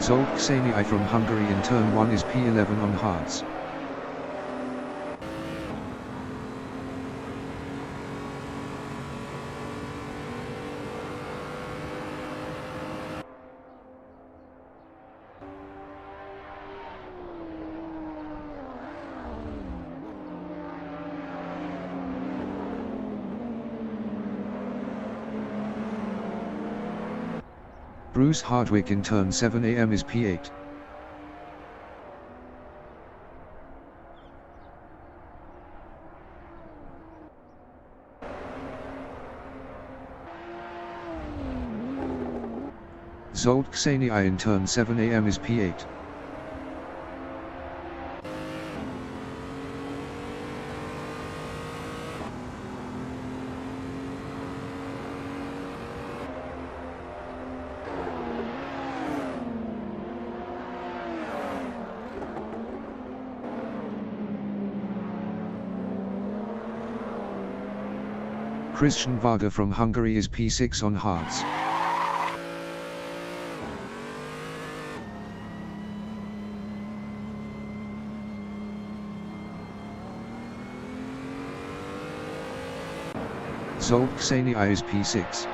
Zsolt Kseny from Hungary in turn 1 is P11 on hards. Bruce Hardwick in turn 7 am is P8. Zsolt Kseny in turn 7 am is P8. Christian Varga from Hungary is P6 on hards. Zsolt Kseny is P6.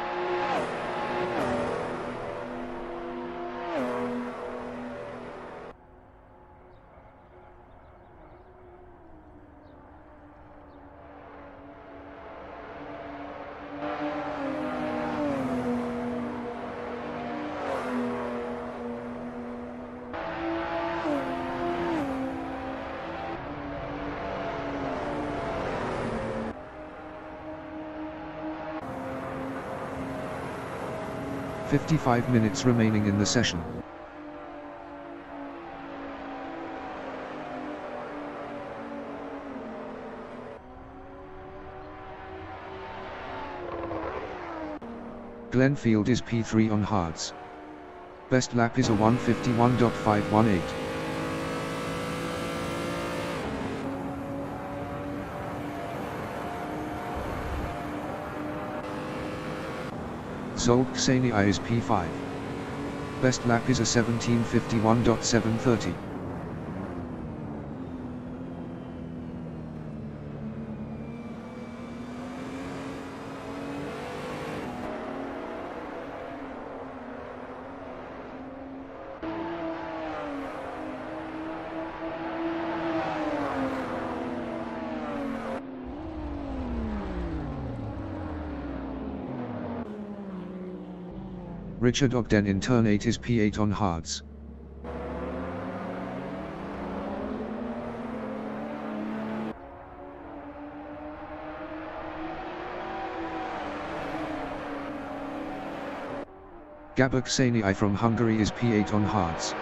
"55 minutes remaining in the session. Glenfield is P3 on hards. Best lap is a 1:51.518. Zsolt Kseny is P5. Best lap is a 17:51.730. Richard Ogden in turn 8 is P8 on hards. Gábor Kseny from Hungary is P8 on hards.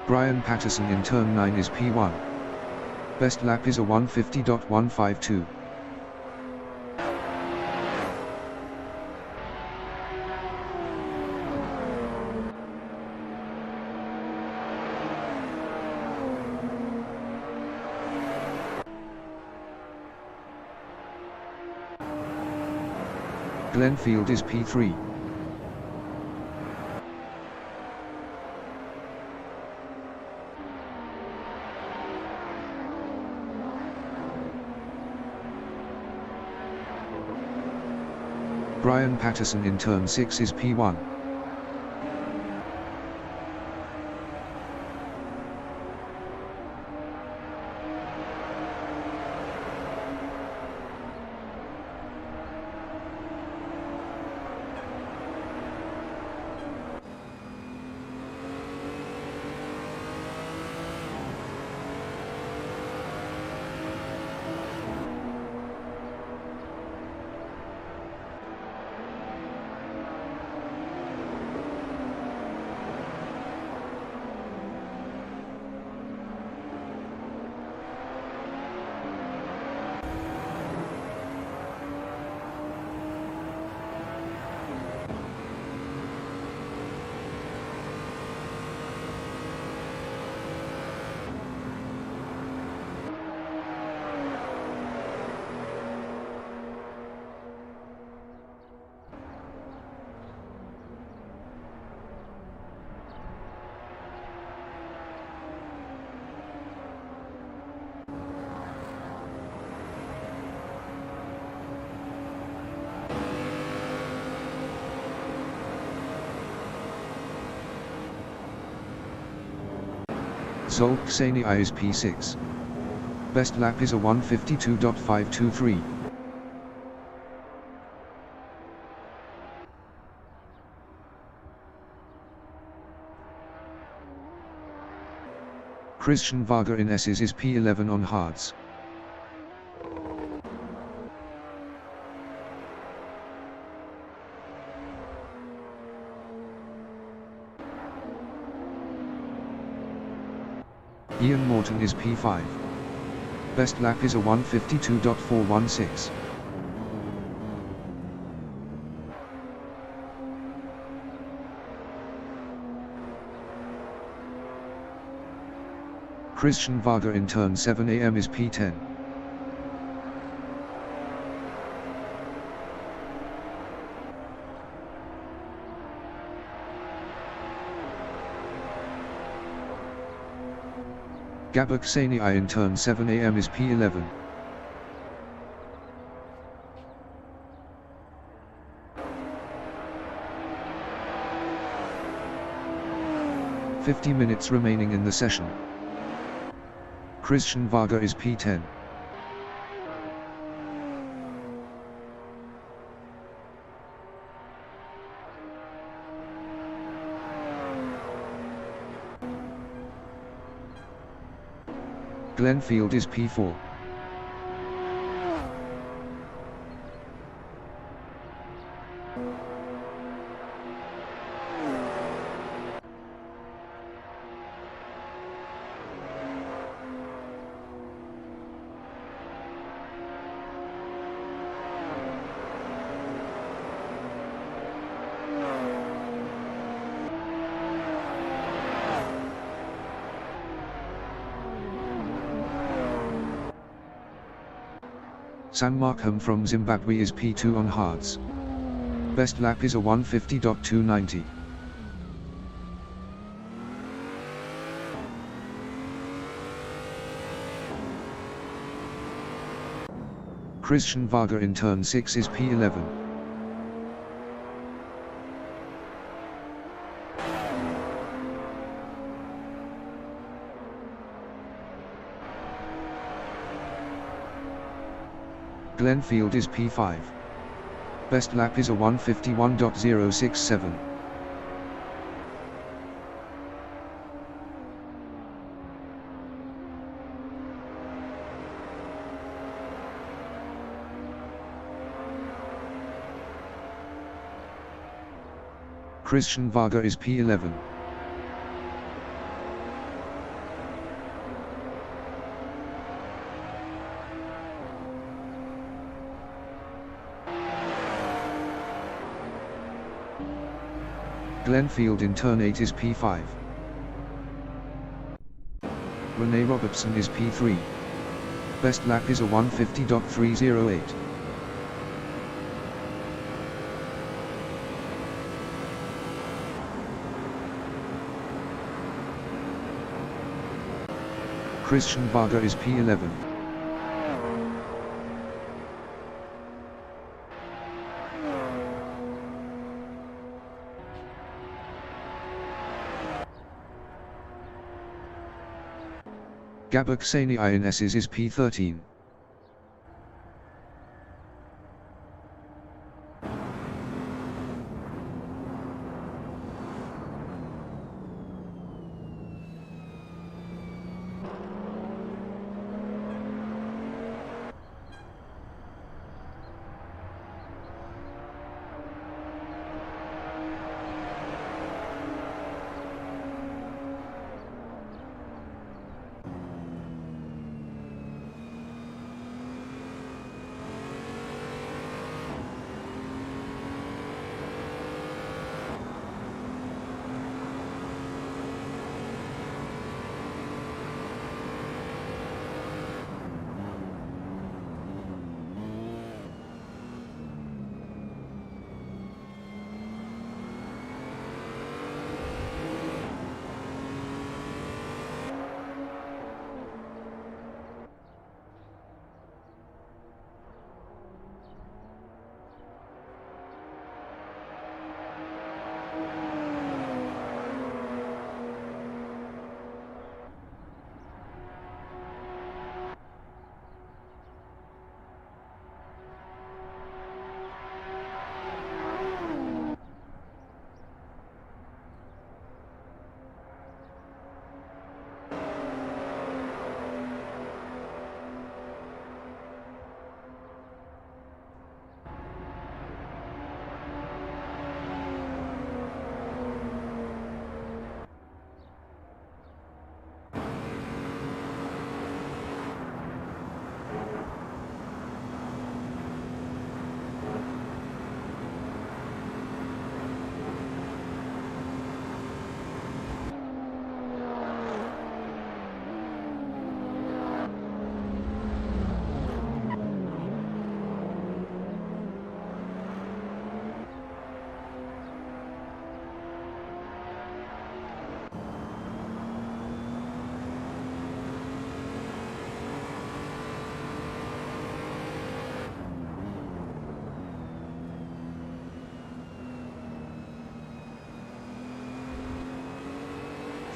Brian Patterson in turn 9 is P1. Best lap is a 1:50.152. Glenfield is P3. Brian Patterson in turn 6 is P1. Zolk Ksenia is P6. Best lap is a 1:52.523. Christian Varga in S's is P11 on hards. Ian Morton is P5. Best lap is a 1:52.416. Christian Varga in turn 7 AM is P10. Gabor Ksenia in turn 7 AM is P11. "50 minutes remaining in the session. Christian Varga is P10. Glenfield is P4. Sam Markham from Zimbabwe is P2 on hards. Best lap is a 1:50.290. Christian Varga in turn 6 is P11. Glenfield is P5. Best lap is a 1:51.067. Christian Varga is P11. Glenfield in turn 8 is P5. Rene Robertson is P3. Best lap is a 1:50.308. Christian Varga is P11. Gabor Ksenia in S's is P13.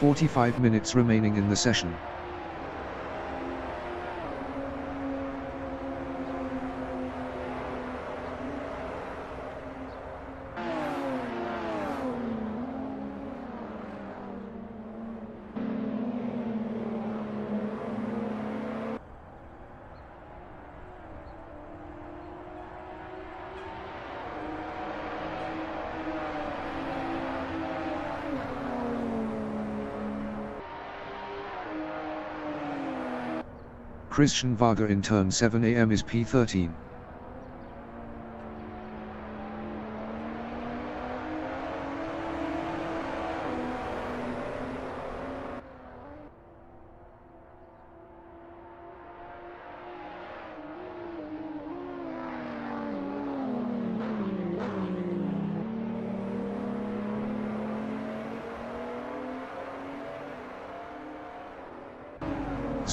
45 minutes remaining in the session. Christian Varga in turn 7 am is P13.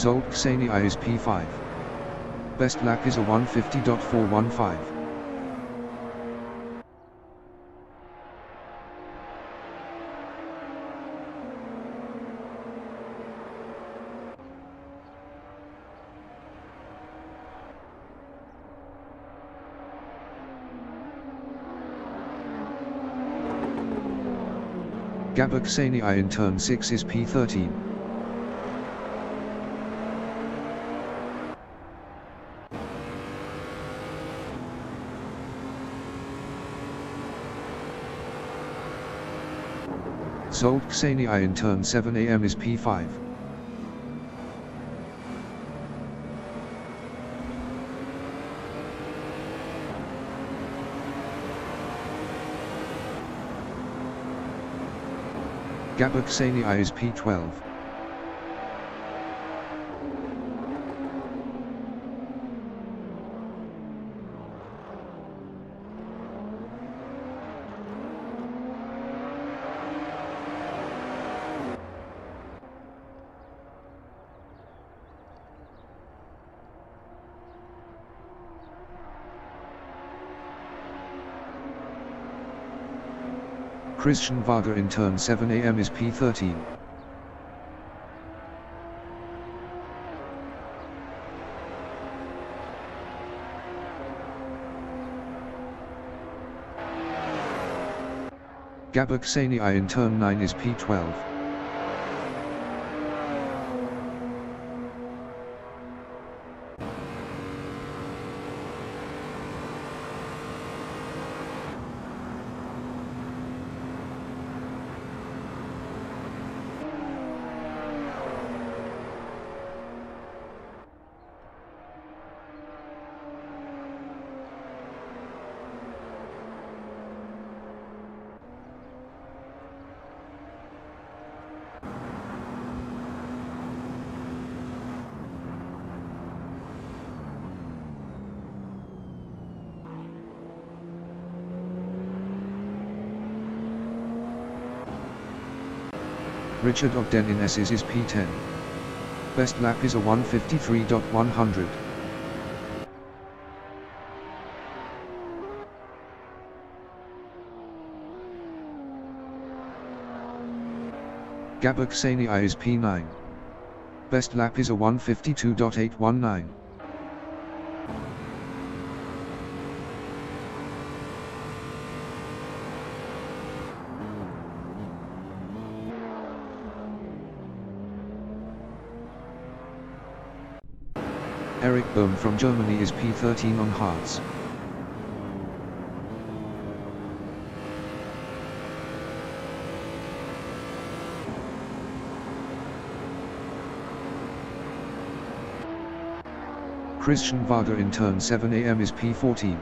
Zsolt Ksenia is P5. Best lap is a 150.415. Gabor Ksenia in turn 6 is P13. Zsolt Ksenia in turn 7 am is P5. Gabor Ksenia is P12. Christian Varga in turn 7 am is P13. Gabor Ksenia in turn 9 is P12. Richard Ogden in S's is P10. Best lap is a 153.100. Gabor Ksenia is P9. Best lap is a 152.819. Eric Bohm from Germany is P13 on hards. Christian Varga in turn 7 am is P14.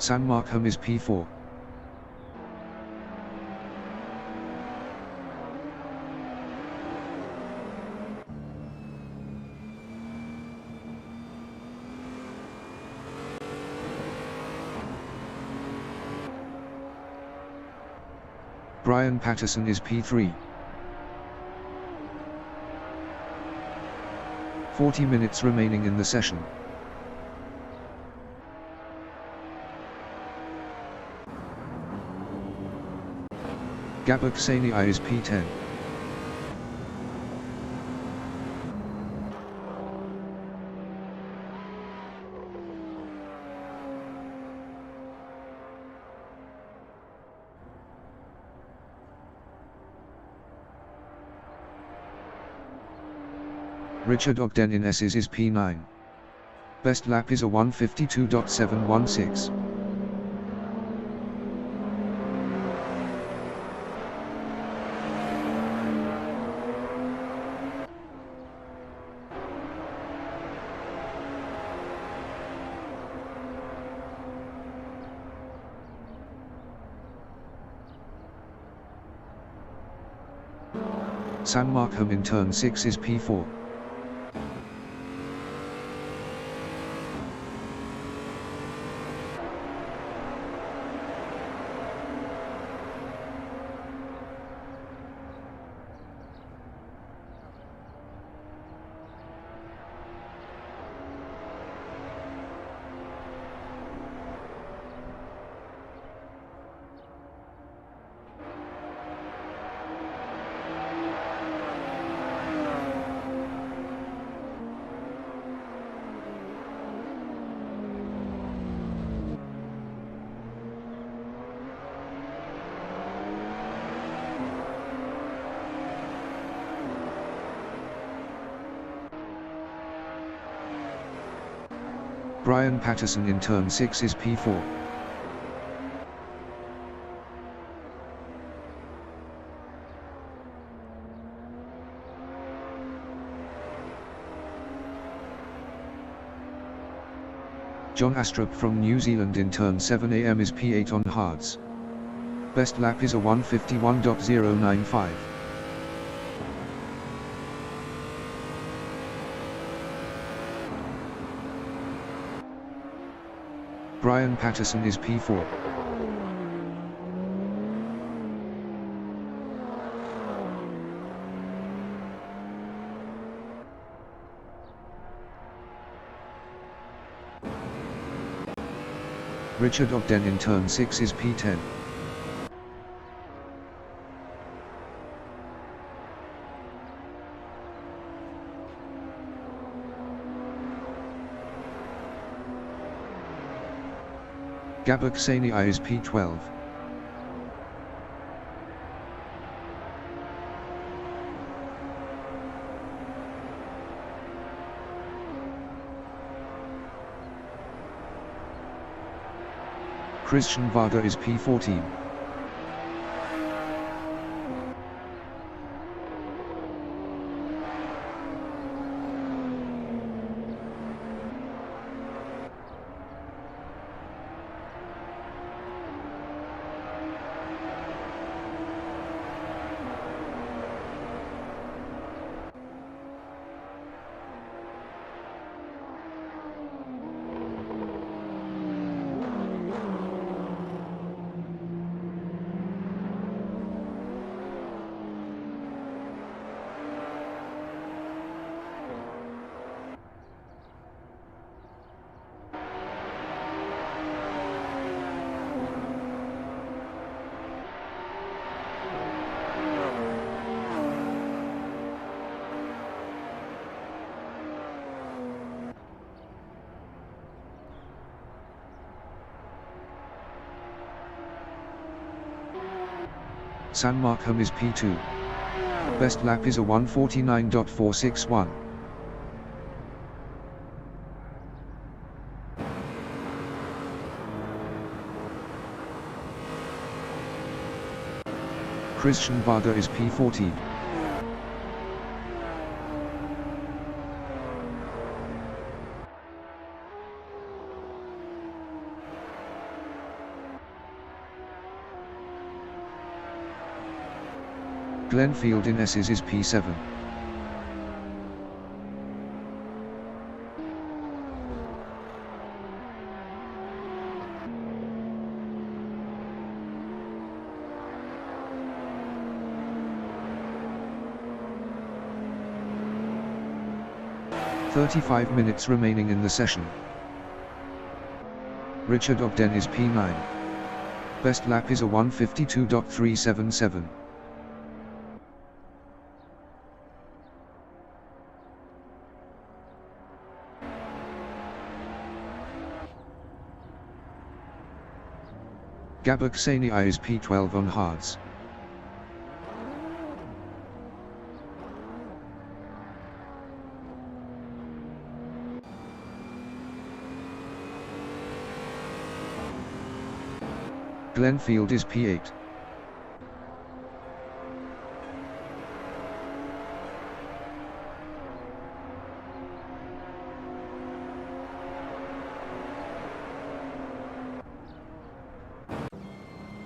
Sam Markham is P4. Brian Patterson is P3. 40 minutes remaining in the session. Gabor Ksenia is P10. Richard Ogden in S's is P9. Best lap is a 1:52.716. Sam Markham in turn 6 is P4. Brian Patterson in turn 6 is P4. John Astrup from New Zealand in turn 7 am is P8 on hards. Best lap is a 1:51.095. Brian Patterson is P4. Richard Ogden in turn 6 is P10. Gabor Ksenia is P12. Christian Varga is P14. Sam Markham is P2. Best lap is a 1:49.461. Christian Varga is P14. Glenfield in S's is P7. 35 minutes remaining in the session. Richard Ogden is P9. Best lap is a 1:52.377. Gabor Ksenia is P12 on hards. Glenfield is P8.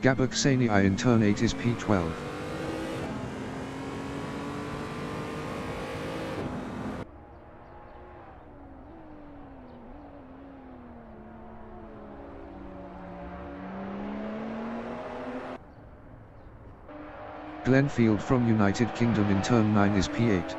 Gabor Ksenia in turn 8 is P12. Glenfield from United Kingdom in turn 9 is P8.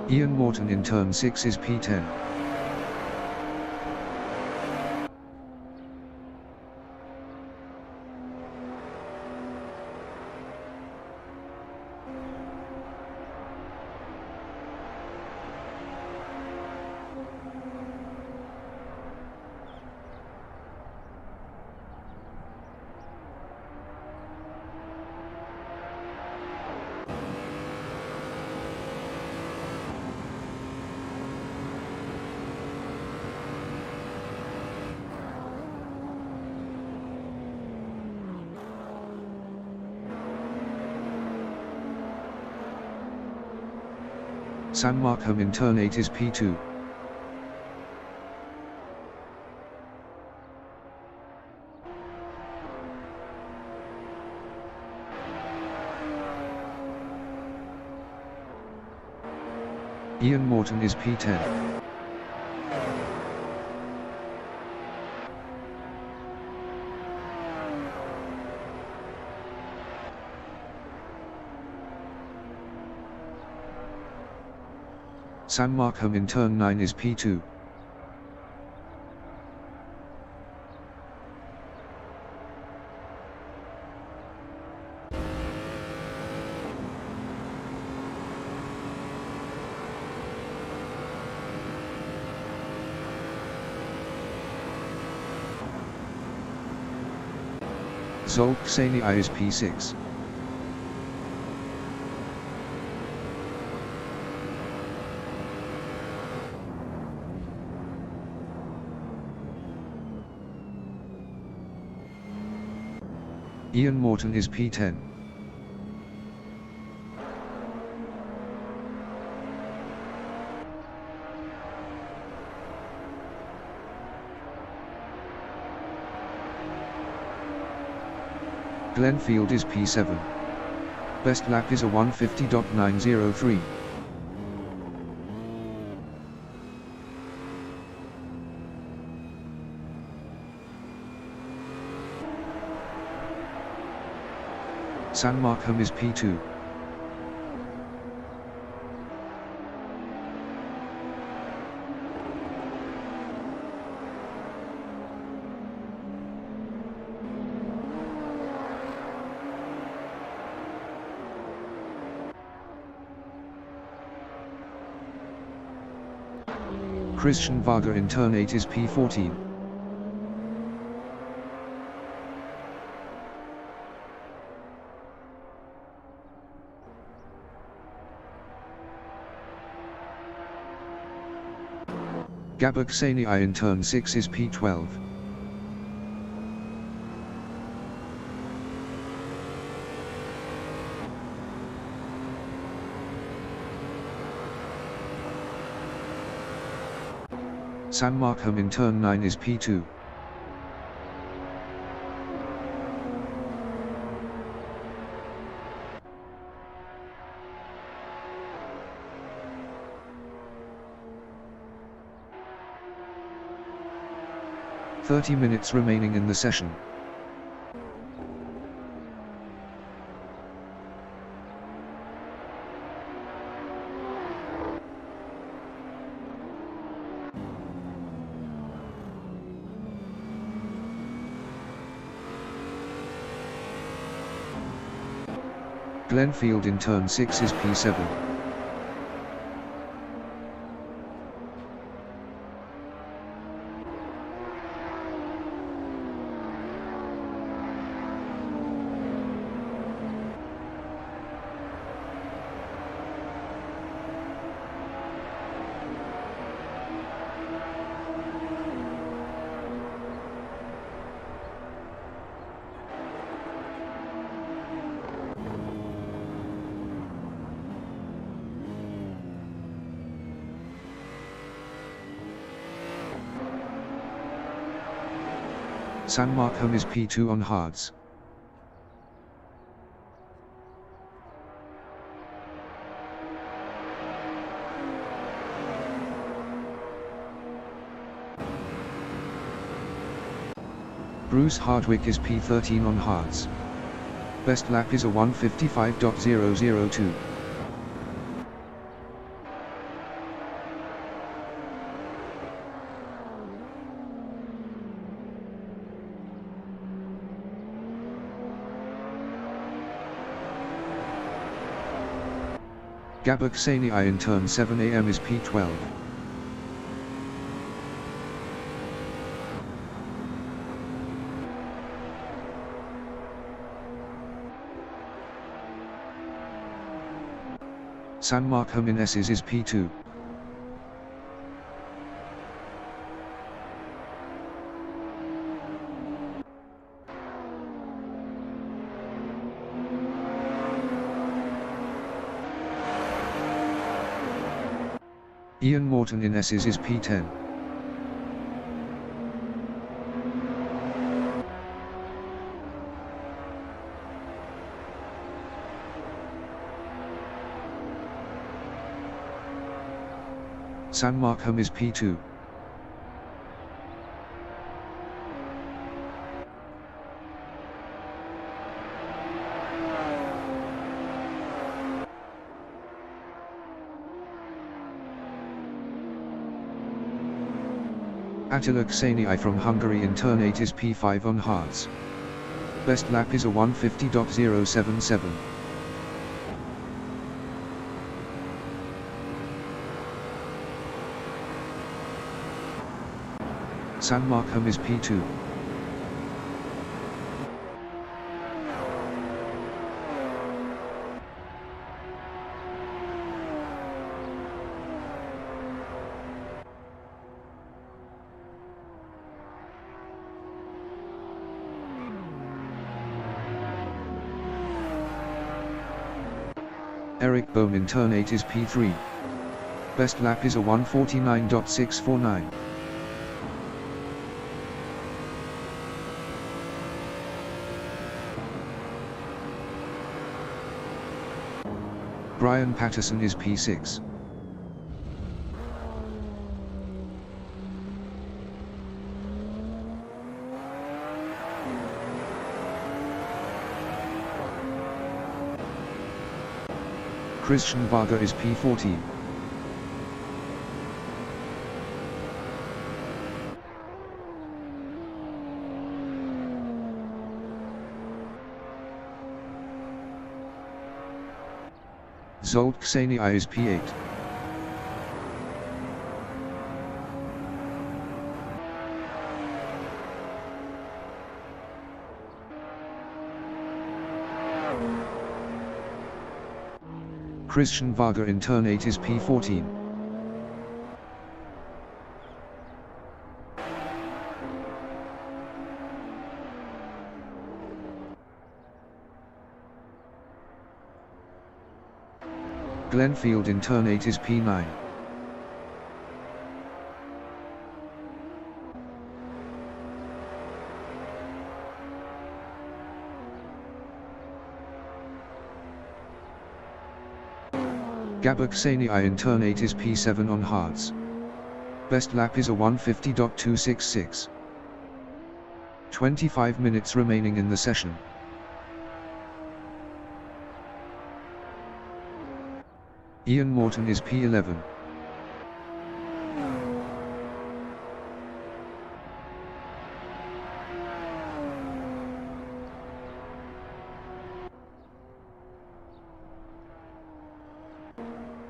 Ian Morton in turn 6 is P10. Sam Markham in turn 8 is P2. Ian Morton is P10. Sam Markham in turn 9 is P2. Zolk Ksenia is P6. Ian Morton is P10. Glenfield is P7. Best lap is a 1:50.903. Sam Markham is P2. Christian Varga in turn 8 is P14. Gabor Ksenia in turn 6 is P12. Sam Markham in turn 9 is P2. 30 minutes remaining in the session. Glenfield in turn 6 is P7. San Marcom is P2 on hards. Bruce Hardwick is P13 on hards. Best lap is a 1:55.002. Gabaksani in turn 7 am is P12. San Marcom in S's is P2. Ian Morton in S's is P10. San Marcom is P2. Attila Kseni from Hungary in turn 8 is P5 on hards. Best lap is a 1:50.077. San Marcom is P2. Eric Bohm in turn 8 is P3. Best lap is a 1:49.649. Brian Patterson is P6. Christian Varga is P14. Zsolt Kseni is P8. Christian Varga in turn 8 is P14. Glenfield in turn 8 is P9. Gabaksani in turn 8 is P7 on hards. Best lap is a 1:50.266. 25 minutes remaining in the session. Ian Morton is P11.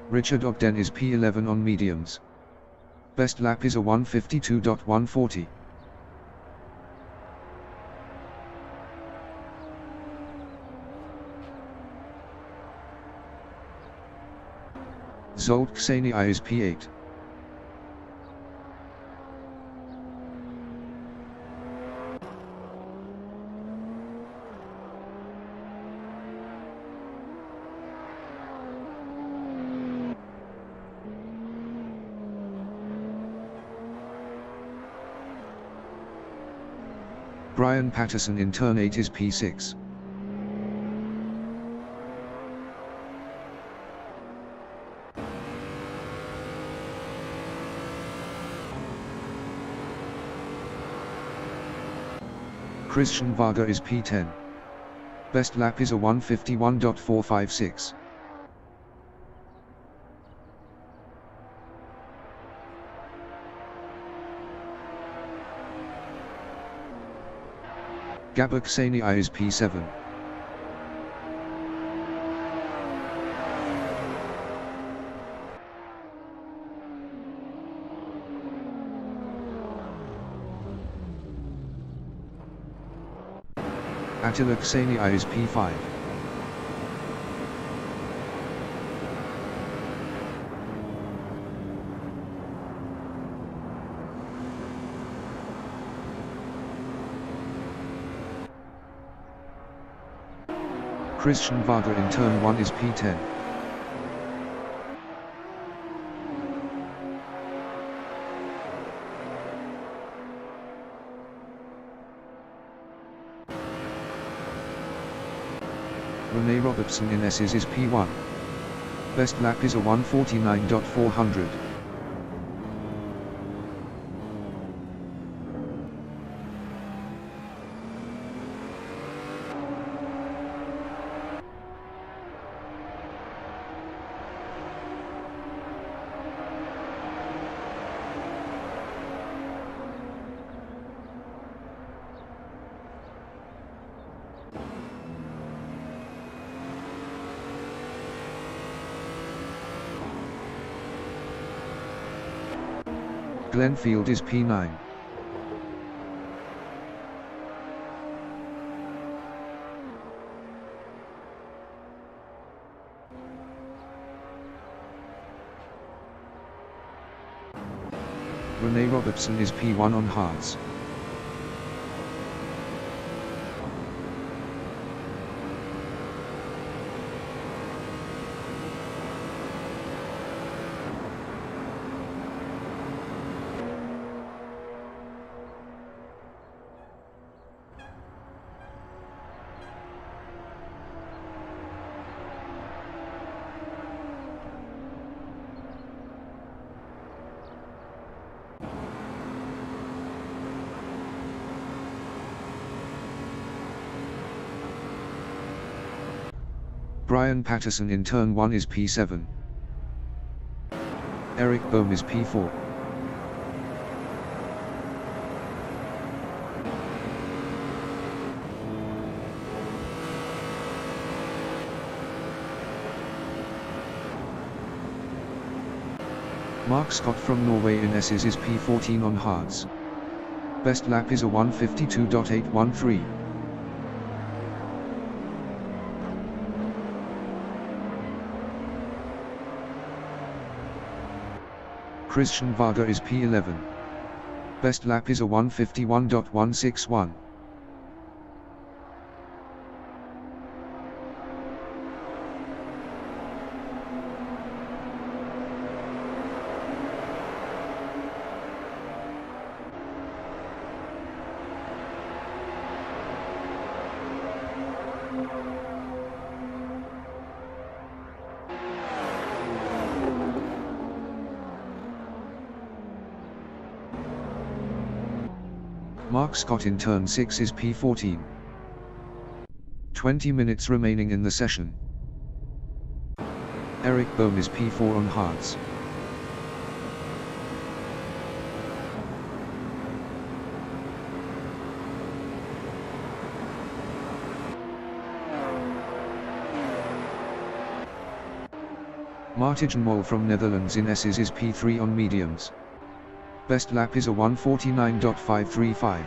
Richard Ogden is P11 on mediums. Best lap is a 1:52.140. Zsolt Ksenia is P8. Brian Patterson in turn 8 is P6. Christian Varga is P10. Best lap is a 1:51.456. Gabor Ksenia is P7. Attila Ksenia is P5. Christian Varga in turn 1 is P10. Rene Robertson in S's is P1. Best lap is a 1:49.400. Glenfield is P9. Rene Robertson is P1 on hards. Brian Patterson in turn 1 is P7. Eric Bohm is P4. Mark Scott from Norway in S's is P14 on hards. Best lap is a 1:52.813. Christian Varga is P11. Best lap is a 1:51.161. Mark Scott in turn 6 is P14. 20 minutes remaining in the session. Eric Bohm is P4 on hards. Martijn Mol from Netherlands in S's is P3 on mediums. Best lap is a 1:49.535.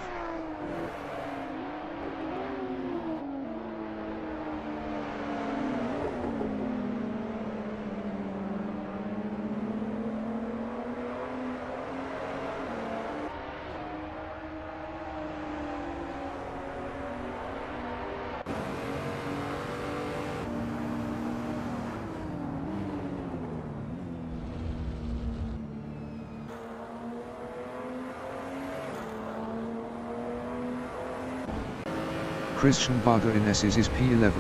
Christian Barger in S's is P11.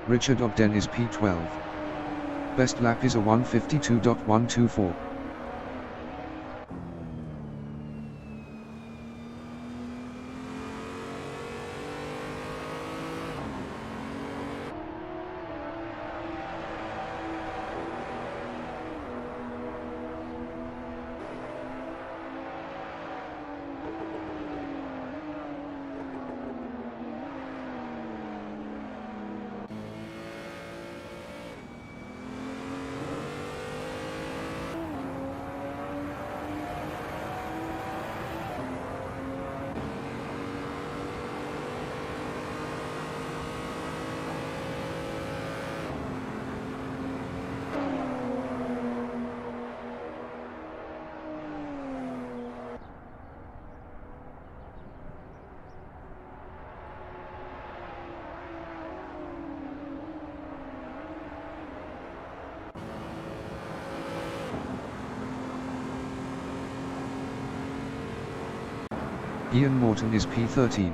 Richard Ogden is P12. Best lap is a 1:52.124. Ian Morton is P13.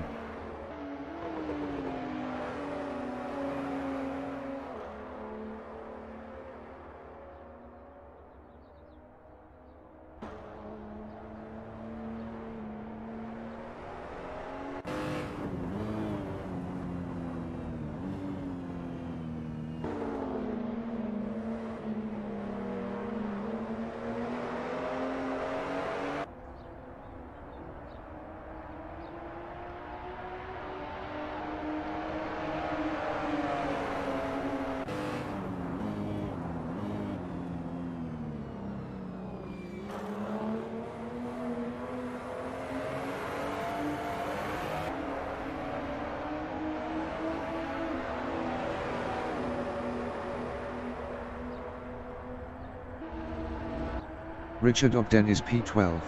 Richard Ogden is P12.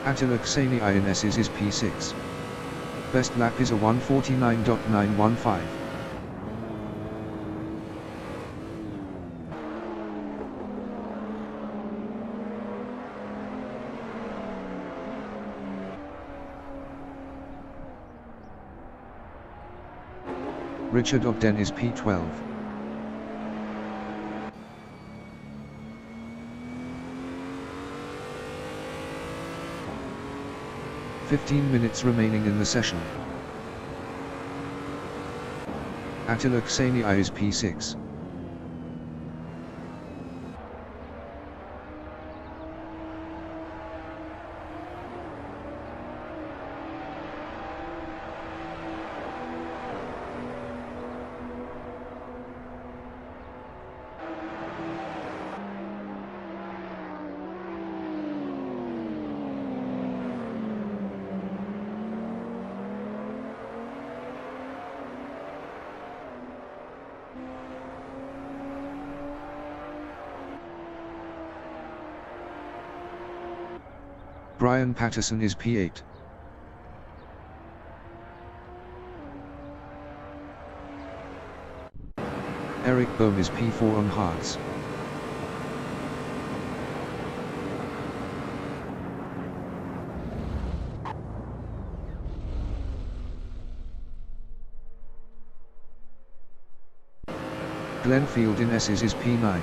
Attila Ksenia INS's is P6. Best lap is a 1:49.915. Richard Ogden is P12. 15 minutes remaining in the session. Attila Ksenia is P6. Brian Patterson is P8. Eric Bohm is P4 on hards. Glenfield in S's is P9.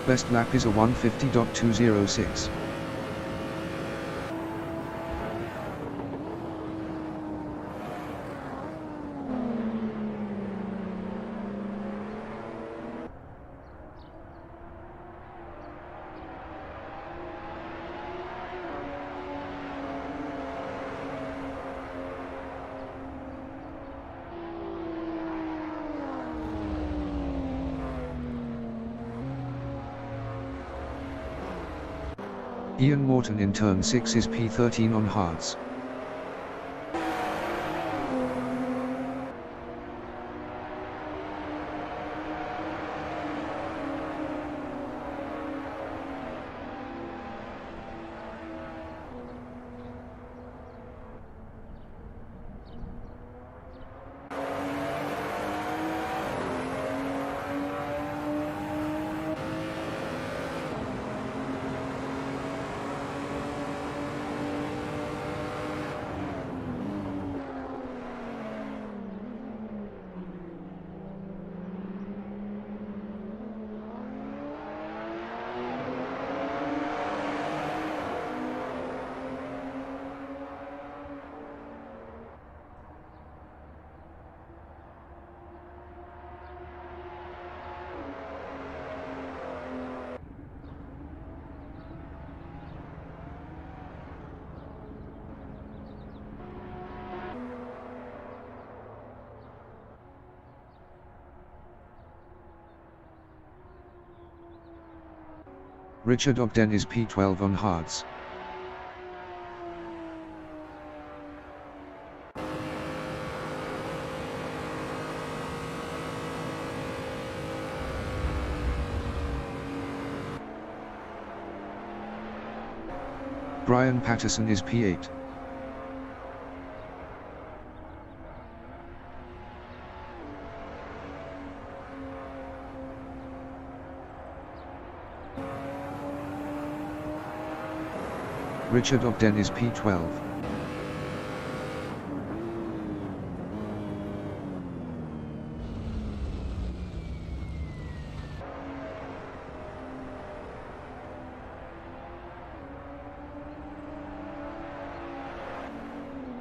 Best lap is a 150.206. Ian Morton in turn 6 is P13 on hards. Richard Ogden is P12 on hards. Brian Patterson is P8. Richard Ogden is P12.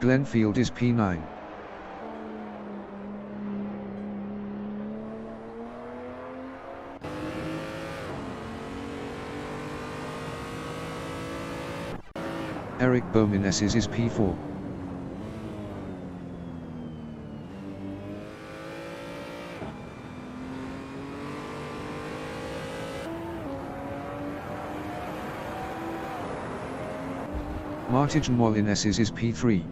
Glenfield is P9. Eric Bohm in S's is P4. Martin Wall in S's is P3.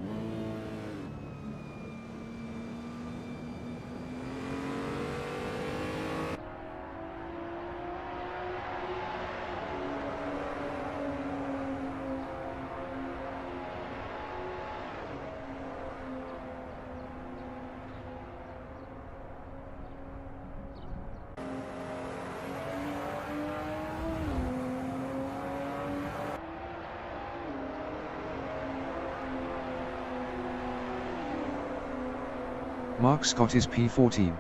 Mark Scott is P14.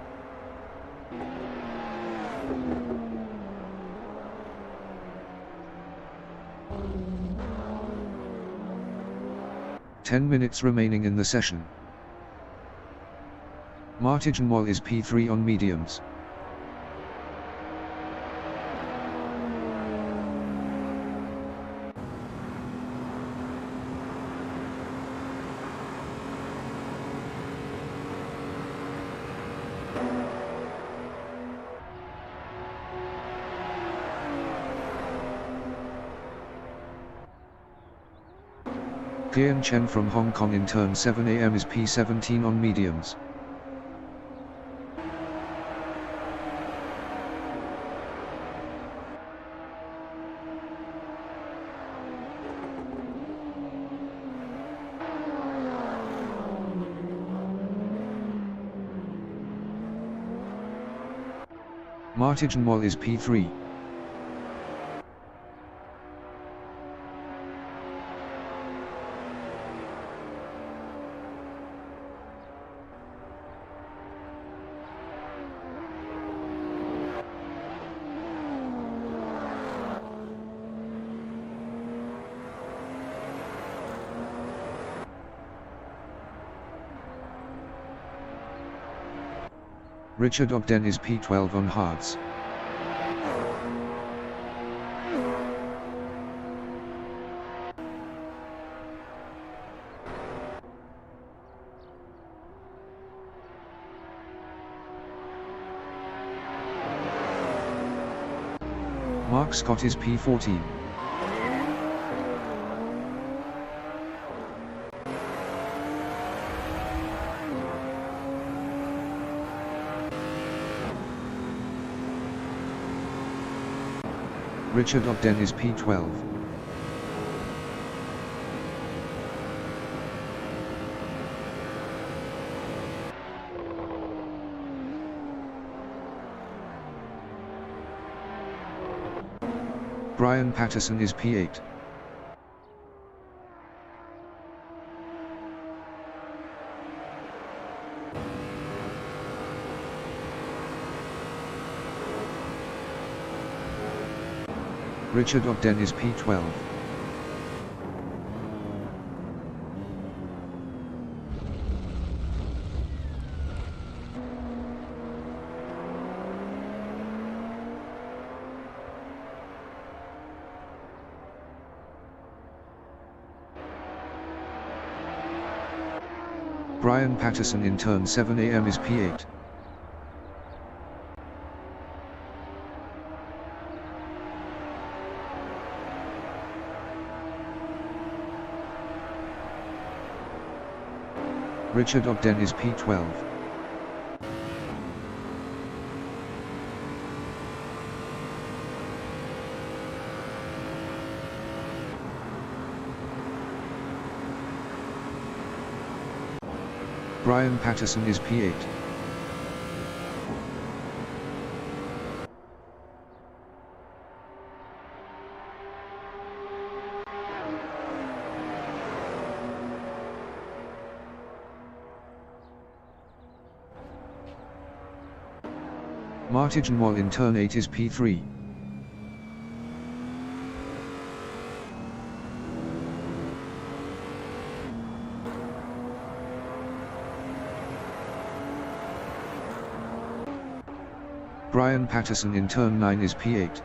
10 minutes remaining in the session. Martin Wall is P3 on mediums. Kian Chen from Hong Kong in turn 7 am is P17 on mediums. Martin Wall is P3. Richard Ogden is P12 on hards. Mark Scott is P14. Richard Ogden is P12. Brian Patterson is P8. Richard Ogden is P12. Brian Patterson in turn 7 am is P8. Richard Ogden is P12. Brian Patterson is P8. Martin Wall in turn 8 is P3. Brian Patterson in turn 9 is P8.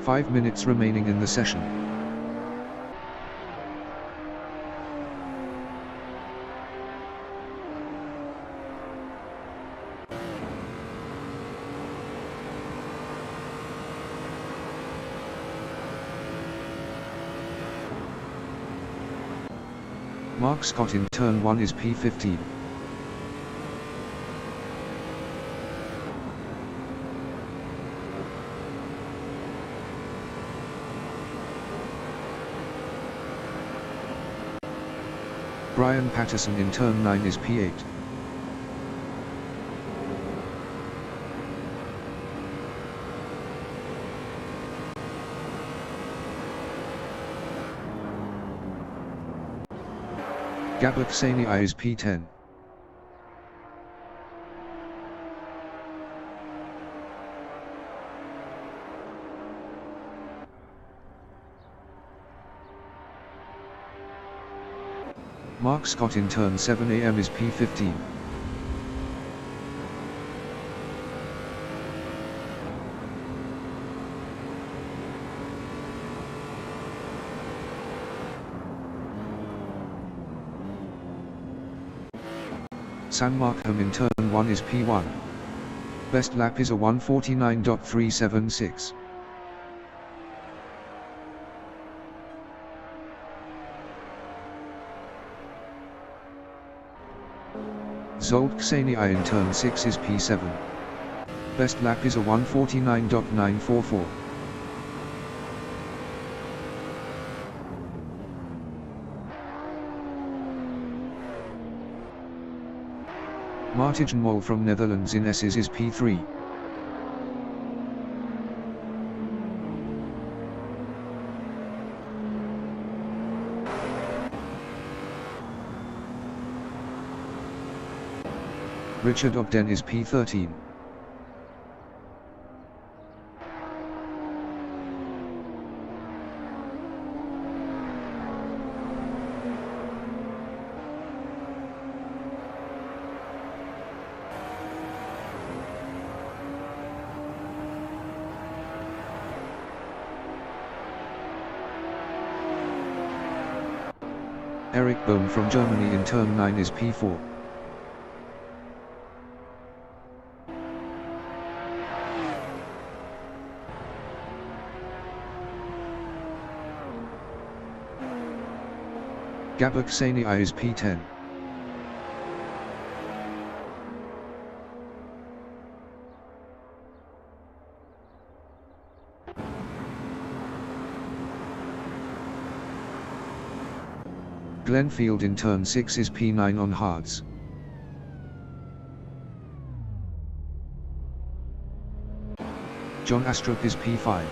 5 minutes remaining in the session. Mark Scott in turn 1 is P15. Brian Patterson in turn 9 is P8. Gabak Sani is P10. Mark Scott in turn 7 AM is P15. Sam Markham in turn 1 is P1. Best lap is a 1:49.376. Zsolt Ksenia in turn 6 is P7. Best lap is a 1:49.944. Martijn Mol from Netherlands in S's is P3. Richard Ogden is P13. Eric Bohm from Germany in turn 9 is P4. Gabak Sani is P10. Glenfield in turn 6 is P9 on hards. John Astrup is P5.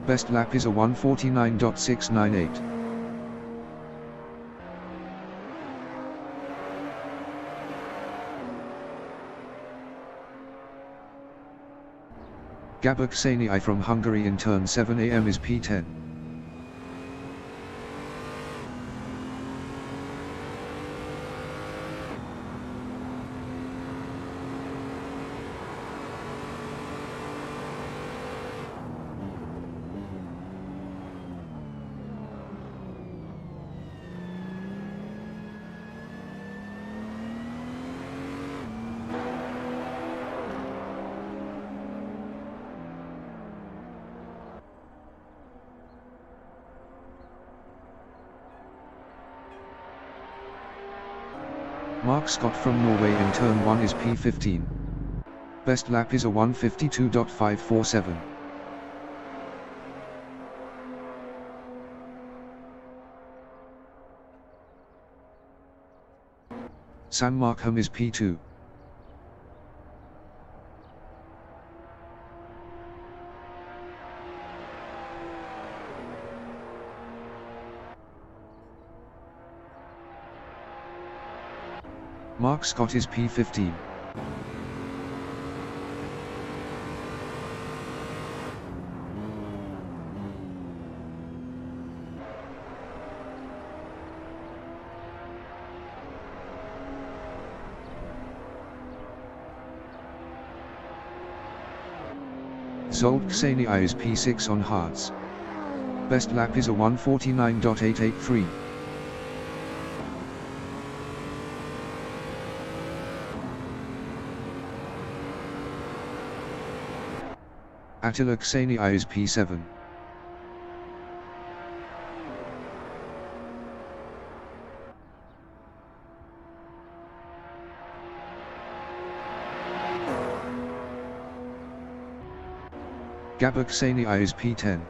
Best lap is a 1:49.698. Gabak Sani from Hungary in turn 7 AM is P10. Mark Scott from Norway in turn 1 is P15. Best lap is a 1:52.547. Sam Markham is P2. Mark Scott is P15. Zolt Ksenia is P6 on hards. Best lap is a 1:49.883. Attila Ksenia is P7. Gabor Ksenia is P10.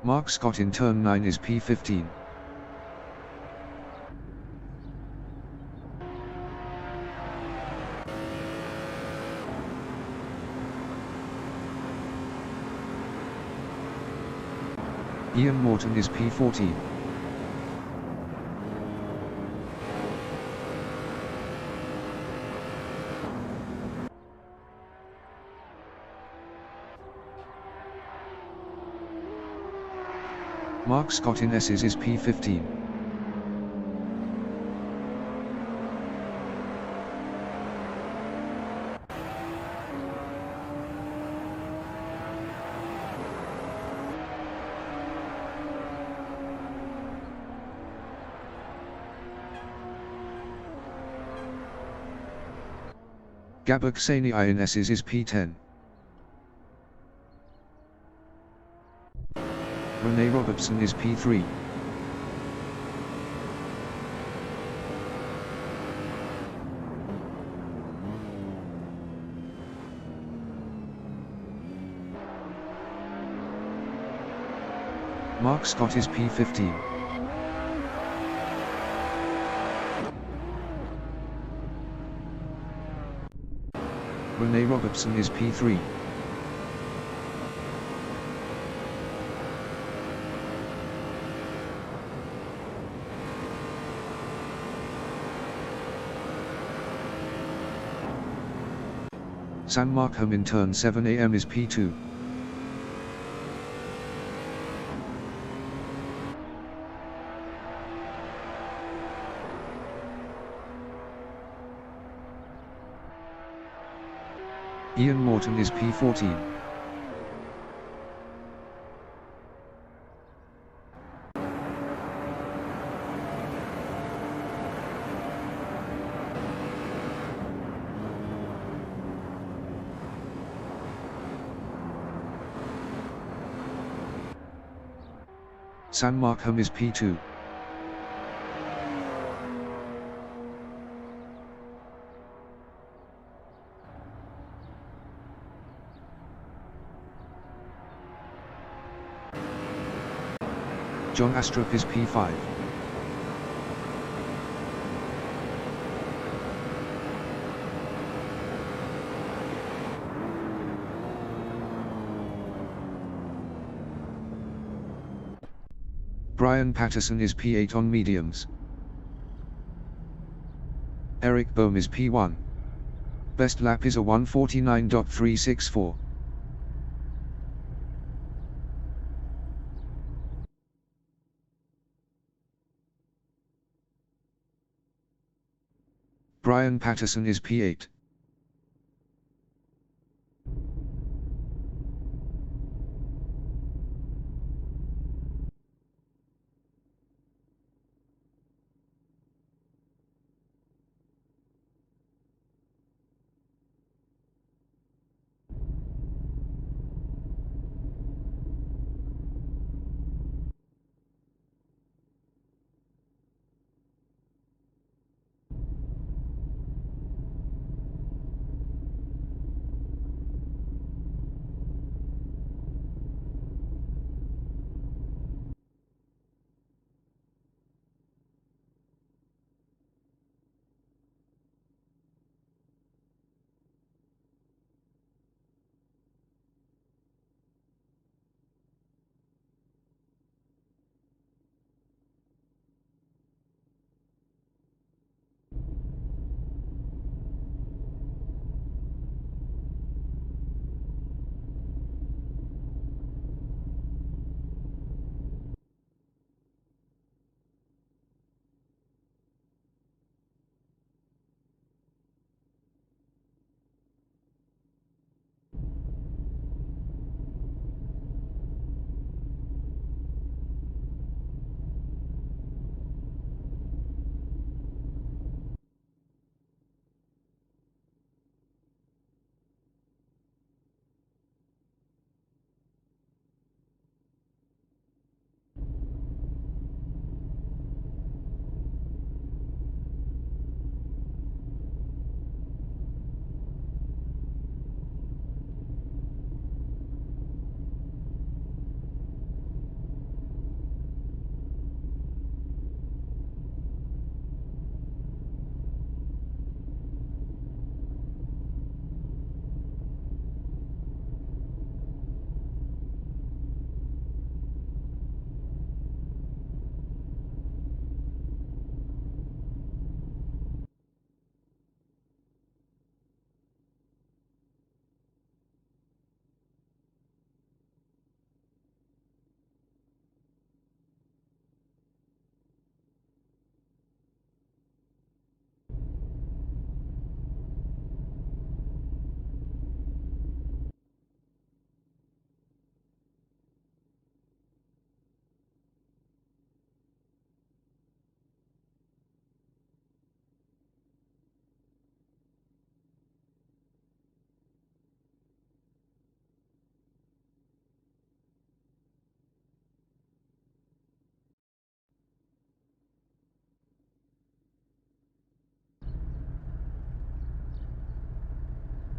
Mark Scott in turn 9 is P15. Ian Morton is P14. Mark Scott in S's is P15. Gabor Ksenia in S's is P10. Rene Robertson is P3. Mark Scott is P15. Rene Robertson is P3. San Markham in turn 7 AM is P2. Ian Morton is P14. San Markham is P2. John Astrup is P5. Brian Patterson is P8 on mediums. Eric Bohm is P1. Best lap is a 1:49.364. Brian Patterson is P8.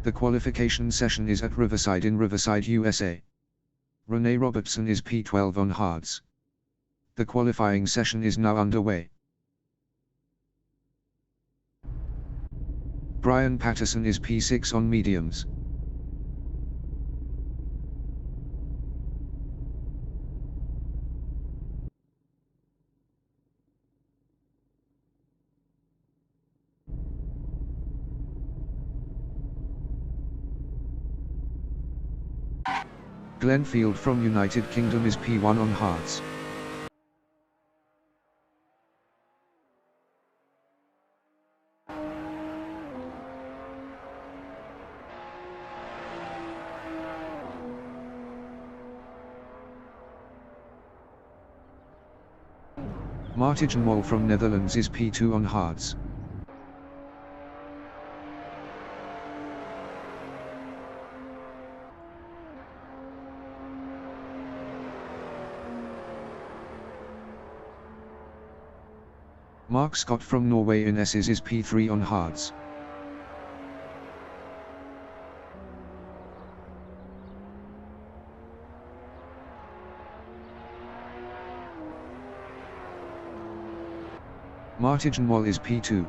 The qualification session is at Riverside in Riverside, USA. Rene Robertson is P12 on hards. The qualifying session is now underway. Brian Patterson is P6 on mediums. Glenfield from United Kingdom is P1 on hards. Martijn Mol from Netherlands is P2 on hards. Mark Scott from Norway in S's is P3 on hards. Martijn Mol is P2.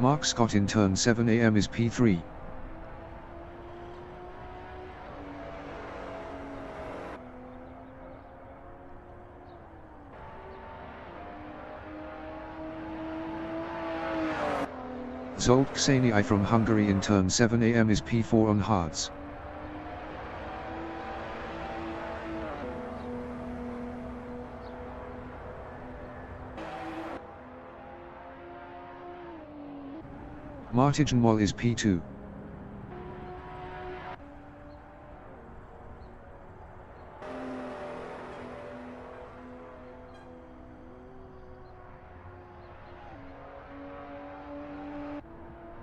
Mark Scott in turn 7 AM is P3. Zsolt Kseniai from Hungary in turn 7 AM is P4 on hards. Martijn Mol is P2.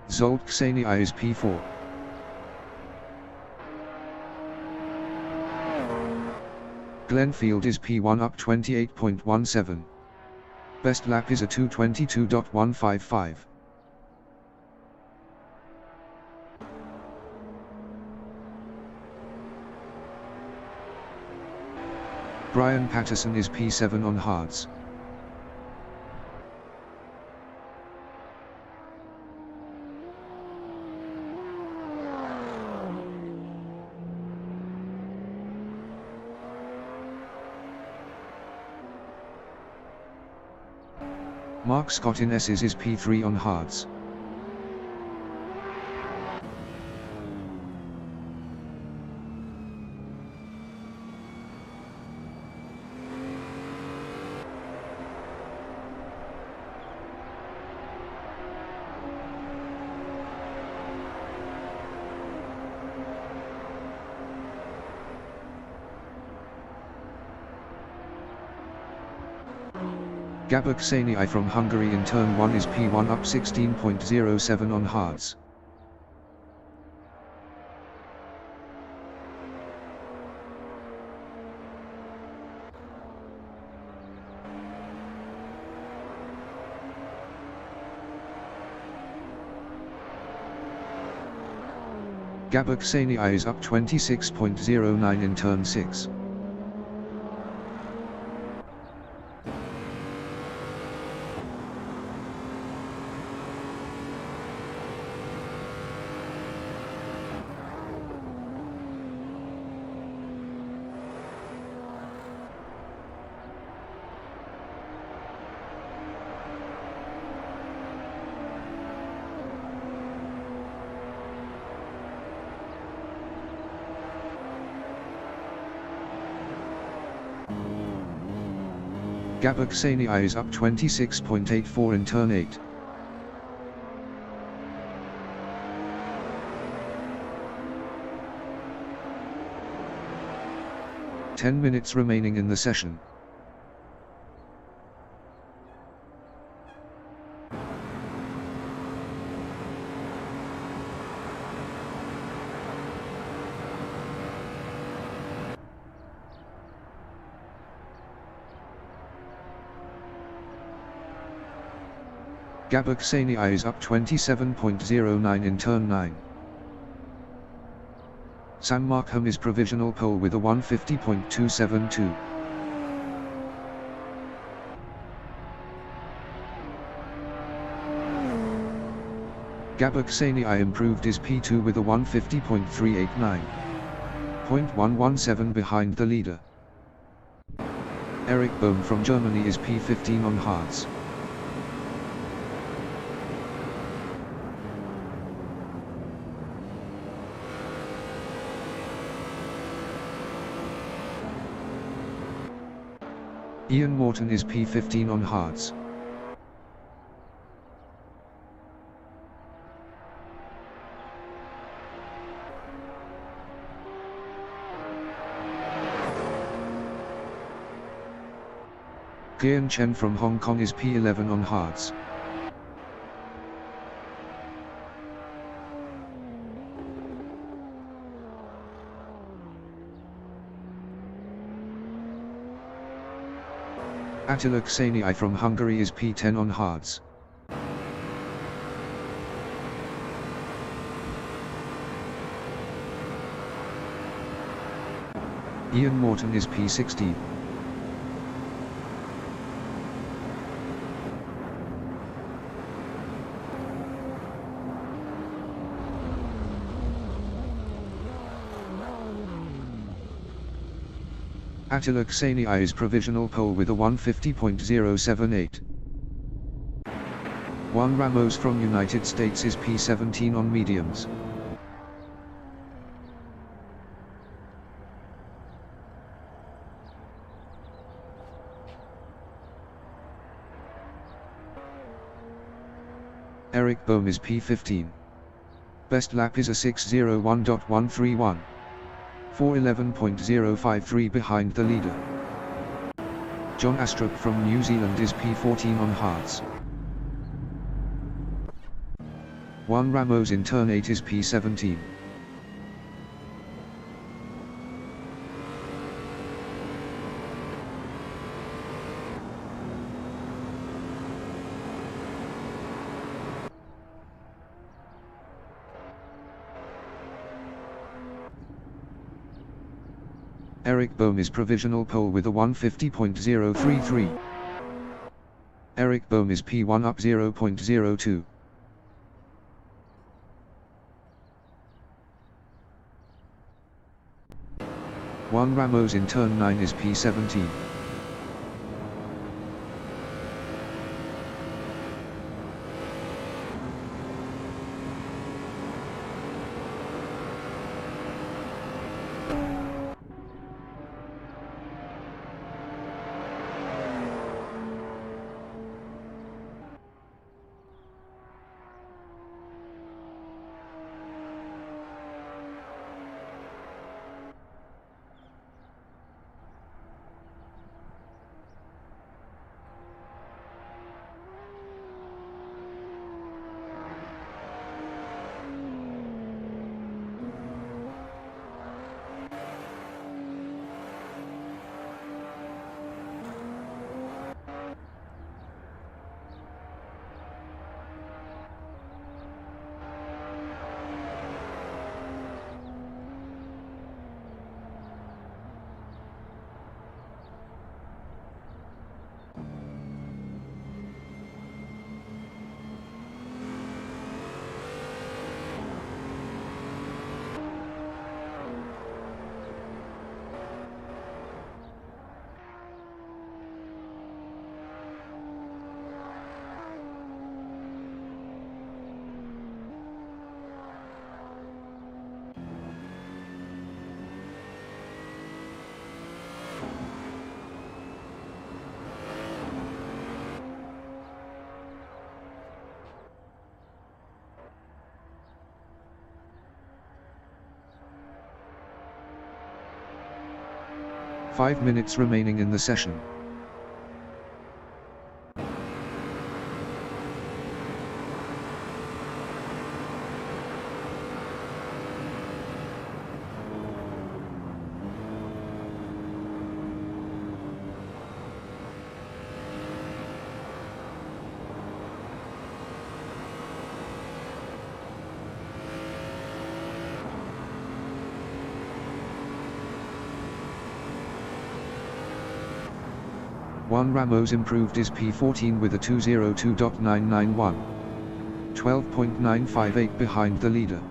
Zsolt Kseniai is P4. Glenfield is P1 up 28.17. Best lap is a 2:22.155. Brian Patterson is P7 on hards. Mark Scott in S's is P3 on hards. Gabor Kseniai from Hungary in turn 1 is P1 up 16.07 on hards. Gabor Kseniai is up 26.09 in turn 6. Gabor Kseniai is up 26.84 in turn 8. Ten minutes remaining in the session. Gabak Sania is up 27.09 in turn 9. Sam Markham is provisional pole with a 150.272. Gabak Sania improved his P2 with a 150.389. 0.117 behind the leader. Eric Bohm from Germany is P15 on hards. Ian Morton is P15 on hards. Gian Chen from Hong Kong is P11 on hards. Attila Kseni from Hungary is P10 on hards. Ian Morton is P16. Attila Kseni is provisional pole with a 150.078. Juan Ramos from United States is P17 on mediums. Eric Bohm is P15. Best lap is a 6:01.131. 4:11.053 behind the leader. John Astrup from New Zealand is P14 on hards. Juan Ramos in turn 8 is P17. Eric Bohm is provisional pole with a 150.033. Eric Bohm is P1 up 0.02. Juan Ramos in turn 9 is P17. Five minutes remaining in the session. Juan Ramos improved is P14 with a 202.991. 12.958 behind the leader.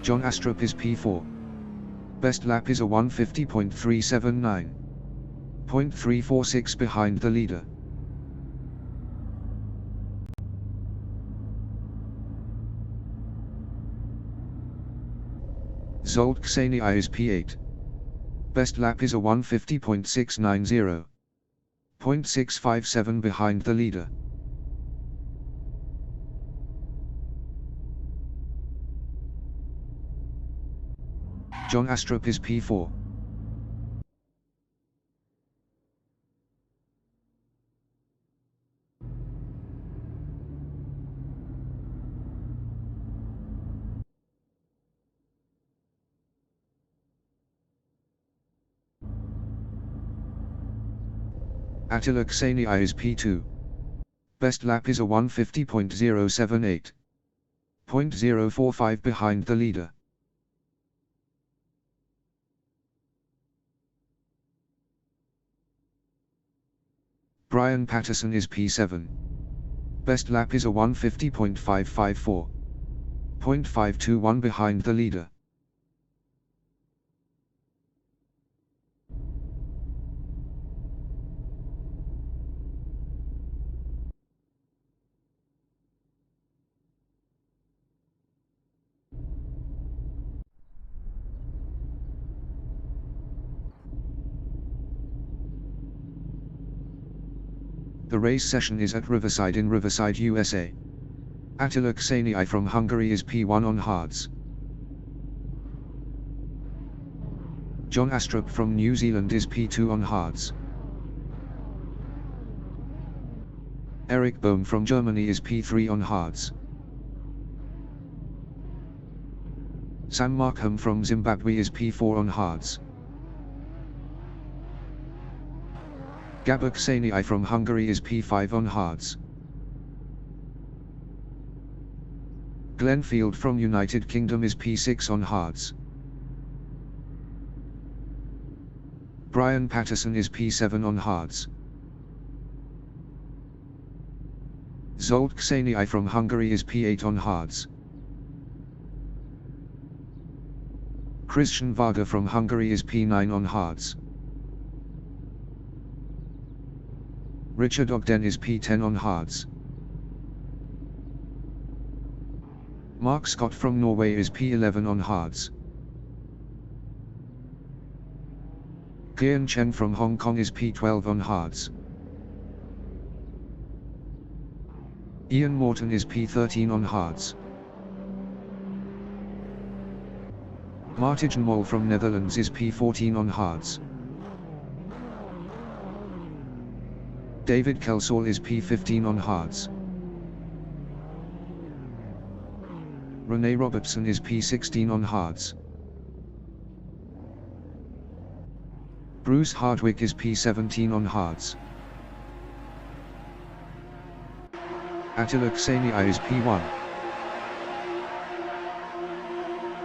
John Astrup is P4. Best lap is a 150.379. 0.346 behind the leader. Zsolt Ksenia is P8. Best lap is a 150.690. 0.657 behind the leader. John Astrup is P4. Attila Ksenia is P2. Best lap is a 150.078. 0.045 behind the leader. Brian Patterson is P7. Best lap is a 150.554. 0.521 behind the leader. The race session is at Riverside in Riverside, USA. Attila Ksenia from Hungary is P1 on hards. John Astrup from New Zealand is P2 on hards. Eric Bohm from Germany is P3 on hards. Sam Markham from Zimbabwe is P4 on hards. Gabor Ksenia from Hungary is P5 on hards. Glenfield from United Kingdom is P6 on hards. Brian Patterson is P7 on hards. Zsolt Ksenia from Hungary is P8 on hards. Christian Varga from Hungary is P9 on hards. Richard Ogden is P10 on hards. Mark Scott from Norway is P11 on hards. Kian Chen from Hong Kong is P12 on hards. Ian Morton is P13 on hards. Martijn Mol from Netherlands is P14 on hards. David Kelsall is P15 on hards. Rene Robertson is P16 on hards. Bruce Hardwick is P17 on hards. Attila Ksenia is P1.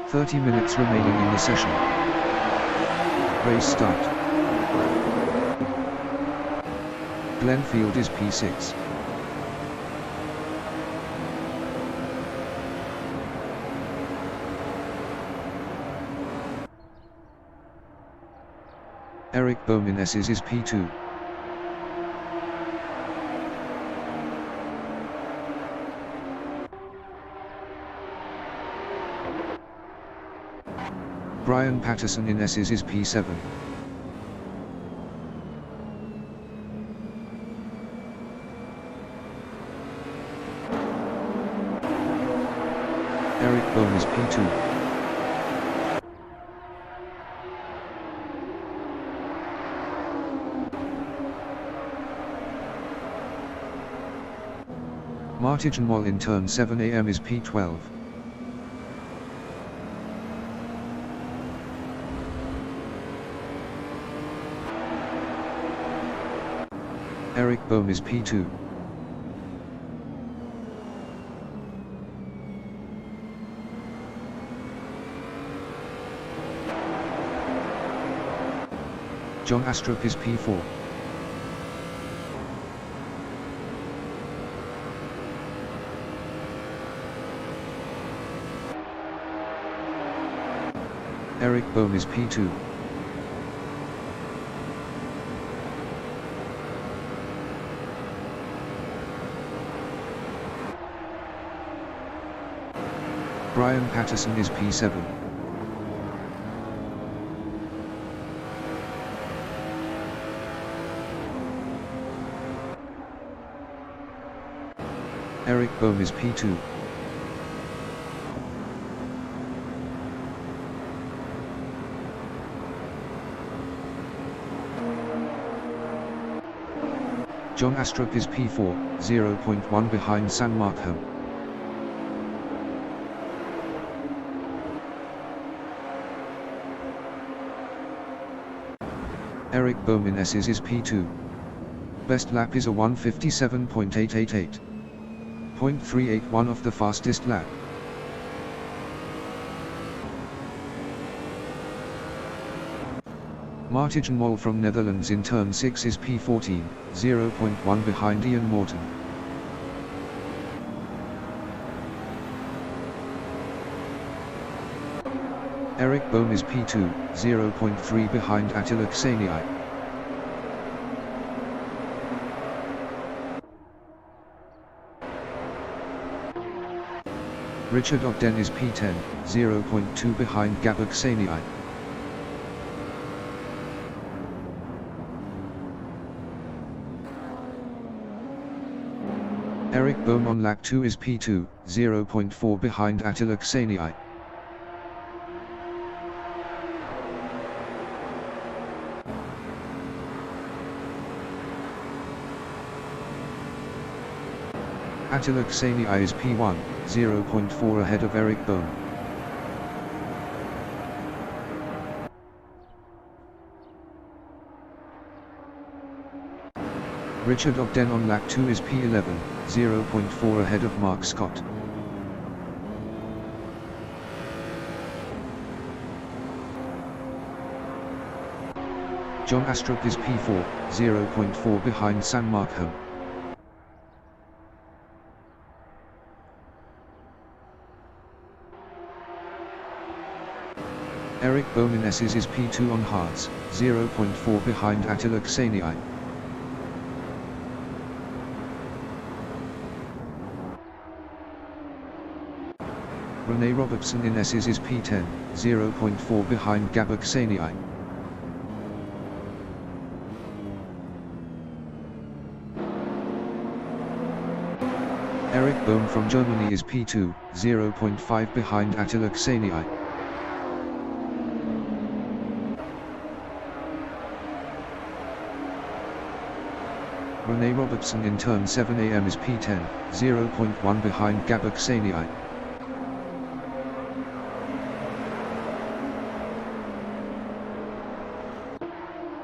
30 minutes remaining in the session. Race start. Glenfield is P6. Eric Bowman S's is P2. Brian Patterson in S's is P7. Eric Bowman is P2. Martin Moll in turn 7 AM is P12. Eric Bohm is P2. John Astrup is P4. Eric Bohm is P2. Brian Patterson is P7. Eric Bohm is P2. John Astrup is P4, 0.1 behind San Marco. Eric Bowman S's is P2. Best lap is a 1:57.888. 0.381 of the fastest lap. Martin Moll from Netherlands in turn 6 is P14, 0.1 behind Ian Morton. Eric Bohm is P2, 0.3 behind Attila Kseniai. Richard Ogden is P10, 0.2 behind Gabor Kseniai. Eric Bohm on lap 2 is P2, 0.4 behind Attila Kseniai. Attila Kseniai is P1, 0.4 ahead of Eric Bohm. Richard Ogden on lap 2 is P11, 0.4 ahead of Mark Scott. John Astrup is P4, 0.4 behind San Marco. Eric Bowman S's is P2 on hards, 0.4 behind Attila Kseniai. Rene Robertson in S's is P10, 0.4 behind Gabor Kseniai. Eric Bohm from Germany is P2, 0.5 behind Attila Kseniai. Rene Robertson in turn 7 AM is P10, 0.1 behind Gabor Kseniai.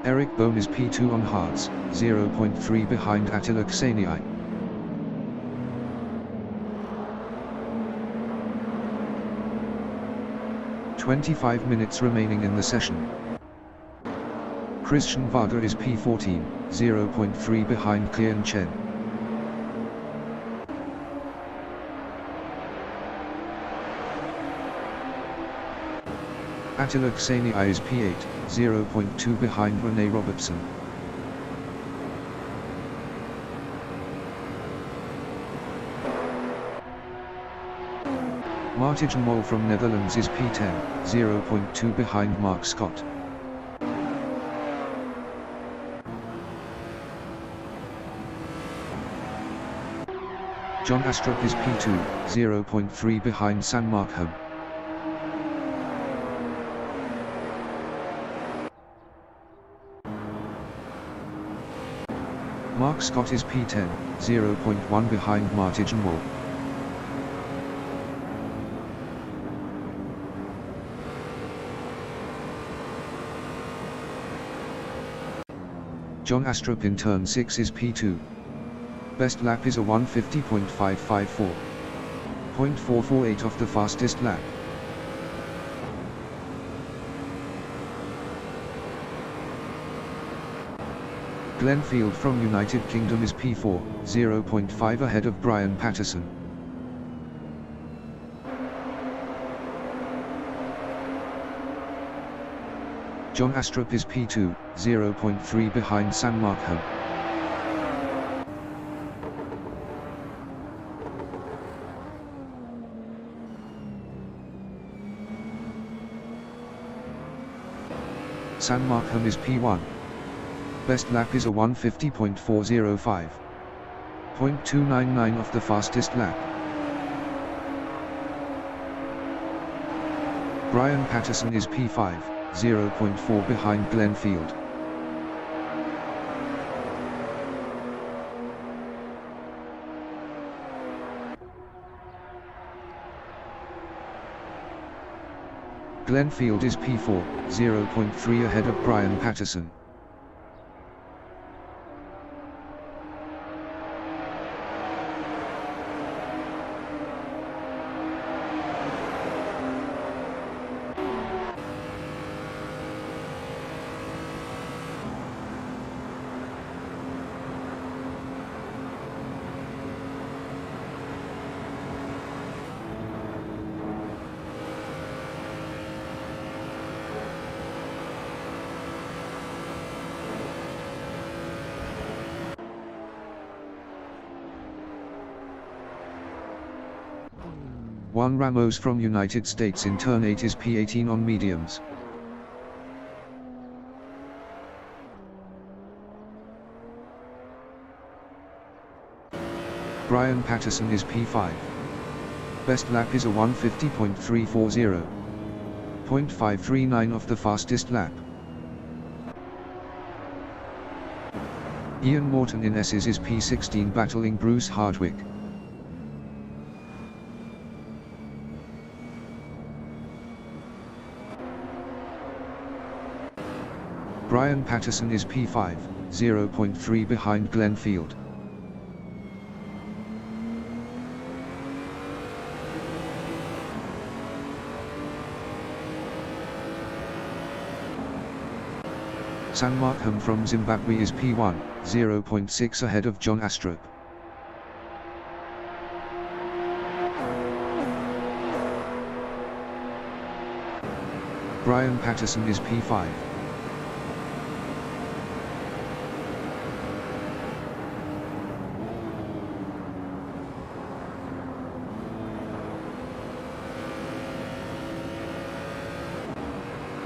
Eric Bohm is P2 on hards, 0.3 behind Attila Kseniai. "25 minutes remaining in the session. Christian Varga is P14, 0.3 behind Kian Chen. Attila Xenia is P8, 0.2 behind Rene Robertson. Martijn Mol from Netherlands is P10, 0.2 behind Mark Scott. John Astrup is P2, 0.3 behind San Markholm. Mark Scott is P10, 0.1 behind Martijn Mol. John Astrup in turn 6 is P2. Best lap is a 150.554. 0.448 off the fastest lap. Glenfield from United Kingdom is P4, 0.5 ahead of Brian Patterson. John Astrup is P2, 0.3 behind San Markholm. San Markholm is P1. Best lap is a 150.405. 0.299 off the fastest lap. Brian Patterson is P5, 0.4 behind Glenfield. Glenfield is P4, 0.3 ahead of Brian Patterson. Juan Ramos from United States in turn 8 is P18 on mediums. Brian Patterson is P5. Best lap is a 150.340. 0.539 off the fastest lap. Ian Morton in S's is P16 battling Bruce Hardwick. Brian Patterson is P5, 0.3 behind Glenfield. San Markholm from Zimbabwe is P1, 0.6 ahead of John Astrup. Brian Patterson is P5.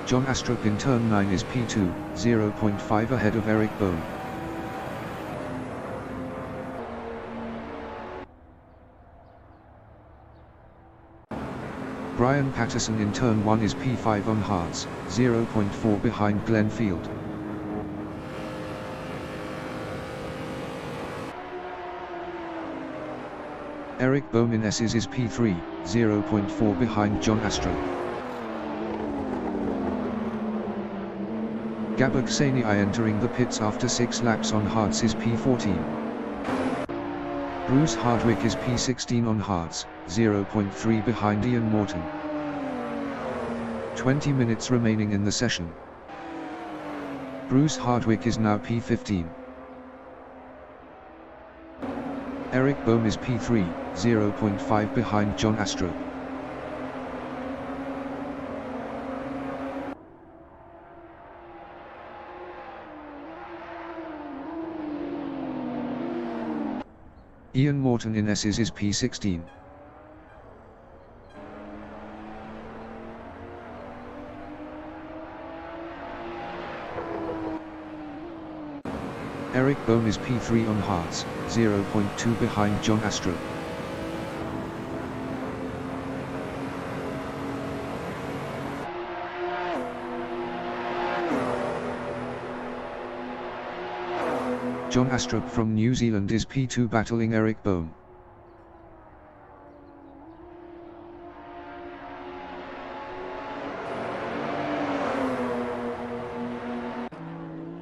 John Astrup in turn 9 is P2, 0.5 ahead of Eric Bohm. Brian Patterson in turn 1 is P5 on hards, 0.4 behind Glenfield. Eric Bohm in S's is P3, 0.4 behind John Astrup. Gabor Xenia entering the pits after 6 laps on hards is P14. Bruce Hardwick is P16 on hards, 0.3 behind Ian Morton. 20 minutes remaining in the session. Bruce Hardwick is now P15. Eric Bohm is P3, 0.5 behind John Astrup. Ian Morton in S's is P16. Eric Bohm is P3 on hards, 0.2 behind John Astrup. John Astrup from New Zealand is P2 battling Eric Bohm.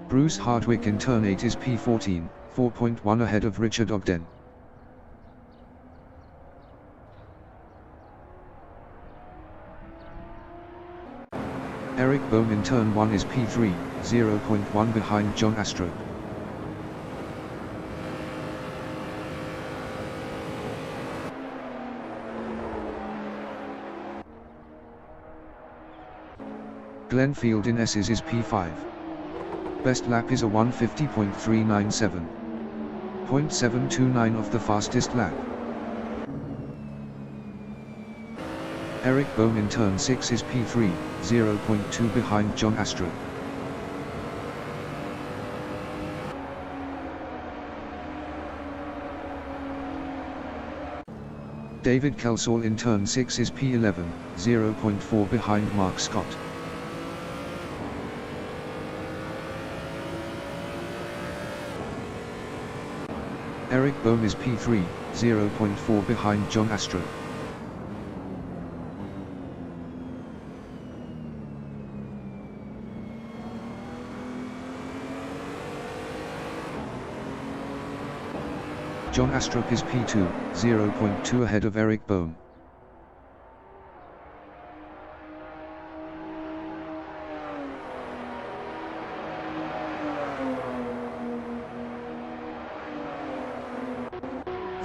Bruce Hardwick in turn 8 is P14, 4.1 ahead of Richard Ogden. Eric Bohm in turn 1 is P3, 0.1 behind John Astrup. Glenfield in S's is P5. Best lap is a 150.397. 0.729 of the fastest lap. Eric Bohm in turn 6 is P3, 0.2 behind John Astrup. David Kelsall in turn 6 is P11, 0.4 behind Mark Scott. Eric Bohm is P3, 0.4 behind John Astrup. John Astrup is P2, 0.2 ahead of Eric Bohm.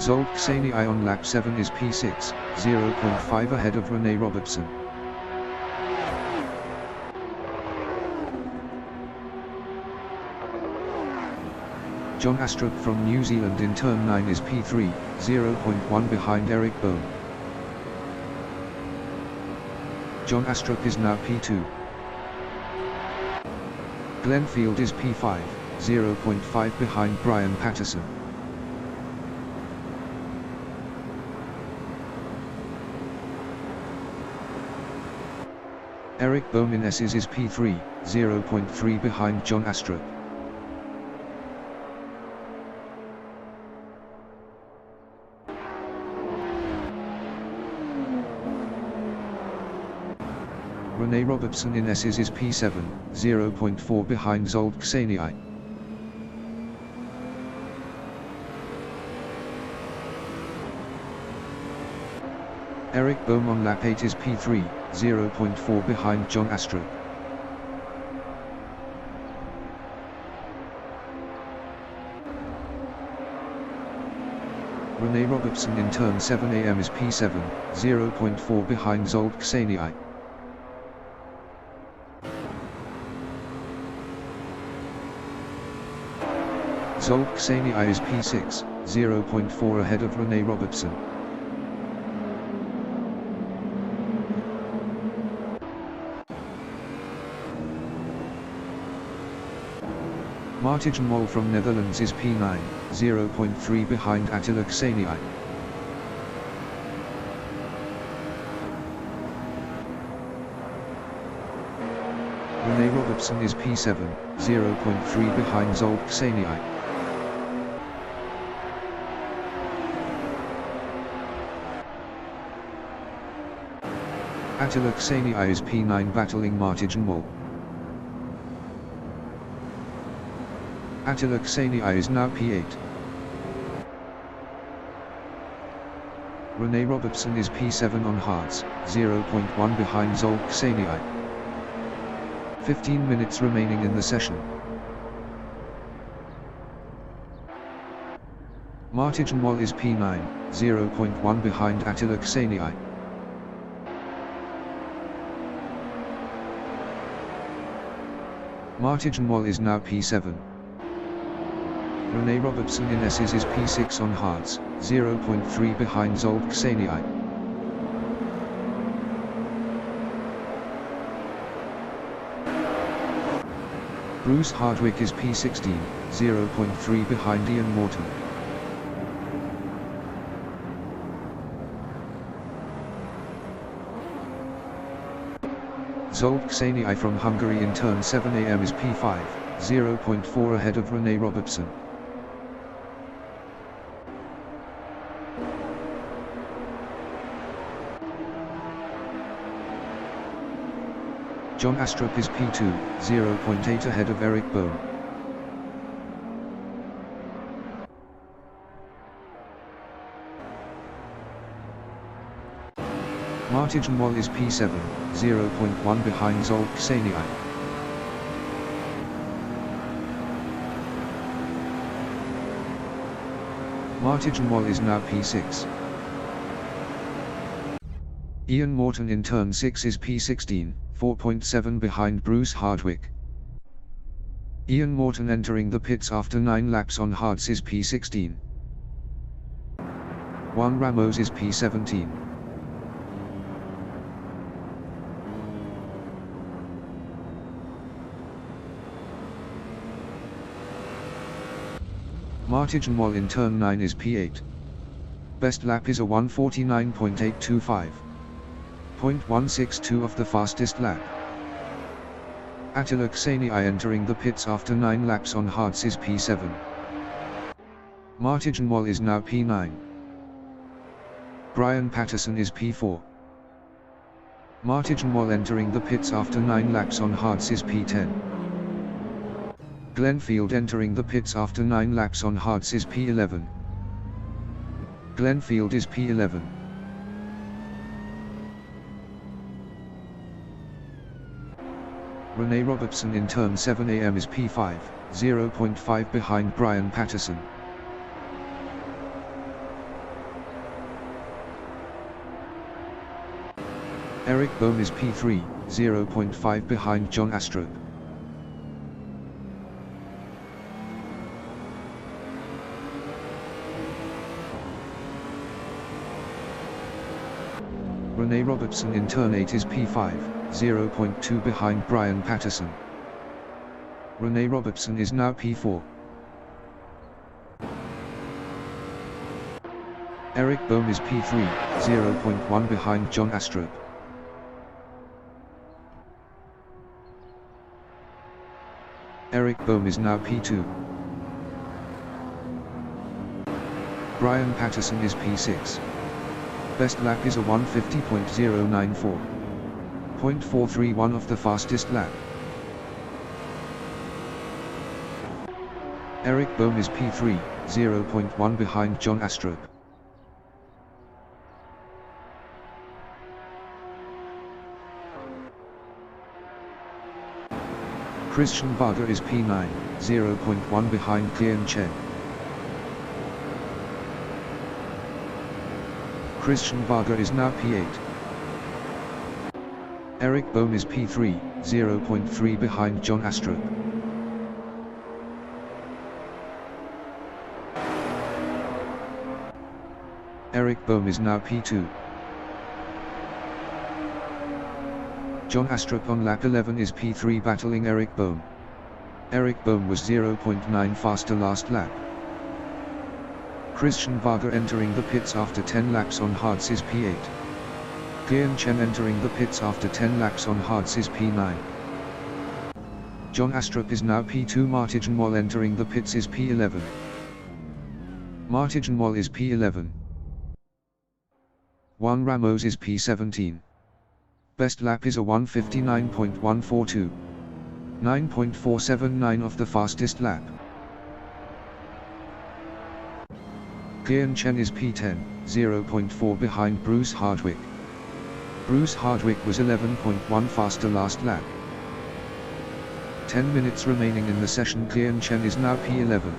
Zsolt Kseny on lap 7 is P6, 0.5 ahead of Rene Robertson. John Astrup from New Zealand in turn 9 is P3, 0.1 behind Eric Bohm. John Astrup is now P2. Glenfield is P5, 0.5 behind Brian Patterson. Eric Bohm in S's is P3, 0.3 behind John Astrup. Rene Robertson in S's is P7, 0.4 behind Zsolt Kseny. Eric Bohm on lap 8 is P3, 0.4 behind John Astrup. Rene Robertson in turn 7 AM is P7, 0.4 behind Zsolt Kseny. Zsolt Kseny is P6, 0.4 ahead of Rene Robertson. Martijn Mol from Netherlands is P9, 0.3 behind Attila Kseny. Rene Robertson is P7, 0.3 behind Zsolt Kseny. Attila Kseny is P9 battling Martijn Mol. Attila Kseny is now P8. Rene Robertson is P7 on hards, 0.1 behind Zsolt Kseny. 15 minutes remaining in the session. Martijn Mol is P9, 0.1 behind Attila Kseny. Martijn Mol is now P7. Rene Robertson in S's is P6 on hards, 0.3 behind Zsolt Kseniai. Bruce Hardwick is P16, 0.3 behind Ian Morton. Zsolt Kseniai from Hungary in turn 7 am is P5, 0.4 ahead of Rene Robertson. John Astrup is P2, 0.8 ahead of Eric Bohm. Martijn Wol is P7, 0.1 behind Zsolt Kseniai. Martijn Wol is now P6. Ian Morton in turn 6 is P16, 4.7 behind Bruce Hardwick. Ian Morton entering the pits after 9 laps on hards is P16. Juan Ramos is P17. Martijn Wol in turn 9 is P8. Best lap is a 1:49.825. 0.162 of the fastest lap. Attila Kseniai entering the pits after 9 laps on hards is P7. Martijn Wol is now P9. Brian Patterson is P4. Martijn Wol entering the pits after 9 laps on hards is P10. Glenn Field entering the pits after 9 laps on hards is P11. Glenn Field is P11. Rene Robertson in turn 7 am is P5, 0.5 behind Brian Patterson. Eric Bohm is P3, 0.5 behind John Astrup. Rene Robertson in turn 8 is P5, 0.2 behind Brian Patterson. Rene Robertson is now P4. Eric Bohm is P3, 0.1 behind John Astrup. Eric Bohm is now P2. Brian Patterson is P6. Best lap is a 1:50.094. 0.431 of the fastest lap. Eric Bohm is P3, 0.1 behind John Astrup. Christian Varga is P9, 0.1 behind Kian Chen. Christian Varga is now P8. Eric Bohm is P3, 0.3 behind John Astrup. Eric Bohm is now P2. John Astrup on lap 11 is P3 battling Eric Bohm. Eric Bohm was 0.9 faster last lap. Christian Varga entering the pits after 10 laps on hards is P8. Kian Chen entering the pits after 10 laps on hards is P9. John Astrup is now P2. Martijn Wol entering the pits is P11. Martijn Wol is P11. Juan Ramos is P17. Best lap is a 1:59.142. 9.479 of the fastest lap. Kian Chen is P10, 0.4 behind Bruce Hardwick. Bruce Hardwick was 11.1 faster last lap. 10 minutes remaining in the session. Kian Chen is now P11.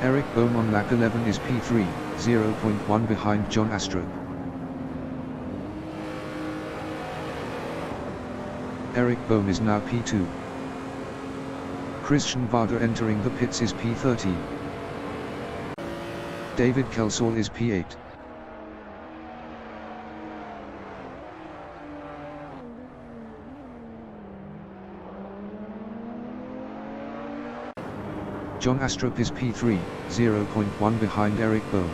Eric Bohm on lap 11 is P3, 0.1 behind John Astrup. Eric Bohm is now P2. Christian Varda entering the pits is P13. David Kelsall is P8. John Astrup is P3, 0.1 behind Eric Bohm.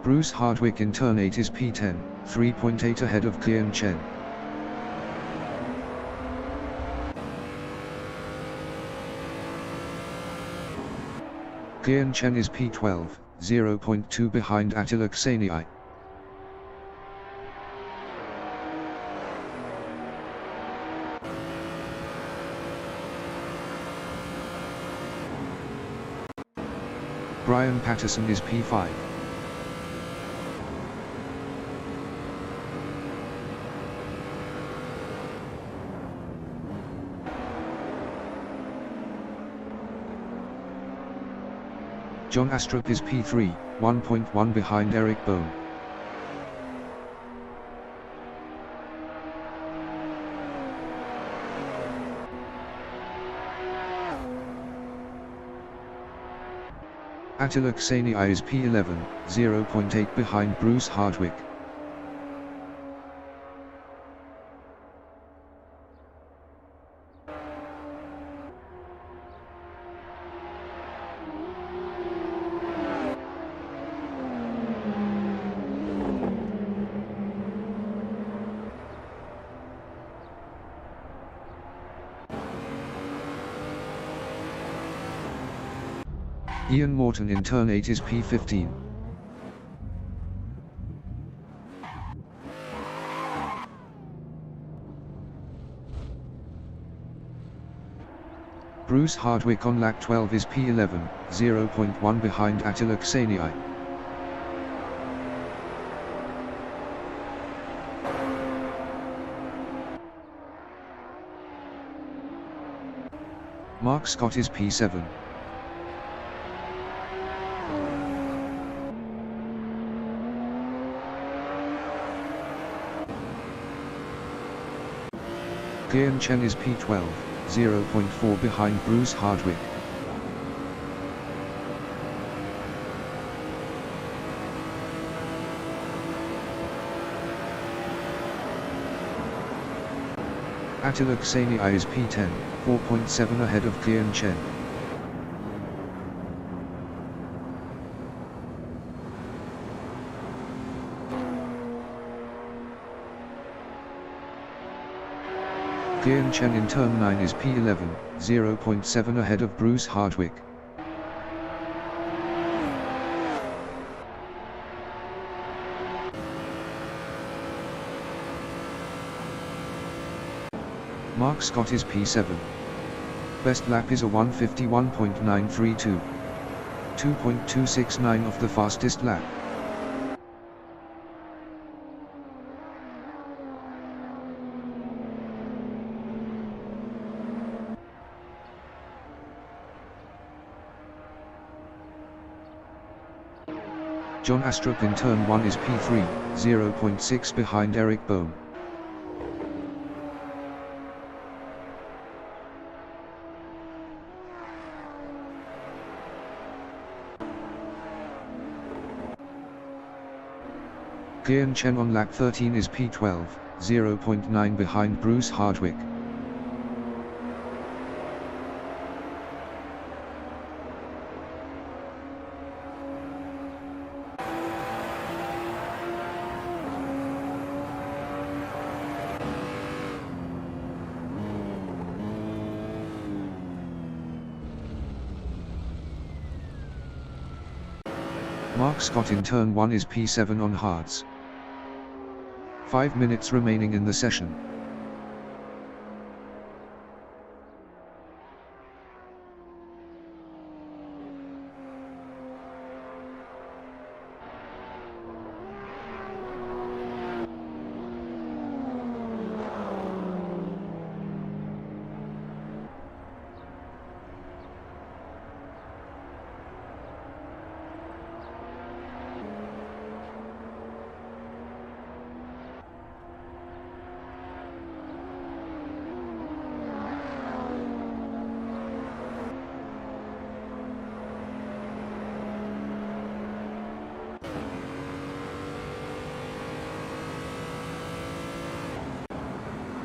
Bruce Hardwick in turn 8 is P10, 3.8 ahead of Kian Chen. Kian Chen is P12, 0.2 behind Attila Kseniai. Brian Patterson is P5. John Astrup is P3, 1.1 behind Eric Bohm. Attila Kseniai is P11, 0.8 behind Bruce Hardwick. Ian Morton in turn 8 is P15. Bruce Hardwick on lap 12 is P11, 0.1 behind Attila Kseniai. Mark Scott is P7. Kian Chen is P12, 0.4 behind Bruce Hardwick. Attila Kseniai is P10, 4.7 ahead of Kian Chen. Kian Chen in turn 9 is P11, 0.7 ahead of Bruce Hardwick. Mark Scott is P7. Best lap is a 151.932. 2.269 of the fastest lap. John Astrup in turn 1 is P3, 0.6 behind Eric Bohm. Kian Chen on lap 13 is P12, 0.9 behind Bruce Hardwick. Mark Scott in turn 1 is P7 on hards. 5 minutes remaining in the session.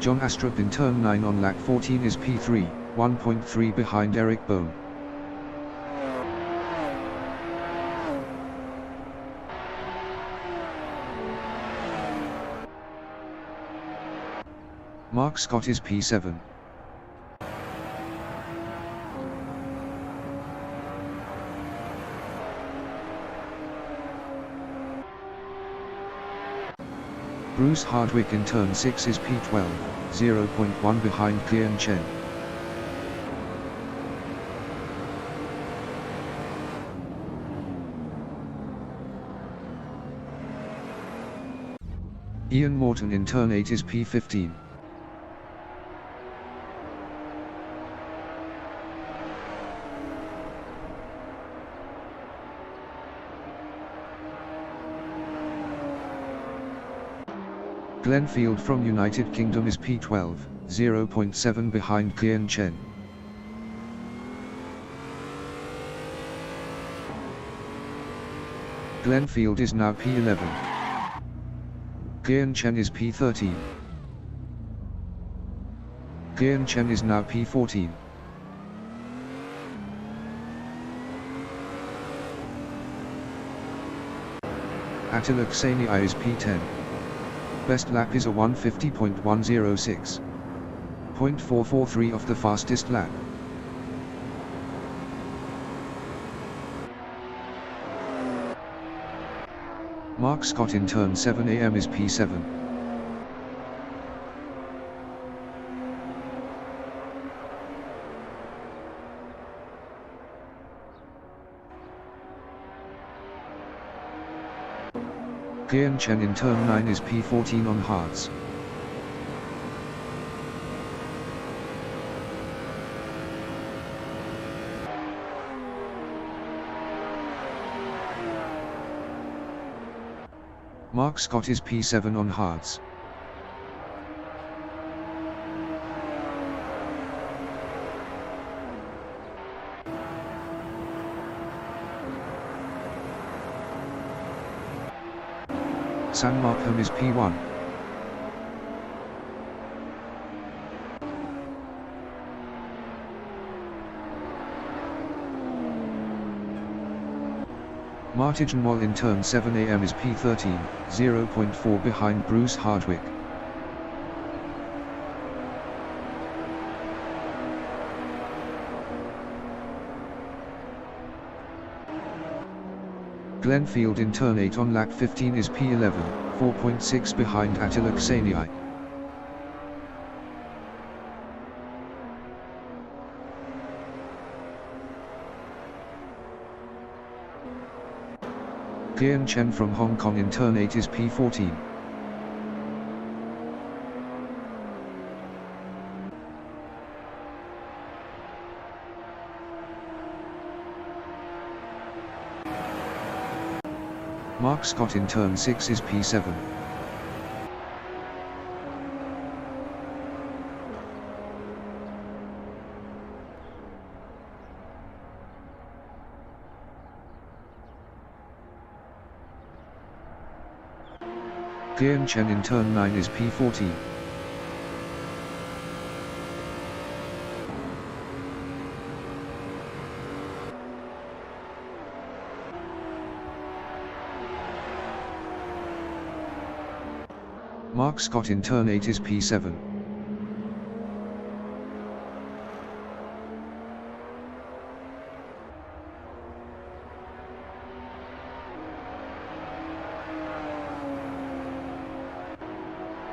John Astrup in turn 9 on lap 14 is P3, 1.3 behind Eric Bohm. Mark Scott is P7. Bruce Hardwick in turn 6 is P12, 0.1 behind Kian Chen. Ian Morton in turn 8 is P15. Glenfield from United Kingdom is P12, 0.7 behind Kian Chen. Glenfield is now P11. Kian Chen is P13. Kian Chen is now P14. Attila Ksenia is P10. Best lap is a 150.106. 0.443 of the fastest lap. Mark Scott in turn 7 am is P7. Kian Chen in turn 9 is P14 on hards. Mark Scott is P7 on hards. Sam Markham is P1. Martin Wall in turn 7 am is P13, 0.4 behind Bruce Hardwick. Glenfield in turn 8 on lap 15 is P11, 4.6 behind Attila Ksenia. Kian Chen from Hong Kong in turn 8 is P14. Mark Scott in turn 6 is P7. Kian Chen in turn 9 is P14. Mark Scott in turn 8 is P7.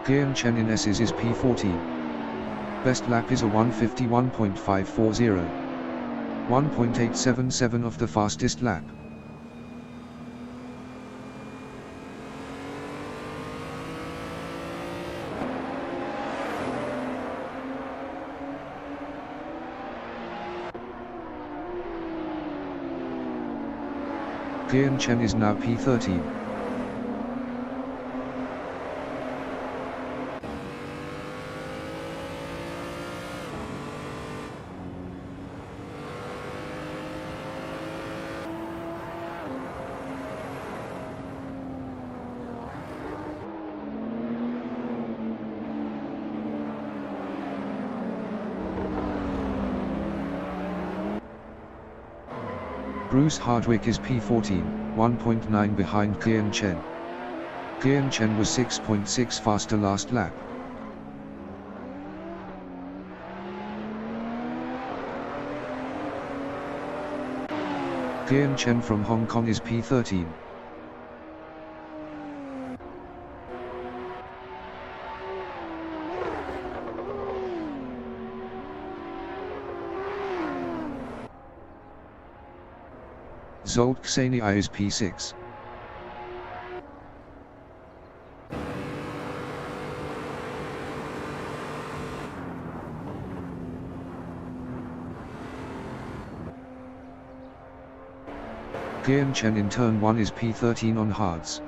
Kian Chen in S's is P14. Best lap is a 151.540. 1.877 of the fastest lap. Kian Chen is now P13. Bruce Hardwick is P14, 1.9 behind Kian Chen. Kian Chen was 6.6 faster last lap. Kian Chen from Hong Kong is P13. Zsolt Ksenia is P6. Kian Chen in turn 1 is P13 on hards.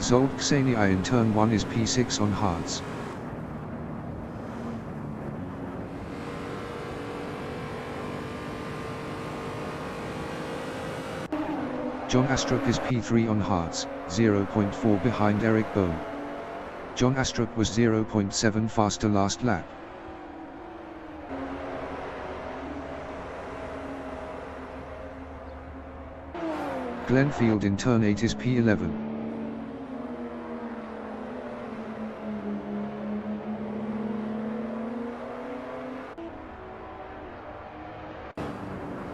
Zsolt Ksenia in turn 1 is P6 on hards. John Astrup is P3 on hards, 0.4 behind Eric Bohm. John Astrup was 0.7 faster last lap. Glenfield in turn 8 is P11.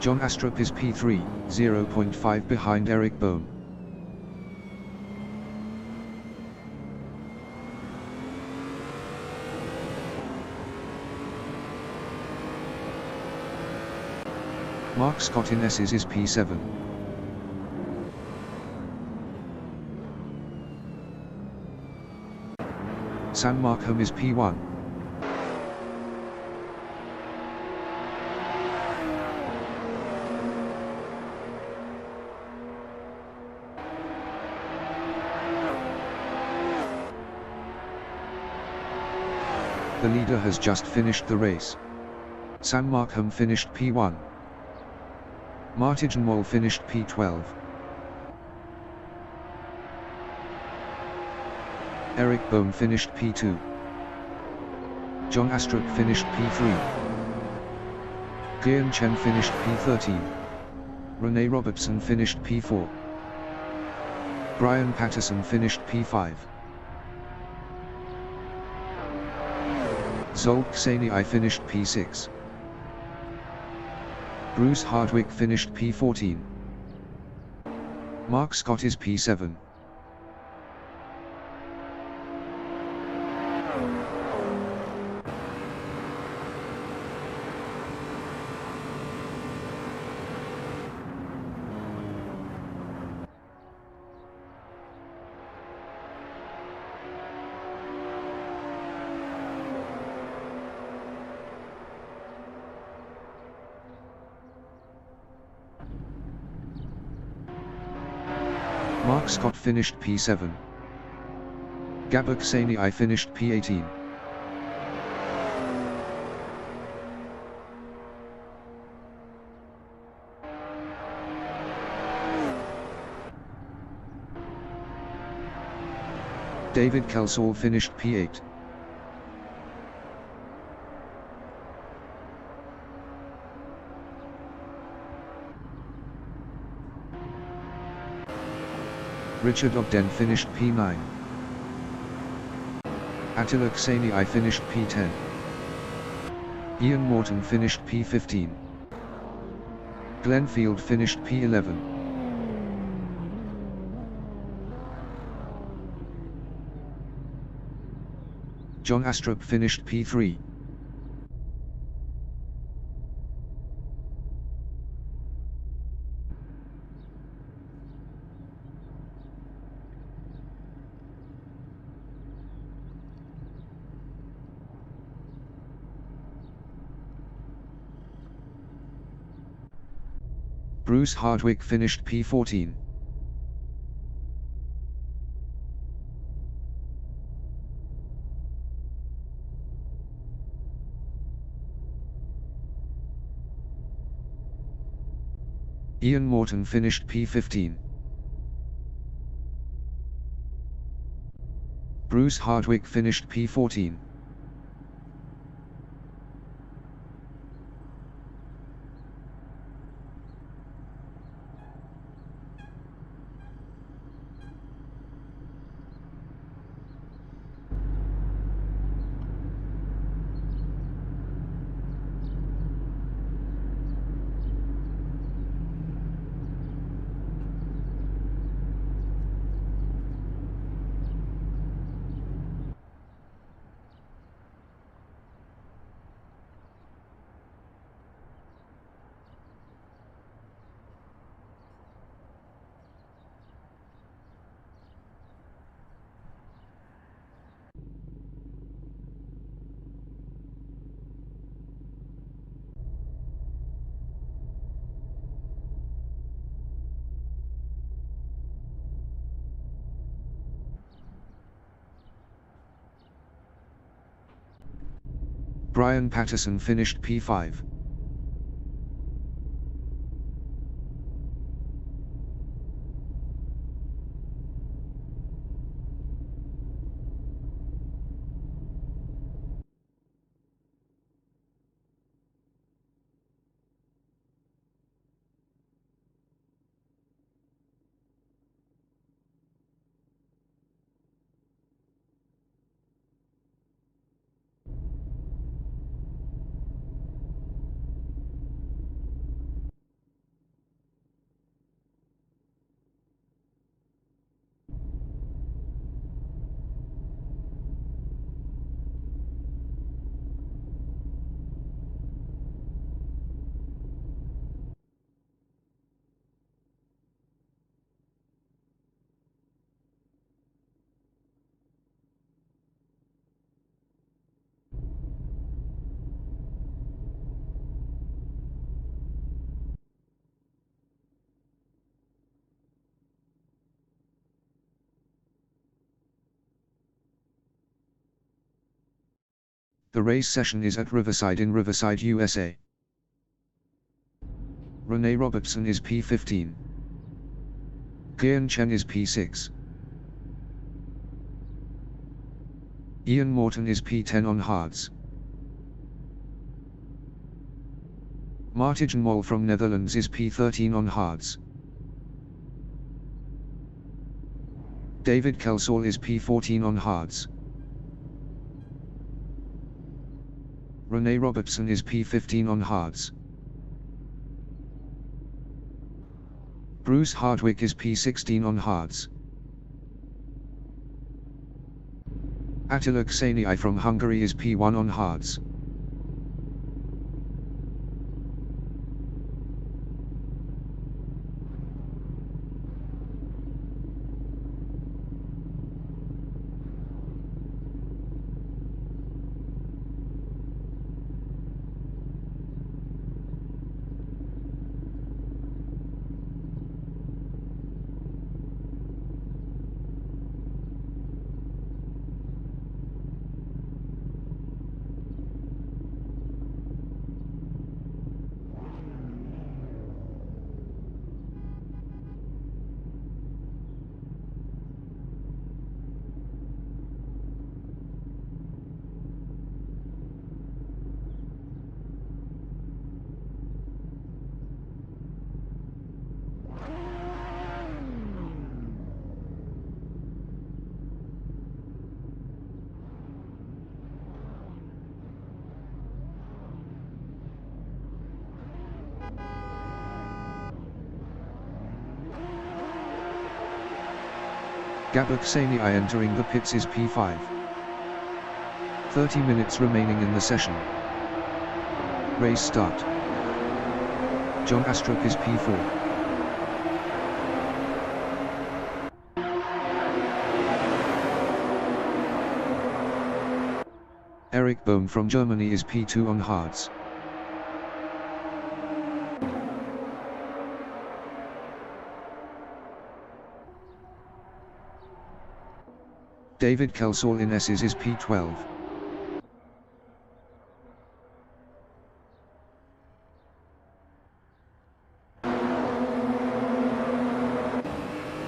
John Astrup is P3, 0.5 behind Eric Bohm. Mark Scott in S's is P7. Sam Markham is P1. The leader has just finished the race. Sam Markham finished P1. Martin Moll finished P12. Eric Bohm finished P2. John Astrup finished P3. Kian Chen finished P13. Rene Robertson finished P4. Brian Patterson finished P5. Zsolt Ksenia finished P6. Bruce Hardwick finished P14. Mark Scott is P7. Mark Scott finished P7. Gabor Ksenia finished P18. David Kelsall finished P8. Richard Ogden finished P9. Attila Ksenia finished P10. Ian Morton finished P15. Glenfield finished P11. John Astrup finished P3. Bruce Hardwick finished P14. Ian Morton finished P15. Bruce Hardwick finished P14. Brian Patterson finished P5. The race session is at Riverside in Riverside, USA. Rene Robertson is P15. Kian Chen is P6. Ian Morton is P10 on hards. Martijn Mol from Netherlands is P13 on hards. David Kelsall is P14 on hards. Rene Robertson is P15 on hards. Bruce Hardwick is P16 on hards. Attila Kseniai from Hungary is P1 on hards. Gabor Kseniai entering the pits is P5. 30 minutes remaining in the session. Race start. John Astrup is P4. Eric Bohm from Germany is P2 on hards. David Kelsall in S's is P12.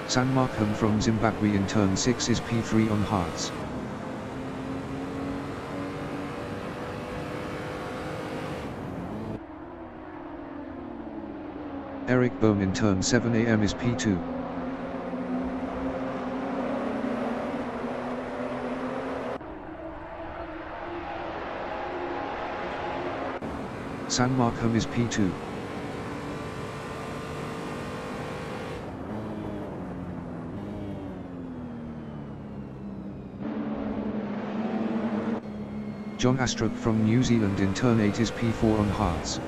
San Markham from Zimbabwe in turn 6 is P3 on hards. Eric Bohm in turn 7 am is P2. San Markham is P2. John Astrup from New Zealand in turn 8 is P4 on hards.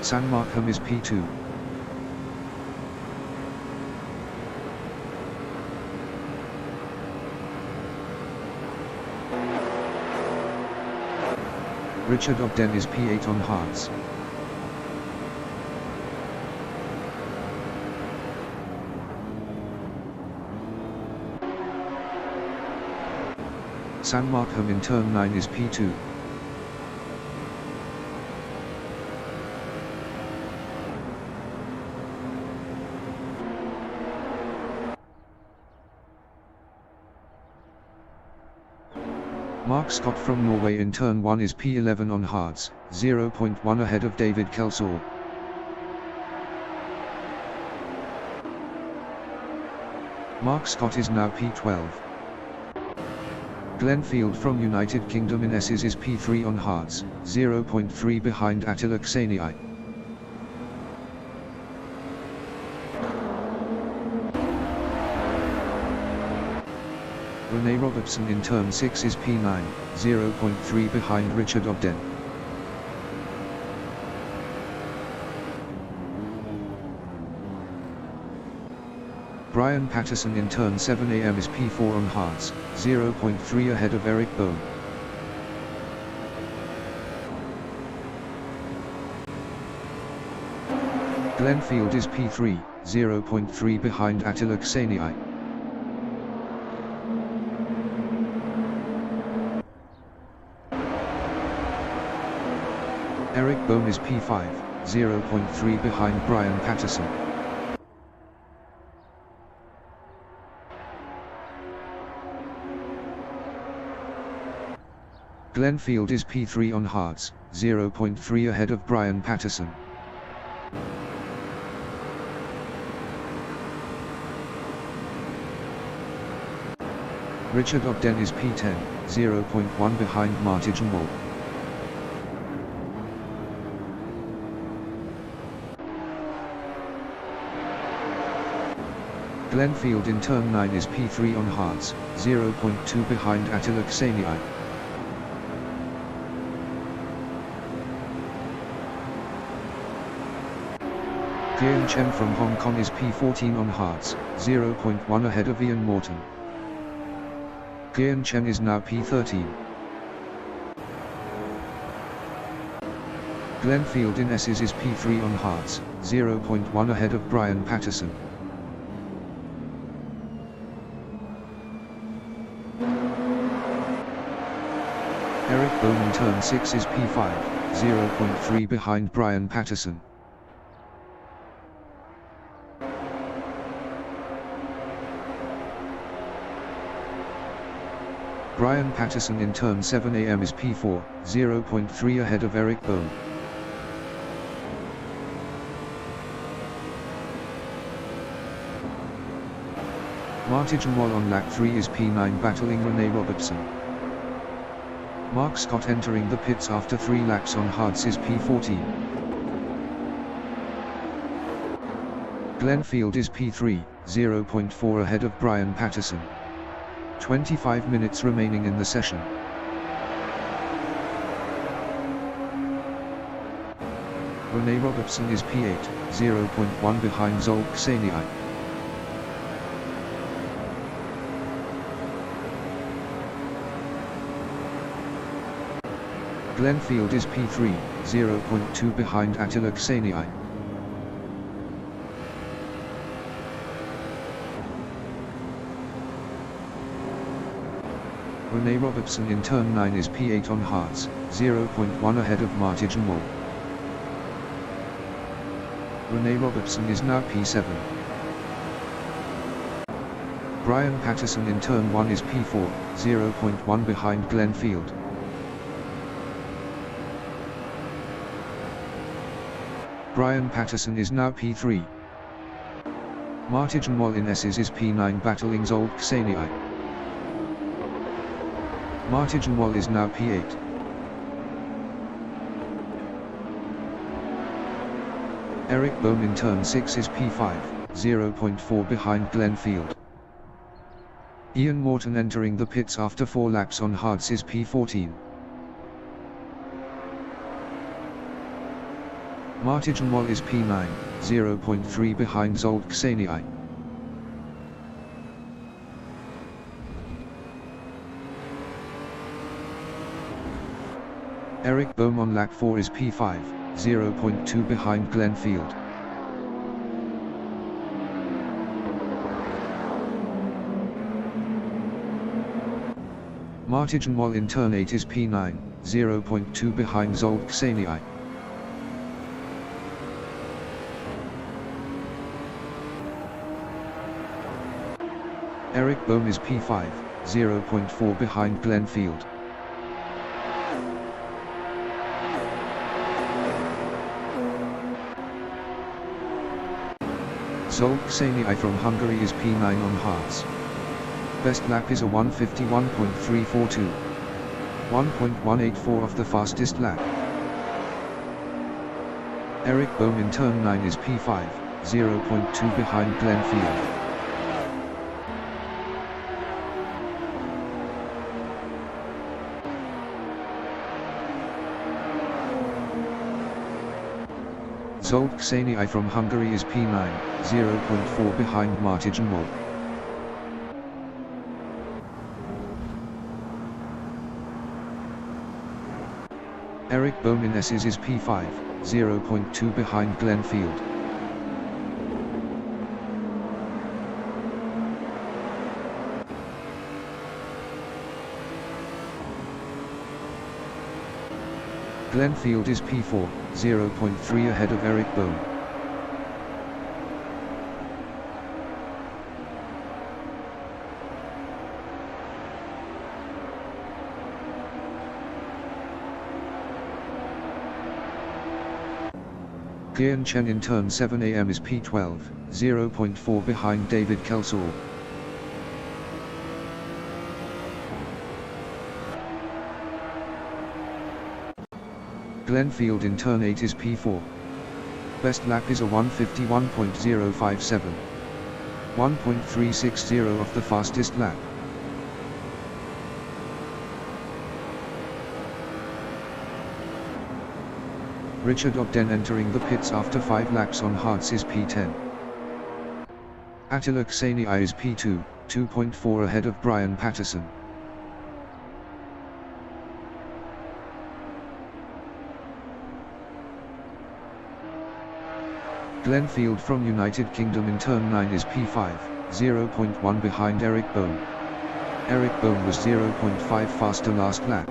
San Markham is P2. Richard Ogden is P8 on hards. San Markham in turn 9 is P2. Mark Scott from Norway in turn 1 is P11 on hards, 0.1 ahead of David Kelsall. Mark Scott is now P12. Glenn Field from United Kingdom in S's is P3 on hards, 0.3 behind Attila Kseniai. Rene Robertson in turn 6 is P9, 0.3 behind Richard Ogden. Brian Patterson in turn 7 am is P4 on hards, 0.3 ahead of Eric Bohm. Glenn Field is P3, 0.3 behind Attila Kseniai. Eric Bohm is P5, 0.3 behind Brian Patterson. Glenn Field is P3 on hards, 0.3 ahead of Brian Patterson. Richard Ogden is P10, 0.1 behind Martin Wall. Glenn Field in turn 9 is P3 on hards, 0.2 behind Attila Kseniai. Kian Chen from Hong Kong is P14 on hards, 0.1 ahead of Ian Morton. Kian Chen is now P13. Glenn Field in S's is P3 on hards, 0.1 ahead of Brian Patterson. Eric Bohm in turn 6 is P5, 0.3 behind Brian Patterson. Brian Patterson in turn 7 am is P4, 0.3 ahead of Eric Bohm. Martin Wall on lap 3 is P9 battling Rene Robertson. Mark Scott entering the pits after 3 laps on hards is P14. Glenn Field is P3, 0.4 ahead of Brian Patterson. 25 minutes remaining in the session. Rene Robertson is P8, 0.1 behind Zolk Kseniai. Glenn Field is P3, 0.2 behind Attila Kseniai. Rene Robertson in turn 9 is P8 on hards, 0.1 ahead of Martin Wall. Rene Robertson is now P7. Brian Patterson in turn 1 is P4, 0.1 behind Glenn Field. Brian Patterson is now P3. Martijn Molenaes is P9 battling Zsolt Kseniai. Martijn Mol is now P8. Eric Bohm in turn 6 is P5, 0.4 behind Glenn Field. Ian Morton entering the pits after 4 laps on hards is P14. Martijn Mol is P9, 0.3 behind Zsolt Kseniai. Eric Bohm on lap 4 is P5, 0.2 behind Glenn Field. Martijn Mol in turn 8 is P9, 0.2 behind Zsolt Kseniai. Eric Bohm is P5, 0.4 behind Glenn Field. Zsolt Kseniai from Hungary is P9 on hards. Best lap is a 1:51.342. 1.184 of the fastest lap. Eric Bohm in turn 9 is P5, 0.2 behind Glenn Field. Zsolt Kseniai from Hungary is P9, 0.4 behind Martijn Mol. Eric Bohm in S's is P5, 0.2 behind Glenn Field. Glenn Field is P4, 0.3 ahead of Eric Bohm. Guian Chen in turn 7 am is P12, 0.4 behind David Kelsall. Glenn Field in turn 8 is P4. Best lap is a 1:51.057. 1.360 of the fastest lap. Richard Ogden entering the pits after 5 laps on hards is P10. Attila Kseniai is P2, 2.4 ahead of Brian Patterson. Glenn Field from United Kingdom in turn 9 is P5, 0.1 behind Eric Bohm. Eric Bohm was 0.5 faster last lap.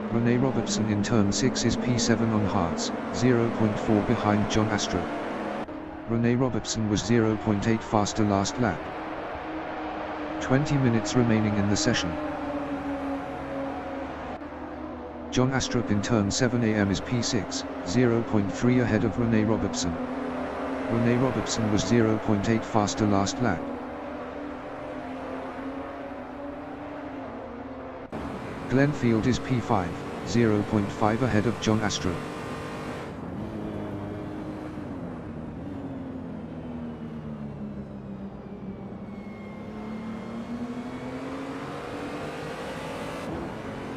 Rene Robertson in turn 6 is P7 on hards, 0.4 behind John Astrup. Rene Robertson was 0.8 faster last lap. 20 minutes remaining in the session. John Astrup in turn 7 am is P6, 0.3 ahead of Rene Robertson. Rene Robertson was 0.8 faster last lap. Glenn Field is P5, 0.5 ahead of John Astrup.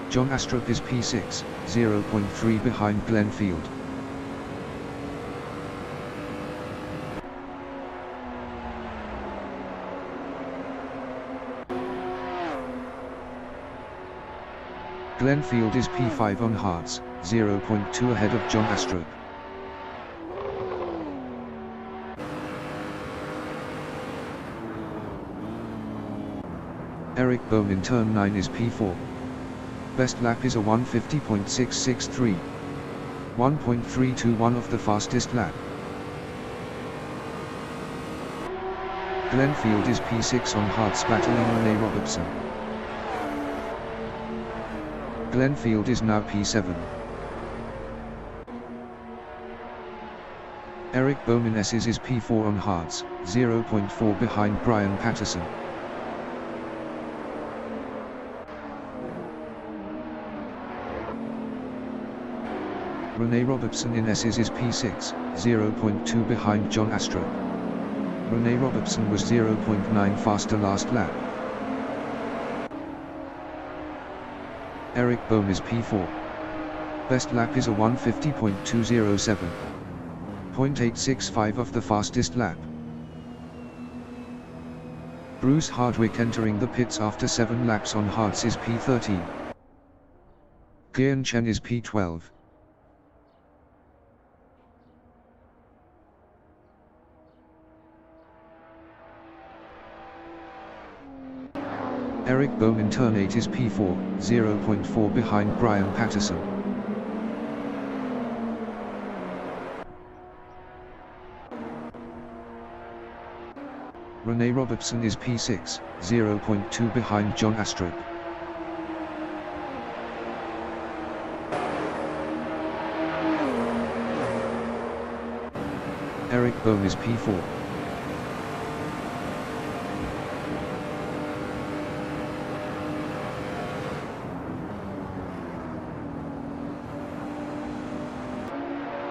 John Astrup is P6, 0.3 behind Glenn Field. Glenfield is P5 on hards, 0.2 ahead of John Astrup. Eric Bohm in turn 9 is P4. Best lap is a 1:50.663. 1.321 of the fastest lap. Glenfield is P6 on hards battling Rene Robertson. Glenfield is now P7. Eric Bohm in S's is P4 on hards, 0.4 behind Brian Patterson. Rene Robertson in S's is P6, 0.2 behind John Astrup. Rene Robertson was 0.9 faster last lap. Eric Bohm is P4. Best lap is a 1:50.207. 0.865 of the fastest lap. Bruce Hardwick entering the pits after 7 laps on hards is P13. Kian Chen is P12. Eric Bohm in turn 8 is P4, 0.4 behind Brian Patterson. Rene Robertson is P6, 0.2 behind John Astrup. Eric Bohm is P4.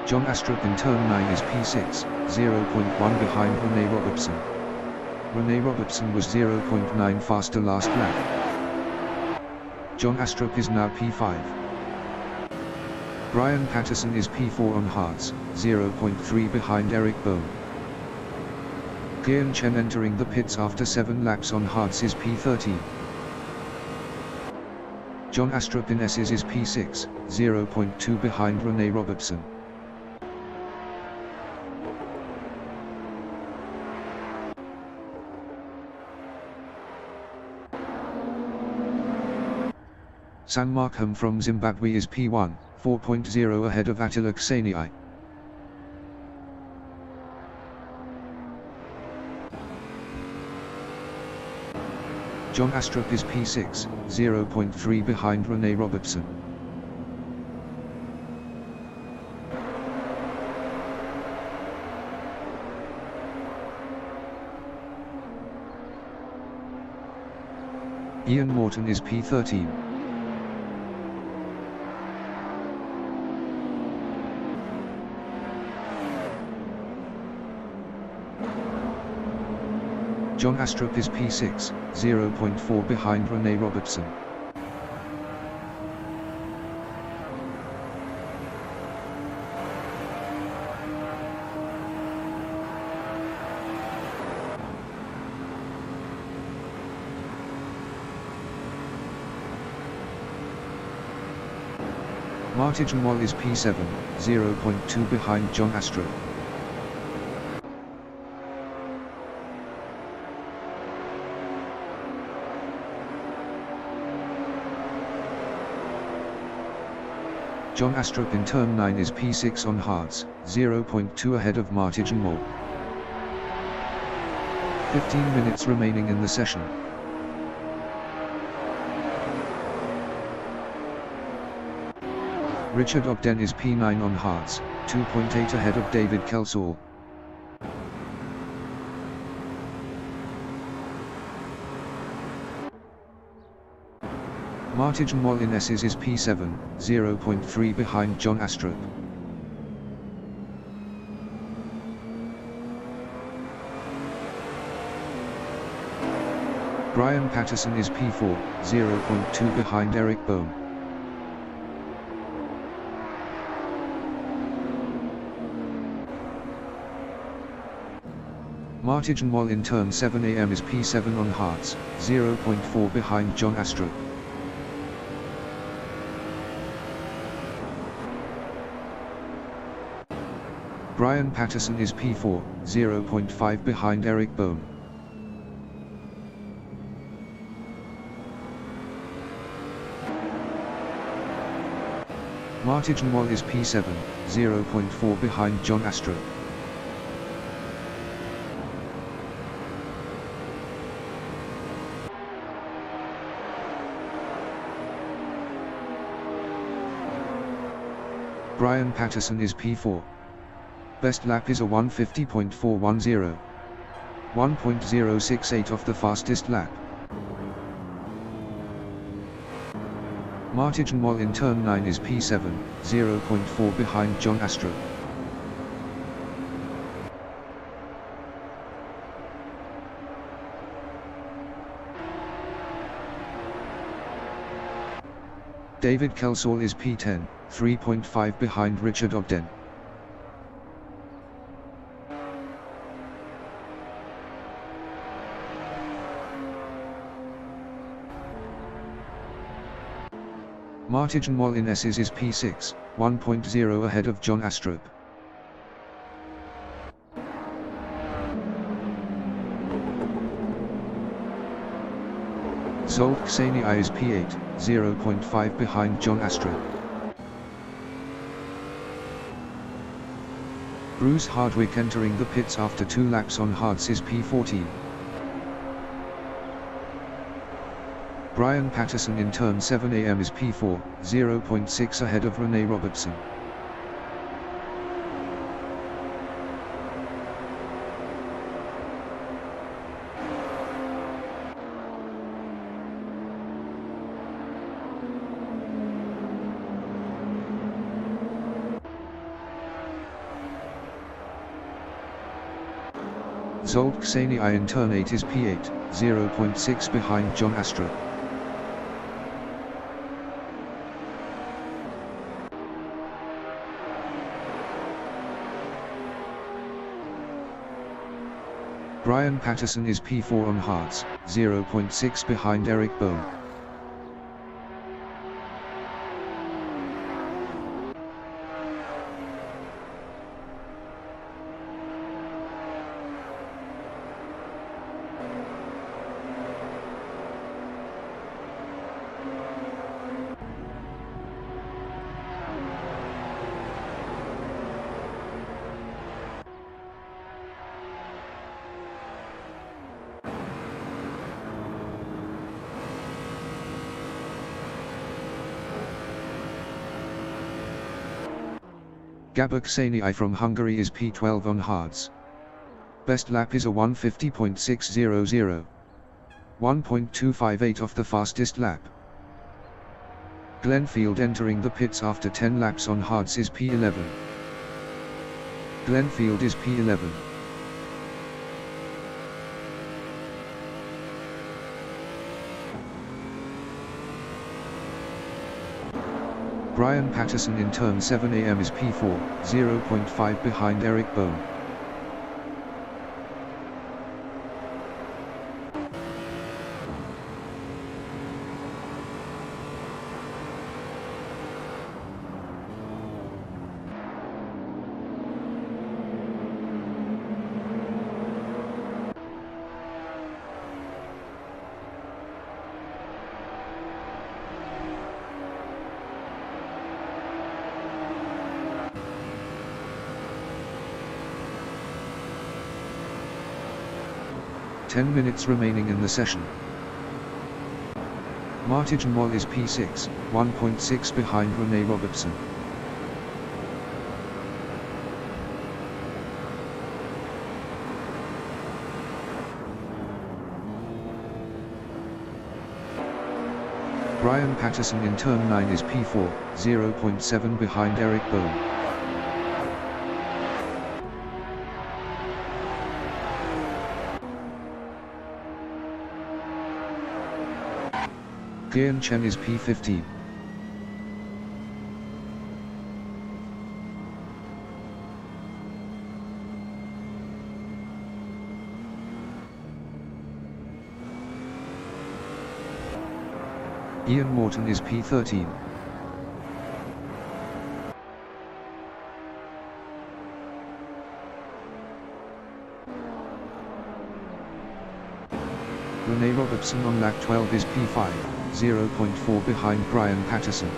John Astrup in turn 9 is P6, 0.1 behind Rene Robertson. Rene Robertson was 0.9 faster last lap. John Astrup is now P5. Brian Patterson is P4 on hards, 0.3 behind Eric Bohm. Kian Chen entering the pits after 7 laps on hards is P13. John Astrup in S's is P6, 0.2 behind Rene Robertson. San Markham from Zimbabwe is P1, 4.0 ahead of Attila Kseniai. John Astrup is P6, 0.3 behind Rene Robertson. Ian Morton is P13. John Astrup is P6, 0.4 behind Rene Robertson. Martin Moll is P7, 0.2 behind John Astrup. John Astrup in turn 9 is P6 on hards, 0.2 ahead of Martin Moll. 15 minutes remaining in the session. Richard Ogden is P9 on hards, 2.8 ahead of David Kelsall. Martin Moll in S's is P7, 0.3 behind John Astrup. Brian Patterson is P4, 0.2 behind Eric Bohm. Martin Moll in turn 7 AM is P7 on hards, 0.4 behind John Astrup. Brian Patterson is P4, 0.5 behind Eric Bone. Martin Wall is P7, 0.4 behind John Astrup. Brian Patterson is P4. Best lap is a 150.410. 1.068 off the fastest lap. Martin Wall in turn 9 is P7, 0.4 behind John Astrup. David Kelsall is P10, 3.5 behind Richard Ogden. Martin Wall in S's is P6, 1.0 ahead of John Astrup. Zolk Ksenia is P8, 0.5 behind John Astrup. Bruce Hardwick entering the pits after 2 laps on hards is P14. Brian Patterson in turn 7 AM is P4, 0.6 ahead of Rene Robertson. Zolk Ksenia in turn 8 is P8, 0.6 behind John Astrup. Brian Patterson is P4 on hards, 0.6 behind Eric Bone. Gabor Ksenia from Hungary is P12 on hards. Best lap is a 150.600. 1.258 off the fastest lap. Glenfield entering the pits after 10 laps on hards is P11. Glenfield is P11. Brian Patterson in turn 7 AM is P4, 0.5 behind Eric Bone. Ten minutes remaining in the session. Martin Wall is P6, 1.6 behind Rene Robertson. Brian Patterson in turn 9 is P4, 0.7 behind Eric Bone. Gian Chen is P15. Ian Morton is P13. Rene Robertson on lap 12 is P5, 0.4 behind Brian Patterson.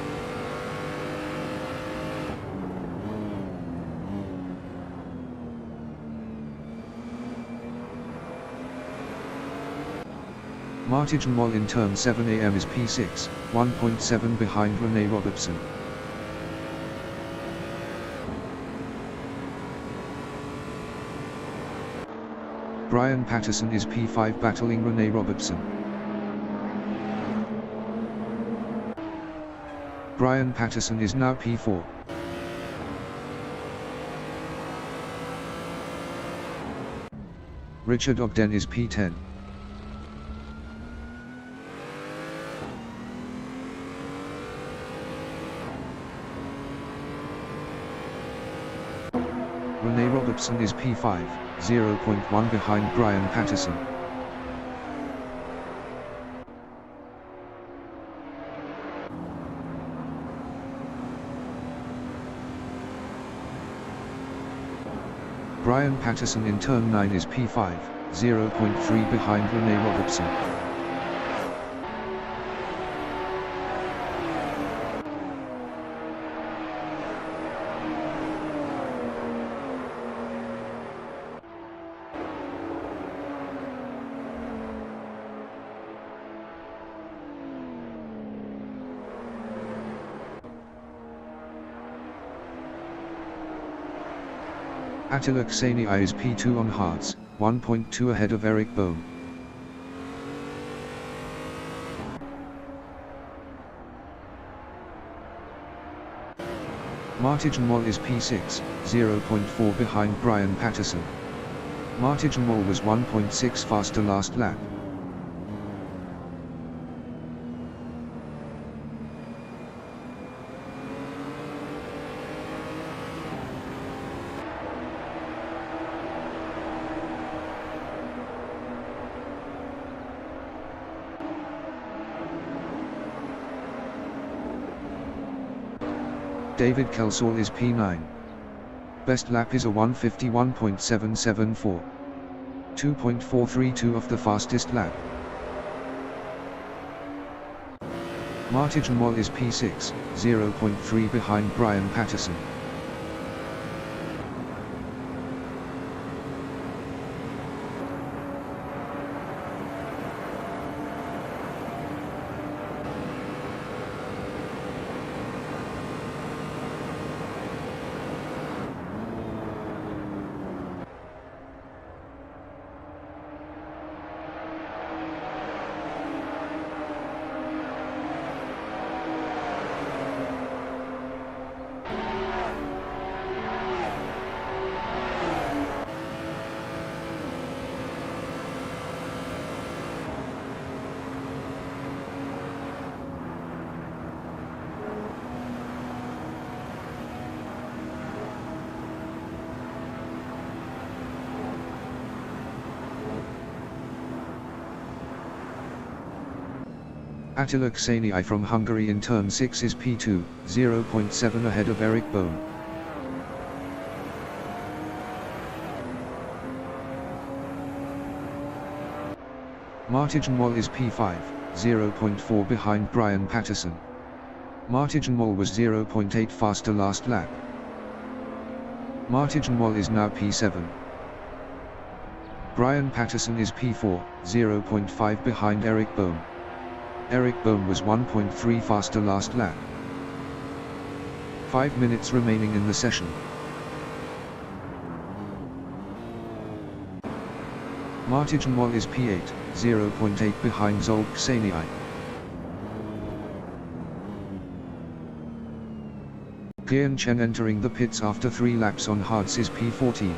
Martin Moll in turn 7 am is P6, 1.7 behind Rene Robertson. Brian Patterson is P5 battling Rene Robertson. Brian Patterson is now P4. Richard Ogden is P10. Rene Robertson is P5, 0.1 behind Brian Patterson. Brian Patterson in turn 9 is P5, 0.3 behind Rene Robertson. Attila Ksenia is P2 on hards, 1.2 ahead of Eric Bohm. Martin Moll is P6, 0.4 behind Brian Patterson. Martin Moll was 1.6 faster last lap. David Kelsall is P9. Best lap is a 151.774. 2.432 of the fastest lap. Martin Moll is P6, 0.3 behind Brian Patterson. Attila Ksenia from Hungary in turn 6 is P2, 0.7 ahead of Eric Bohm. Martin Moll is P5, 0.4 behind Brian Patterson. Martin Moll was 0.8 faster last lap. Martin Moll is now P7. Brian Patterson is P4, 0.5 behind Eric Bohm. Eric Bohm was 1.3 faster last lap. 5 minutes remaining in the session. Martin Moll is P8, 0.8 behind Zolk Ksenia. Kian Chen entering the pits after 3 laps on hards is P14.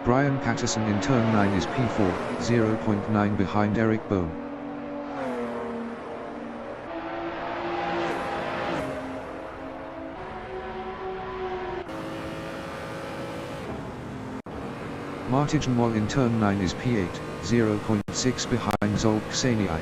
Brian Patterson in turn 9 is P4, 0.9 behind Eric Bohm. Martijn Mol in turn 9 is P8, 0.6 behind Zolk Ksanii.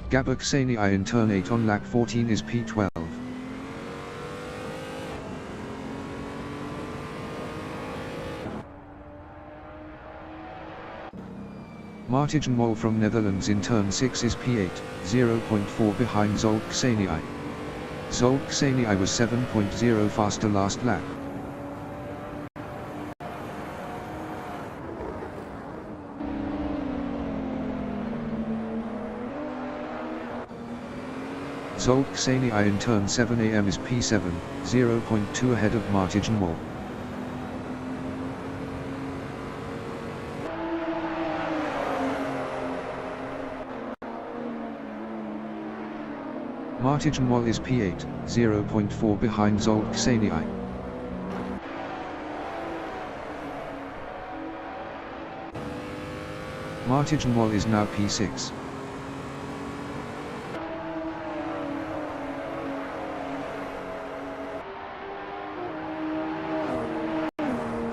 Gabor Ksanii in turn 8 on lap 14 is P12. Martijn Mol from Netherlands in turn 6 is P8, 0.4 behind Zolk Ksanii. Zolk Ksanii was 7.0 faster last lap. Zolk Ksanii in turn 7 am is P7, 0.2 ahead of Martijn Mol. Martijn Mol is P8, 0.4 behind Zolk Ksanii. Martijn Mol is now P6.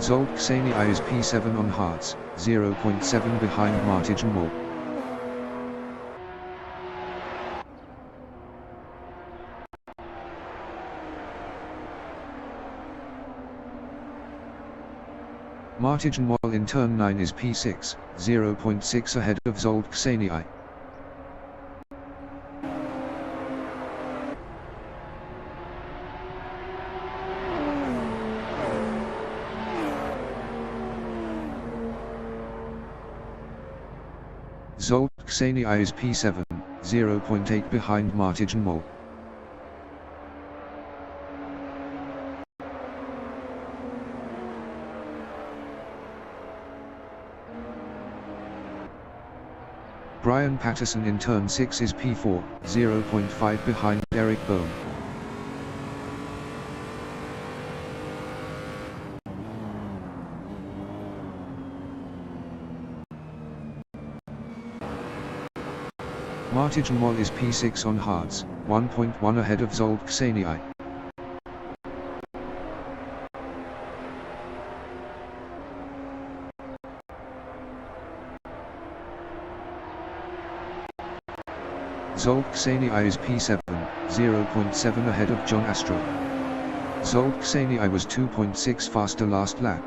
Zolk Ksanii is P7 on hards, 0.7 behind Martijn Mol. Martijn Mol in turn 9 is P6, 0.6 ahead of Zolk Ksanii. Zolk Ksanii is P7, 0.8 behind Martijn Mol. Brian Patterson in turn 6 is P4, 0.5 behind Eric Bohm. Martijn Mol is P6 on hards, 1.1 ahead of Zolk Ksanii. Zolk Ksanii is P7, 0.7 ahead of John Astrup. Zolk Ksanii was 2.6 faster last lap.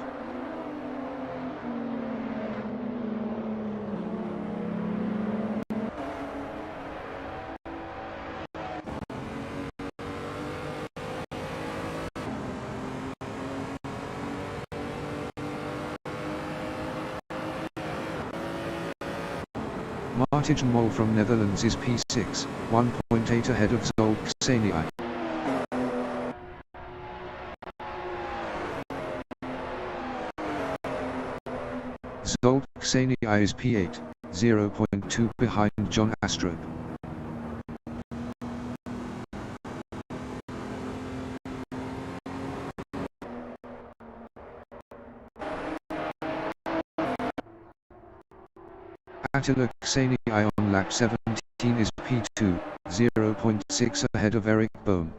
Martijn Mol from Netherlands is P6, 1.8 ahead of Zolk Ksanii. Zolk Ksanii is P8, 0.2 behind John Astrup. Assetto Corsa on lap 17 is P2, 0.6 ahead of Eric Bohm.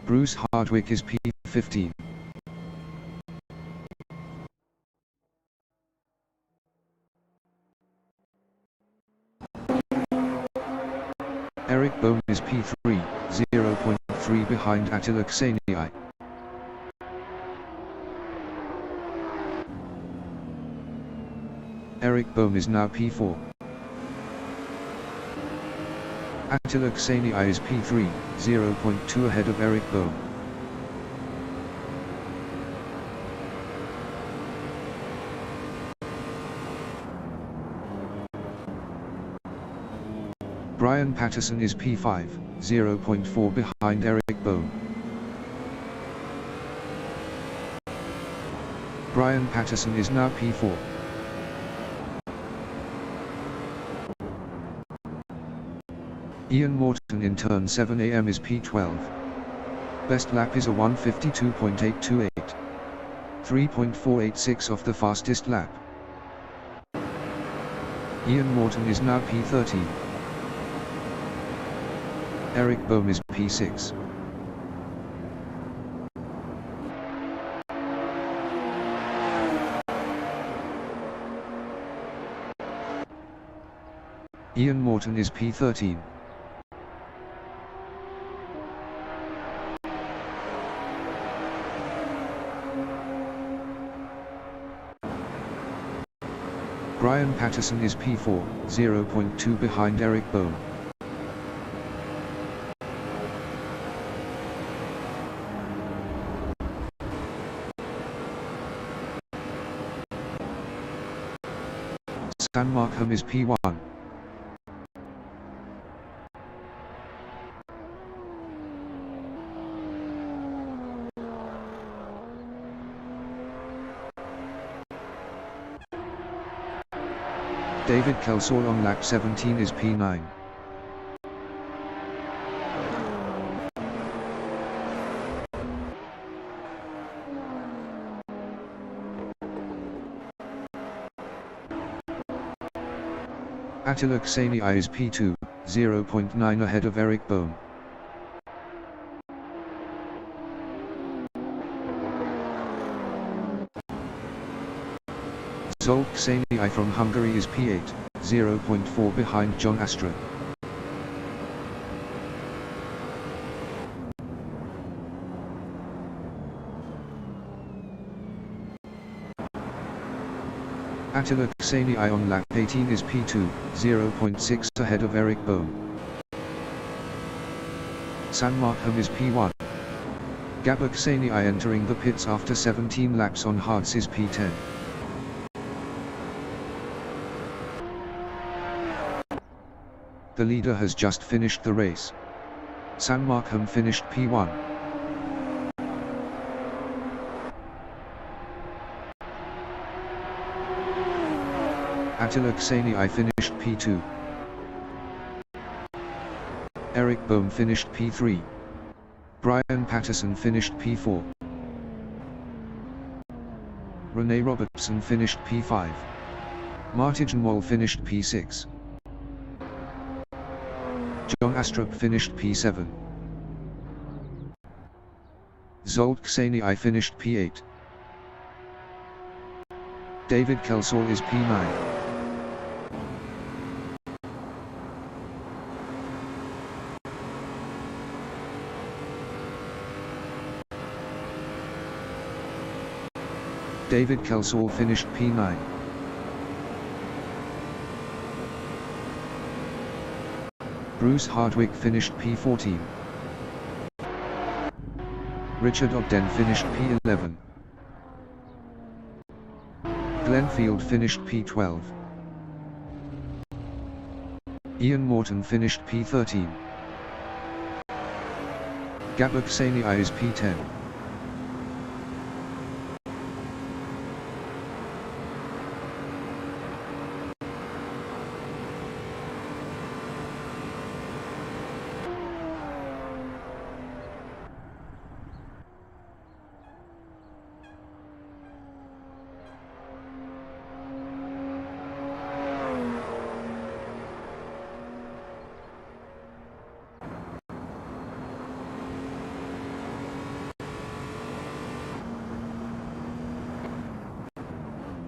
Bruce Hardwick is P15. Eric Bohm is P3, 0.3 behind Assetto Corsa. Eric Bohm is now P4. Assetto Corsa is P3, 0.2 ahead of Eric Bohm. Brian Patterson is P5, 0.4 behind Eric Bohm. Brian Patterson is now P4. Ian Morton in turn 7 am is P12. Best lap is a 1:52.828. 3.486 off the fastest lap. Ian Morton is now P13. Eric Bohm is P6. Ian Morton is P13. Brian Patterson is P4, 0.2 behind Eric Bohm. Stan Markham is P1. David Kelsall on lap 17 is P9. Attila Kseni is P2, 0.9 ahead of Eric Bohm. Zsolt Kseni from Hungary is P8, 0.4 behind John Astrup. Attila Kseni on lap 18 is P2, 0.6 ahead of Eric Bohm. San Markham is P1. Gabor Kseni entering the pits after 17 laps on hards is P10. The leader has just finished the race. San Markham finished P1. Attila Kseni finished P2. Eric Bohm finished P3. Brian Patterson finished P4. Rene Robertson finished P5. Martin Moll finished P6. John Astrup finished P7. Zsolt Kseni finished P8. David Kelsall is P9. David Kelsall finished P9. Bruce Hardwick finished P14. Richard Ogden finished P11. Glenn Field finished P12. Ian Morton finished P13. Gabor Kseni is P10.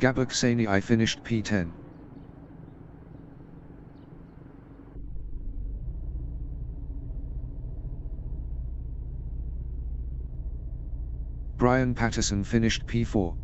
Gabor Kseni finished P10. Brian Patterson finished P4.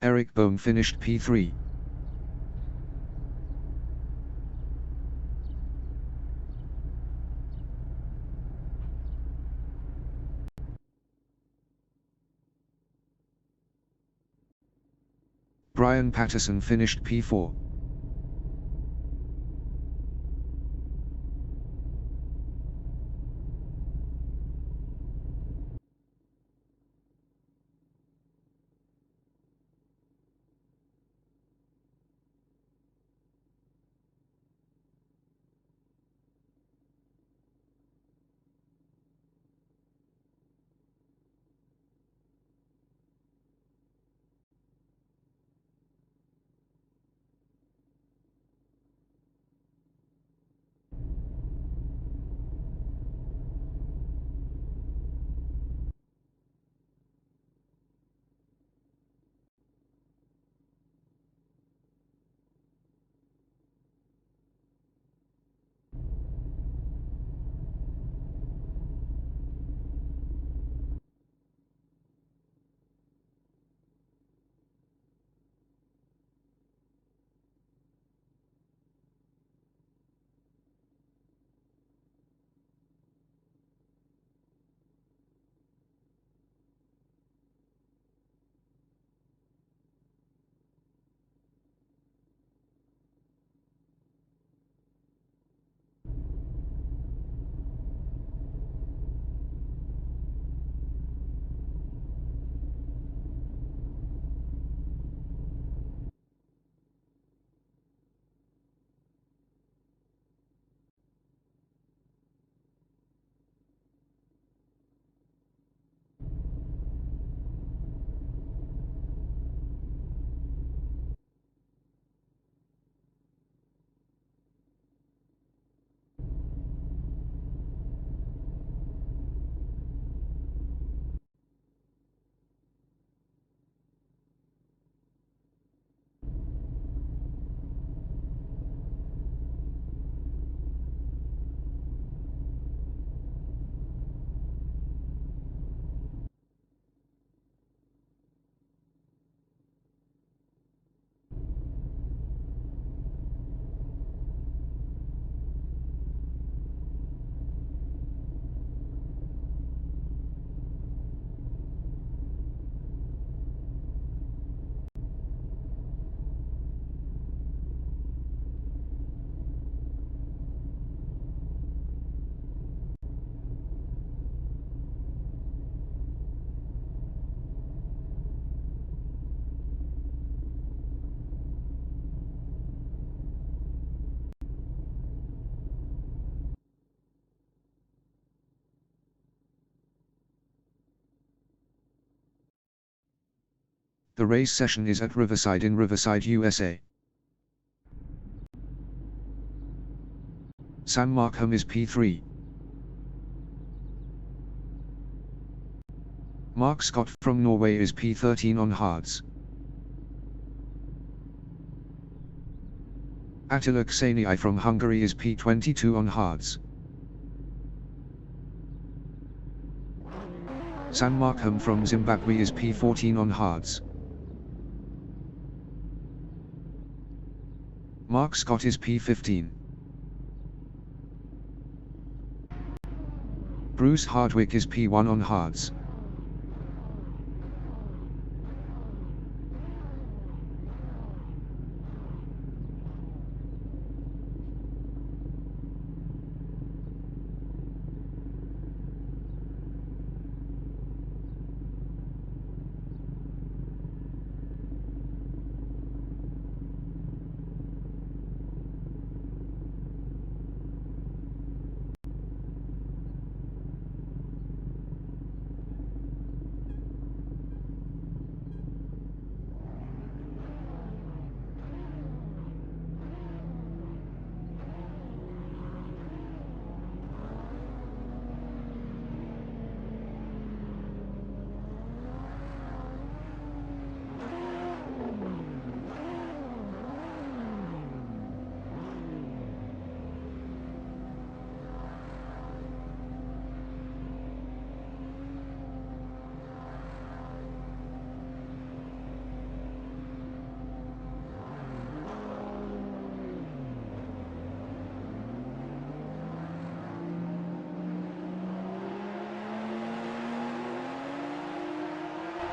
Eric Bohm finished P3. Brian Patterson finished P4. The race session is at Riverside in Riverside, USA. Sam Markham is P3. Mark Scott from Norway is P13 on hards. Attila Kseniai from Hungary is P22 on hards. Sam Markham from Zimbabwe is P14 on hards. Mark Scott is P15. Bruce Hardwick is P1 on hards.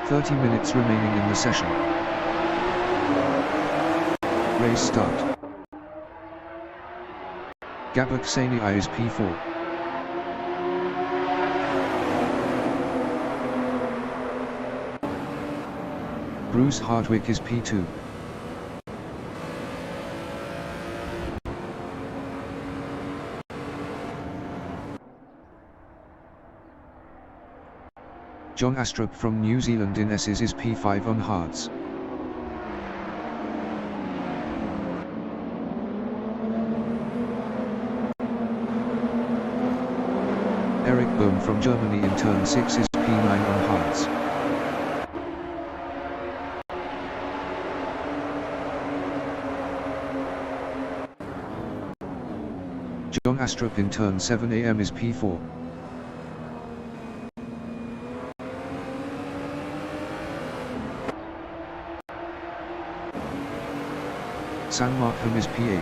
30 minutes remaining in the session. Race start. Gabak Sani is P4. Bruce Hardwick is P2. John Astrup from New Zealand in S's is P5 on hards. Eric Bohm from Germany in turn 6 is P9 on hards. John Astrup in turn 7 AM is P4. San Markham is P8.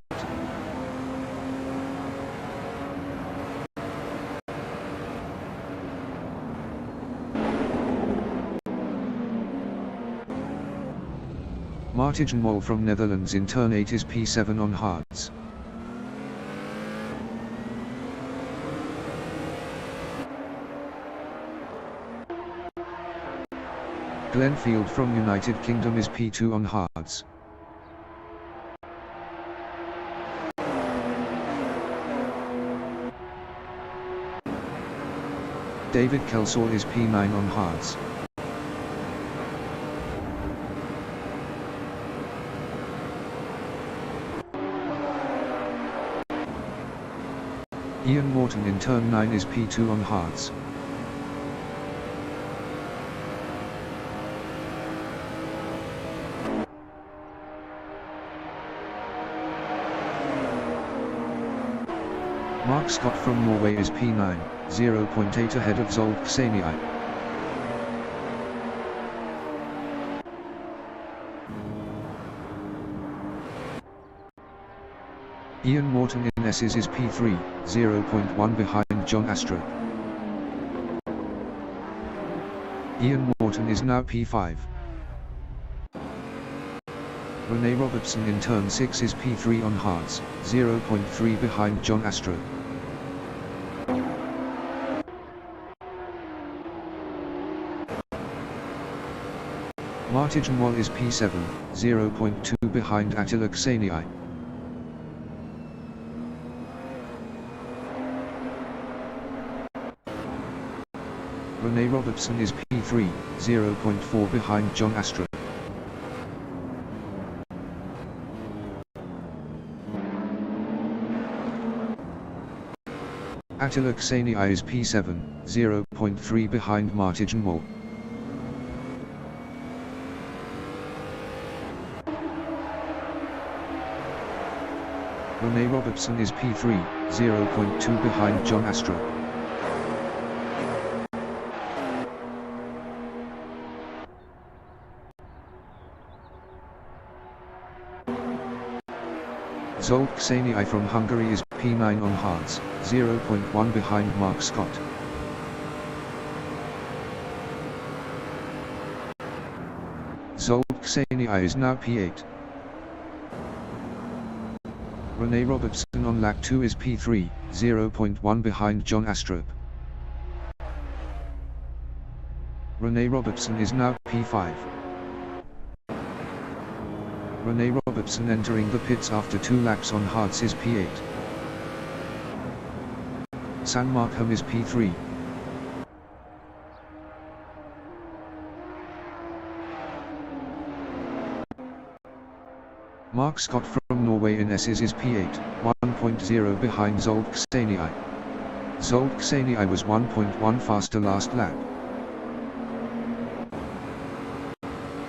Martijn Mol from Netherlands in turn 8 is P7 on hards. Glenn Field from United Kingdom is P2 on hards. David Kelsall is P9 on hards. Ian Morton in turn 9 is P2 on hards. Mark Scott from Norway is P9, 0.8 ahead of Zolk Sani. Ian Morton in S's is P3, 0.1 behind John Astrup. Ian Morton is now P5. Rene Robertson in turn 6 is P3 on hards, 0.3 behind John Astrup. Martijn Mol is P7, 0.2 behind Attila Sani. Rene Robertson is P3, 0.4 behind John Astrup. Attila Sani is P7, 0.3 behind Martijn Mol. Rene Robertson is P3, 0.2 behind John Astrup. Zolk Sani from Hungary is P9 on hards, 0.1 behind Mark Scott. Zolk Sani is now P8. Rene Robertson on lap 2 is P3, 0.1 behind John Astrup. Rene Robertson is now P5. Rene Robertson entering the pits after 2 laps on hards is P8. San Markham is P3. Mark Scott from Norway in S's is P8, 1.0 behind Zolk Sani. Zolk Sani was 1.1 faster last lap.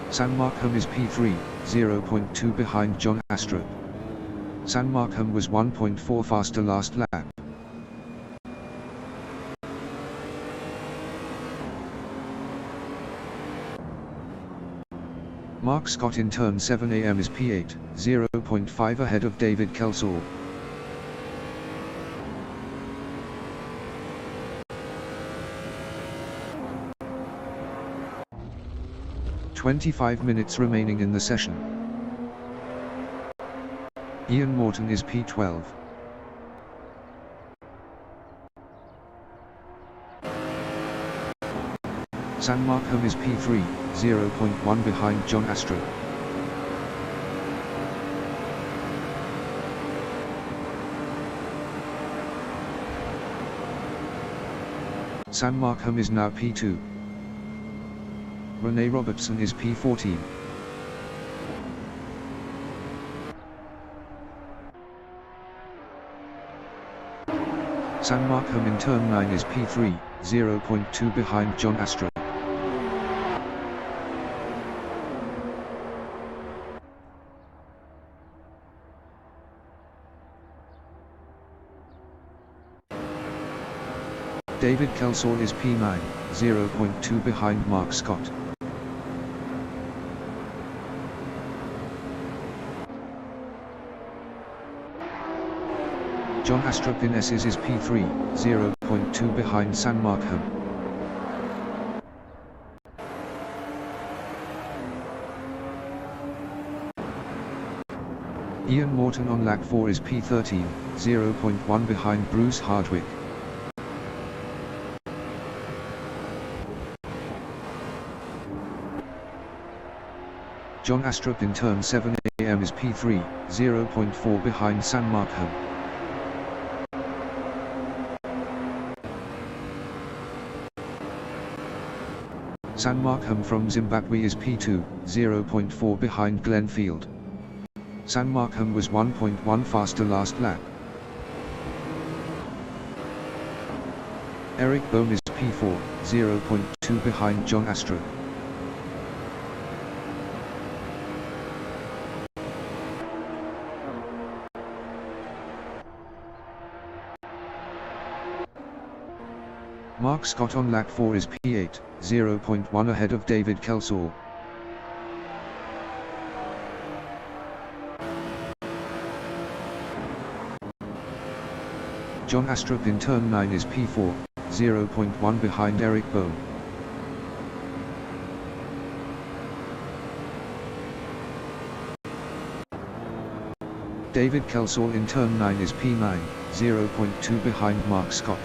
San Markham is P3, 0.2 behind John Astrup. San Markham was 1.4 faster last lap. Mark Scott in turn 7 AM is P8, 0.5 ahead of David Kelsall. 25 minutes remaining in the session. Ian Morton is P12. San Markham is P3, 0.1 behind John Astrup. San Markham is now P2. Rene Robertson is P14. San Markham in turn 9 is P3, 0.2 behind John Astrup. David Kelsall is P9, 0.2 behind Mark Scott. John Astrup in S's is P3, 0.2 behind San Markham. Ian Morton on lap 4 is P13, 0.1 behind Bruce Hardwick. John Astrup in turn 7 AM is P3, 0.4 behind San Markham. San Markham from Zimbabwe is P2, 0.4 behind Glenfield. San Markham was 1.1 faster last lap. Eric Bohm is P4, 0.2 behind John Astrup. Mark Scott on lap 4 is P8, 0.1 ahead of David Kelsall. John Astrup in turn 9 is P4, 0.1 behind Eric Bohm. David Kelsall in turn 9 is P9, 0.2 behind Mark Scott.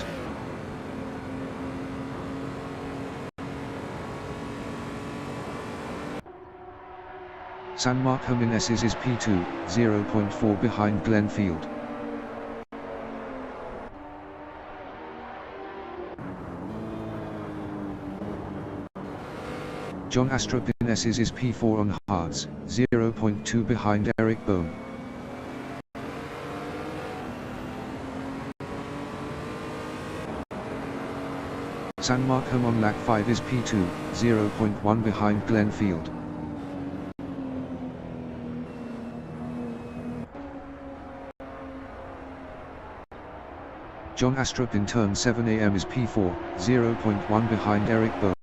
San Markham in S's is P2, 0.4 behind Glenfield. John Astrup in S's is P4 on hards, 0.2 behind Eric Bohm. San Markham on lap 5 is P2, 0.1 behind Glenfield. John Astrup in turn 7 AM is P4, 0.1 behind Eric Bohm.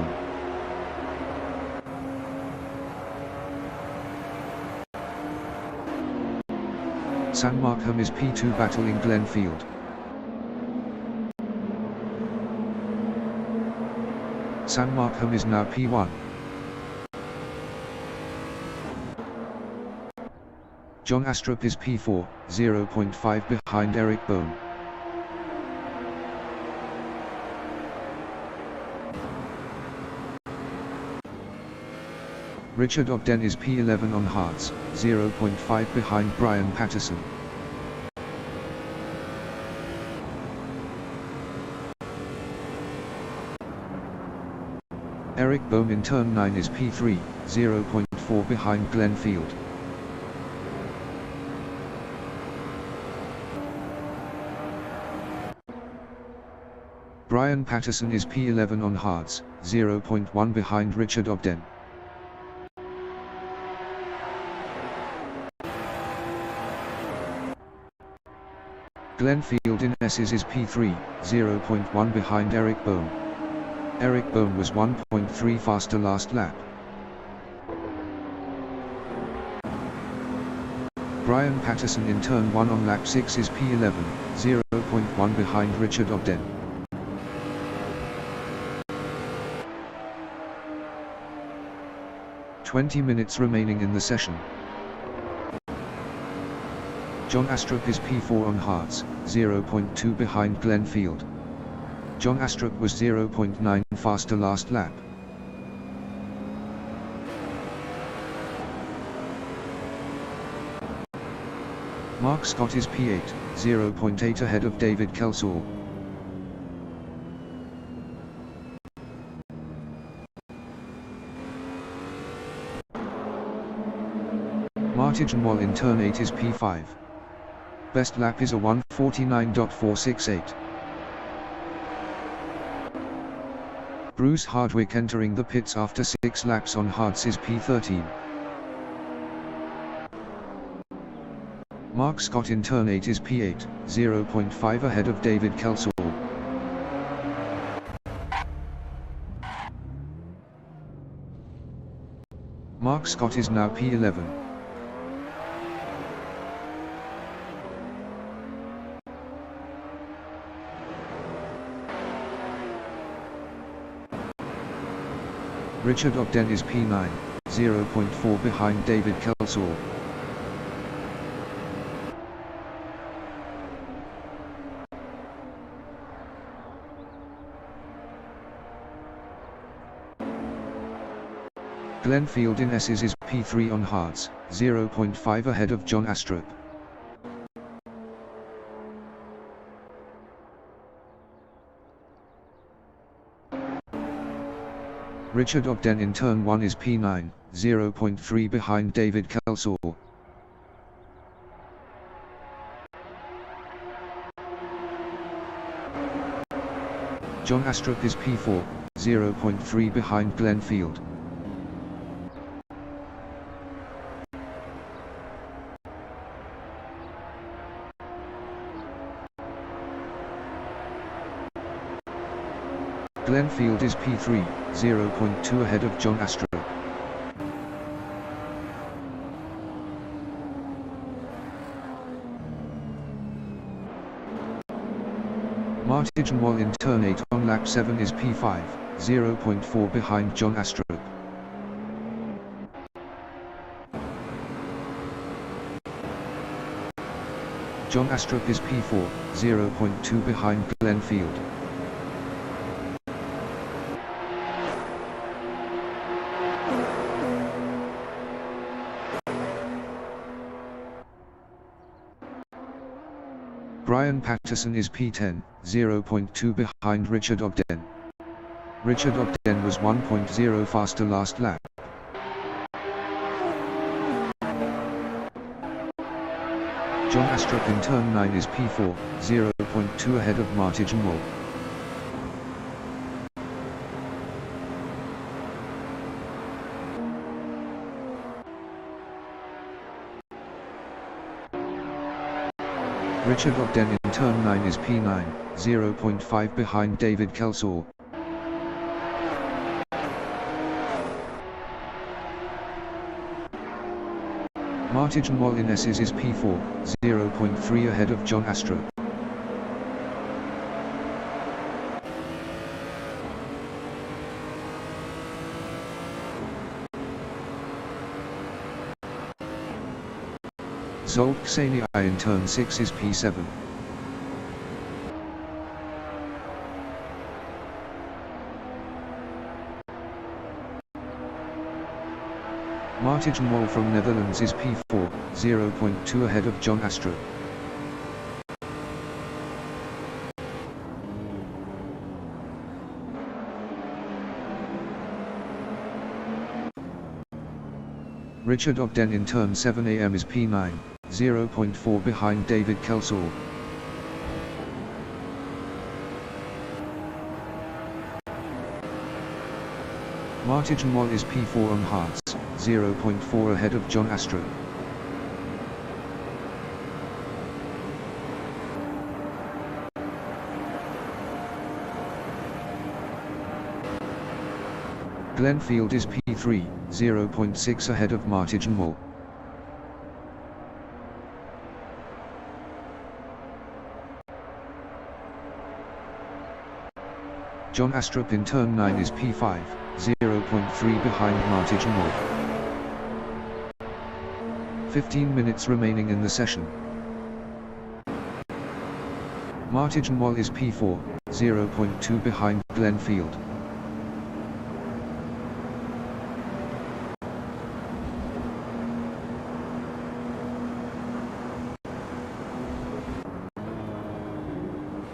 San Markham is P2 battling Glenfield. San Markham is now P1. John Astrup is P4, 0.5 behind Eric Bohm. Richard Ogden is P11 on hards, 0.5 behind Brian Patterson. Eric Bohm in turn 9 is P3, 0.4 behind Glenfield. Brian Patterson is P11 on hards, 0.1 behind Richard Ogden. Glenfield in S's is P3, 0.1 behind Eric Bohm. Eric Bohm was 1.3 faster last lap. Brian Patterson in turn 1 on lap 6 is P11, 0.1 behind Richard Ogden. 20 minutes remaining in the session. John Astrup is P4 on hards, 0.2 behind Glenn Field. John Astrup was 0.9 faster last lap. Mark Scott is P8, 0.8 ahead of David Kelsall. Martin Wall in turn 8 is P5. Best lap is a 1:49.468. Bruce Hardwick entering the pits after 6 laps on hards is P13. Mark Scott in turn 8 is P8, 0.5 ahead of David Kelsall. Mark Scott is now P11. Richard Ogden is P9, 0.4 behind David Kelsall. Glenn Field in S's is P3 on hards, 0.5 ahead of John Astrup. Richard Ogden in turn 1 is P9, 0.3 behind David Kelsall. John Astrup is P4, 0.3 behind Glenn Field. Glenn Field is P3, 0.2 ahead of John Astrup. Martin Wall in turn 8 on lap 7 is P5, 0.4 behind John Astrup. John Astrup is P4, 0.2 behind Glenn Field. Brian Patterson is P10, 0.2 behind Richard Ogden. Richard Ogden was 1.0 faster last lap. John Astrup in turn 9 is P4, 0.2 ahead of Martin Wall. Richard Ogden in turn 9 is P9, 0.5 behind David Kelsall. Martin Wall in S's is P4, 0.3 ahead of John Astrup. Zsolt Ksenia in turn 6 is P7. Martin Wall from Netherlands is P4, 0.2 ahead of John Astrup. Richard Ogden in turn 7 AM is P9, 0.4 behind David Kelsall. Martin Wall is P4 on hards, 0.4 ahead of John Astrup. Glenn Field is P3, 0.6 ahead of Martin Wall. John Astrup in turn 9 is P5, 0.3 behind Martin Wall. 15 minutes remaining in the session. Martijn Mol is P4, 0.2 behind Glenfield.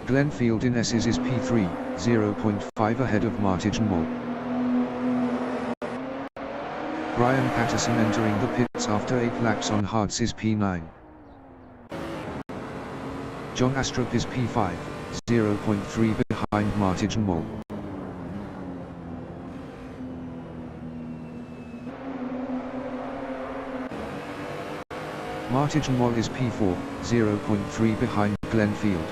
Glenfield in S's is P3, 0.5 ahead of Martijn Mol. Brian Patterson entering the pits after 8 laps on hards is P9. John Astrup is P5, 0.3 behind Martijn Mol. Martijn Mol is P4, 0.3 behind Glenfield.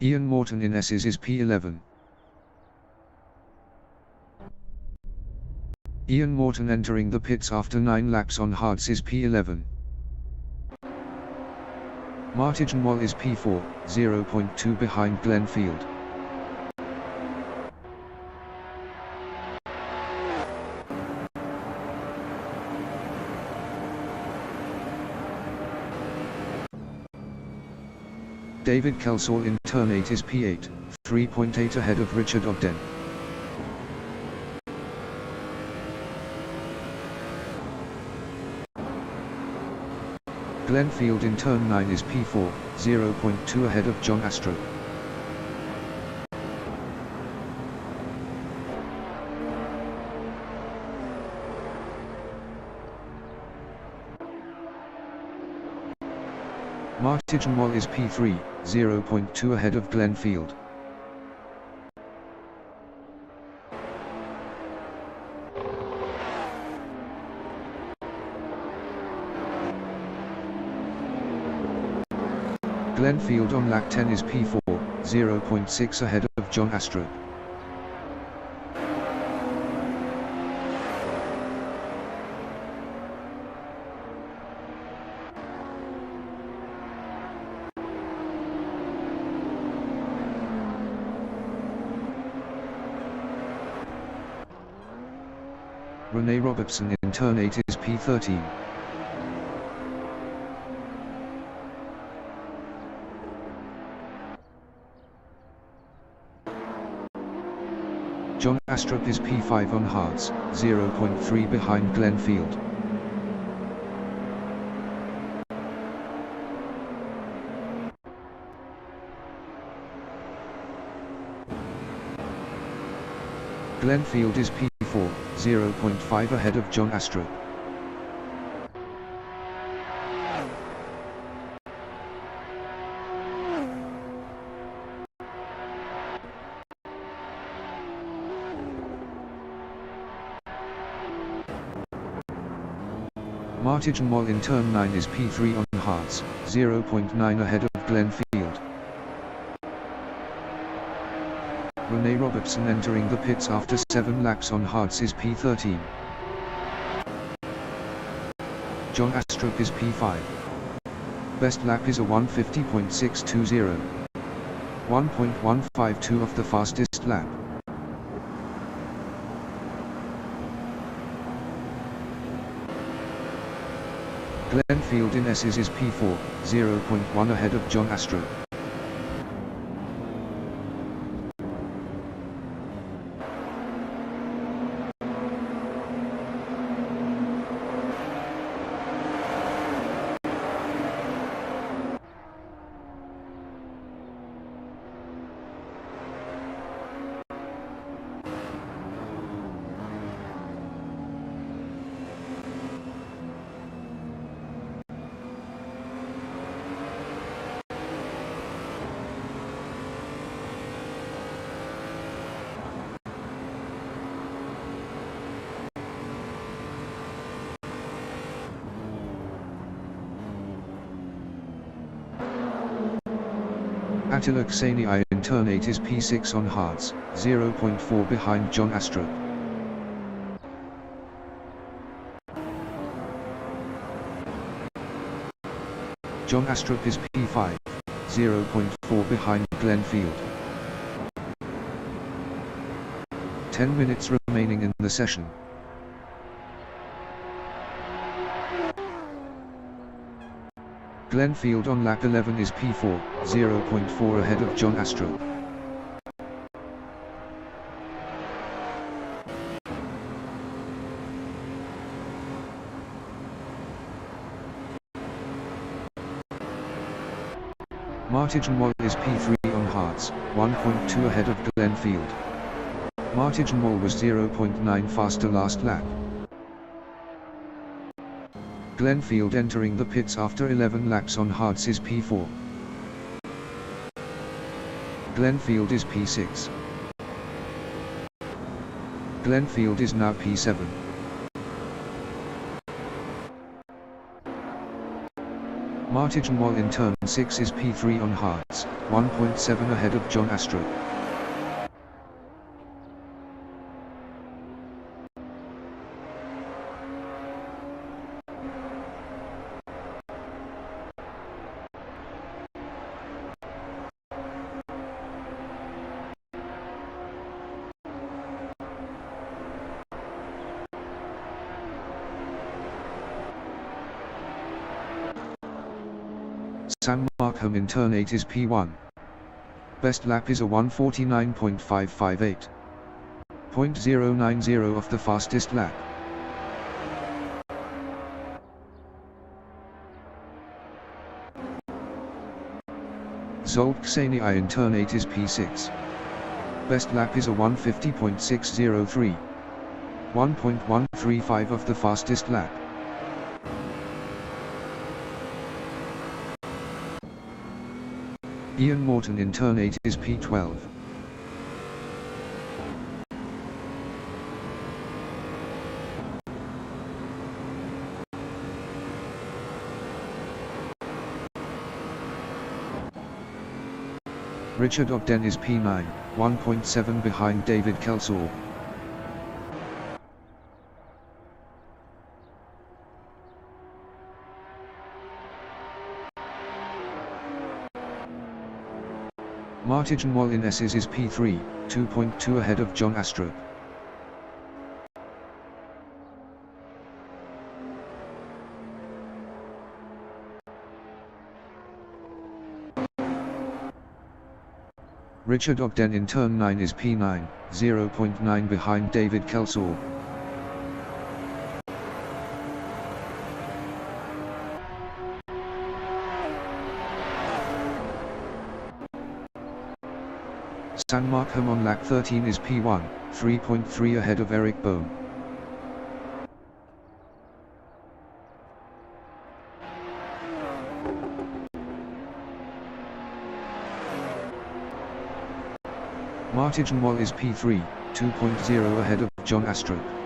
Ian Morton in S's is P11. Ian Morton entering the pits after 9 laps on hards is P11. Martijn Mol is P4, 0.2 behind Glenfield. David Kelsall in turn 8 is P8, 3.8 ahead of Richard Ogden. Glenfield in turn 9 is P4, 0.2 ahead of John Astrup. Martijn Mol is P3, 0.2 ahead of Glenfield. Glenfield on lap 10 is P4, 0.6 ahead of John Astrup. Rene Robertson in turn 8 is P13. John Astrup is P5 on hards, 0.3 behind Glenfield. Glenfield is P4, 0.5 ahead of John Astrup. Martijn Mol in turn 9 is P3 on hards, 0.9 ahead of Glenfield. Rene Robertson entering the pits after 7 laps on hards is P13. John Astrup is P5. Best lap is a 1:50.620. 1.152 of the fastest lap. Glenfield in S's is P4, 0.1 ahead of John Astrup. Attila Kseni in turn 8 is P6 on hards, 0.4 behind John Astrup. John Astrup is P5, 0.4 behind Glenfield. 10 minutes remaining in the session. Glenfield on lap 11 is P4, 0.4 ahead of John Astrup. Martin Moll is P3 on hards, 1.2 ahead of Glenfield. Martin Moll was 0.9 faster last lap. Glenfield entering the pits after 11 laps on hards is P4. Glenfield is P6. Glenfield is now P7. Martin Moll in turn 6 is P3 on hards, 1.7 ahead of John Astrup. Sam Markham in turn 8 is P1. Best lap is a 1:49.558. 0.090 of the fastest lap. Zsolt Ksenia in turn 8 is P6. Best lap is a 1:50.603. 1.135 of the fastest lap. Ian Morton in turn 8 is P12. Richard Ogden is P9, 1.7 behind David Kelsall. Martin Moll in S's is P3, 2.2 ahead of John Astrup. Richard Ogden in turn 9 is P9, 0.9 behind David Kelsall. Sam Markham on lap 13 is P1, 3.3 ahead of Eric Bohm. Martin Moll is P3, 2.0 ahead of John Astrup.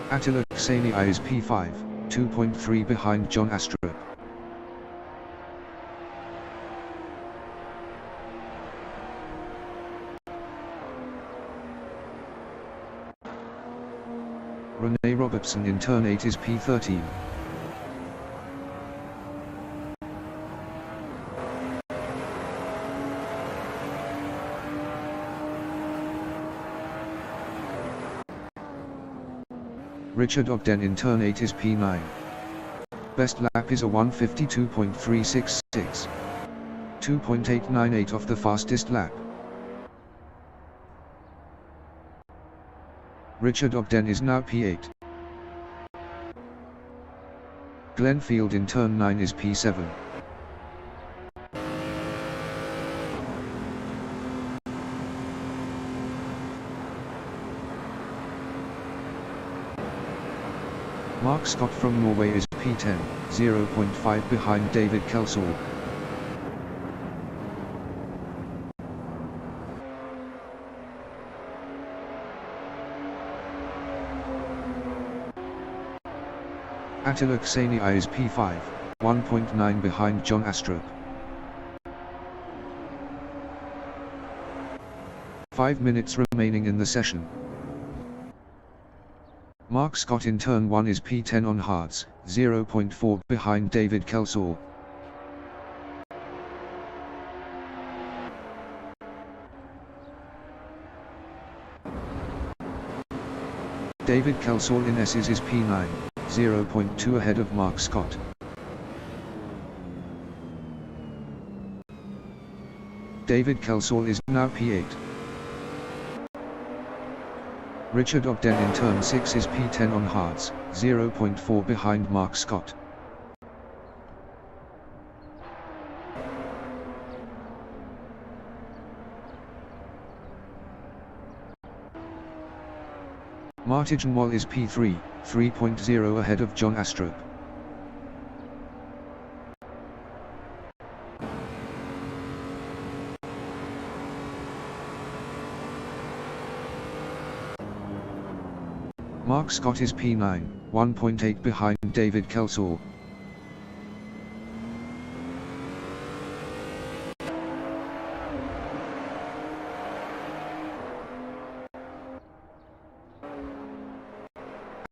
Attila Ksenia is P5, 2.3 behind John Astrup. Rene Robertson in turn 8 is P13. Richard Ogden in turn 8 is P9. Best lap is a 1:52.366. 2.898 of the fastest lap. Richard Ogden is now P8. Glenfield in turn 9 is P7. Mark Scott from Norway is P10, 0.5 behind David Kelsall. Attila Ksenia is P5, 1.9 behind John Astrup. 5 minutes remaining in the session. Mark Scott in turn 1 is P10 on hards, 0.4 behind David Kelsall. David Kelsall in S's is P9, 0.2 ahead of Mark Scott. David Kelsall is now P8. Richard Ogden in turn 6 is P10 on hards, 0.4 behind Mark Scott. Martin Wall is P3, 3.0 ahead of John Astrup. Mark Scott is P9, 1.8 behind David Kelsall.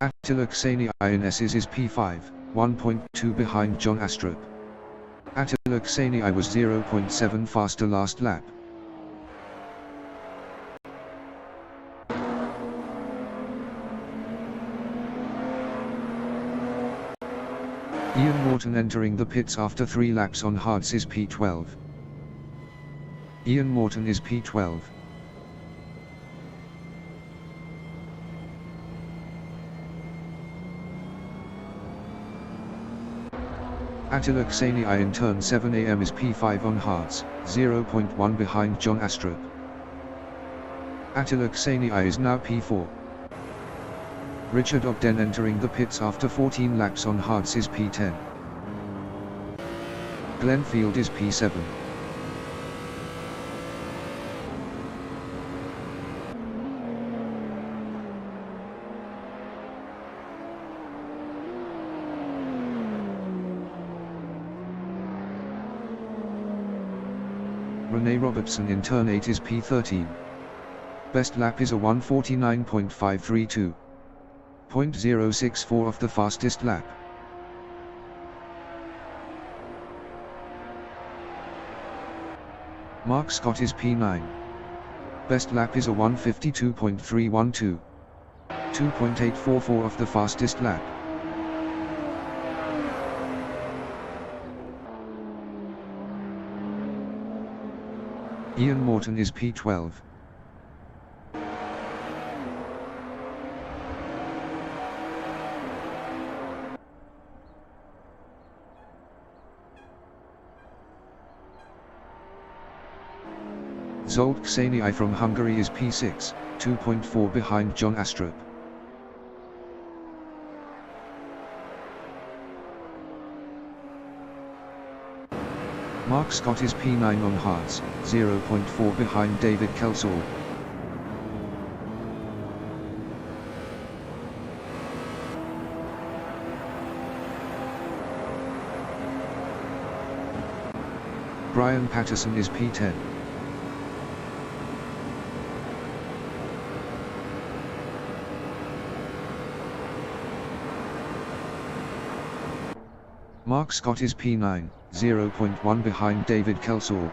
Attila Kseni in S's is P5, 1.2 behind John Astrup. Attila Kseni was 0.7 faster last lap. Ian Morton entering the pits after 3 laps on hards is P12. Ian Morton is P12. Attila Kseni in turn 7 am is P5 on hards, 0.1 behind John Astrup. Attila Kseni is now P4. Richard Ogden entering the pits after 14 laps on hards is P10. Glenn Field is P7. Rene Robertson in turn 8 is P13. Best lap is a 1:49.532. 0.064 of the fastest lap. Mark Scott is P9. Best lap is a 1:52.312. 2.844 of the fastest lap. Ian Morton is P12. Zsolt Kseni from Hungary is P6, 2.4 behind John Astrup. Mark Scott is P9 on hards, 0.4 behind David Kelsall. Brian Patterson is P10. Mark Scott is P9, 0.1 behind David Kelsall.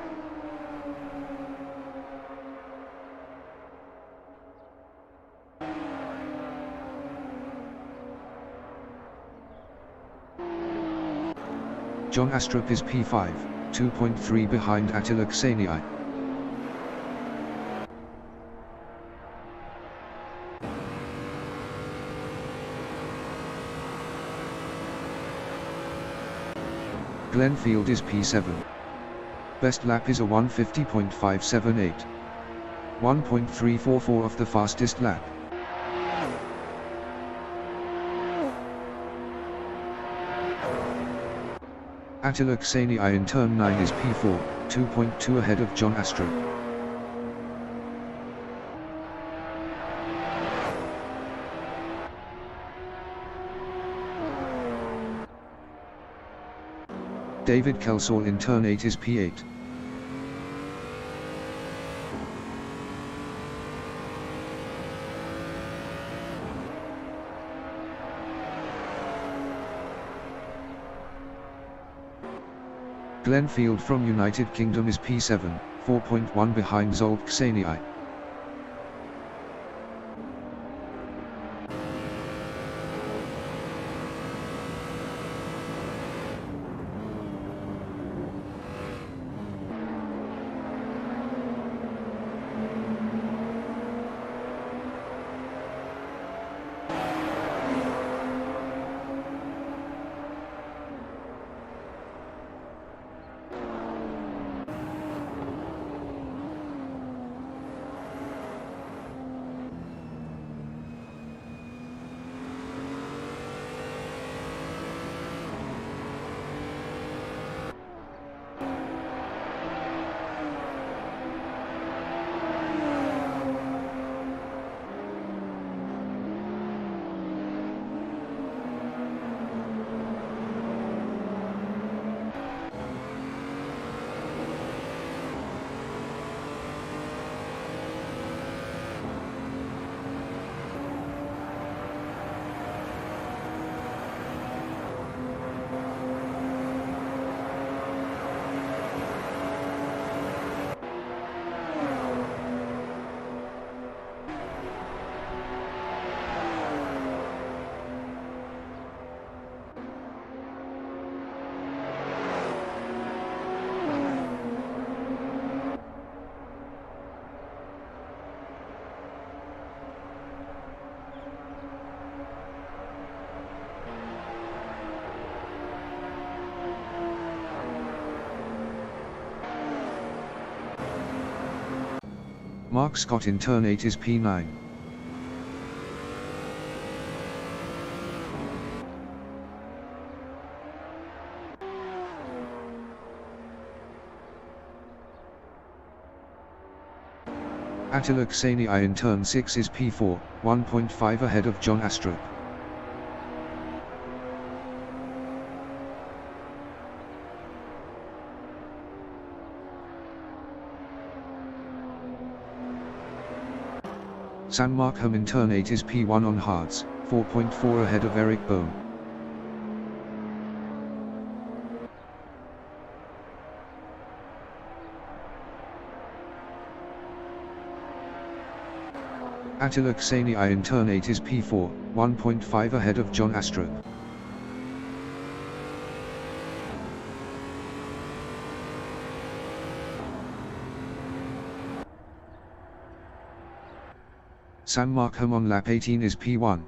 John Astrup is P5, 2.3 behind Attila Kseni. Glenn Field is P7. Best lap is a 1:50.578. 1.344 of the fastest lap. Attila Kseni in turn 9 is P4, 2.2 ahead of John Astrup. David Kelsall in turn 8 is P8. Glenfield from United Kingdom is P7, 4.1 behind Zsolt Kseniai. Mark Scott in turn 8 is P9. Attila Kseniai in turn 6 is P4, 1.5 ahead of John Astrup. Sam Markham in turn 8 is P1 on hards, 4.4 ahead of Eric Bohm. Attila Kseniai in turn 8 is P4, 1.5 ahead of John Astrup. Sam Markham on lap 18 is P1.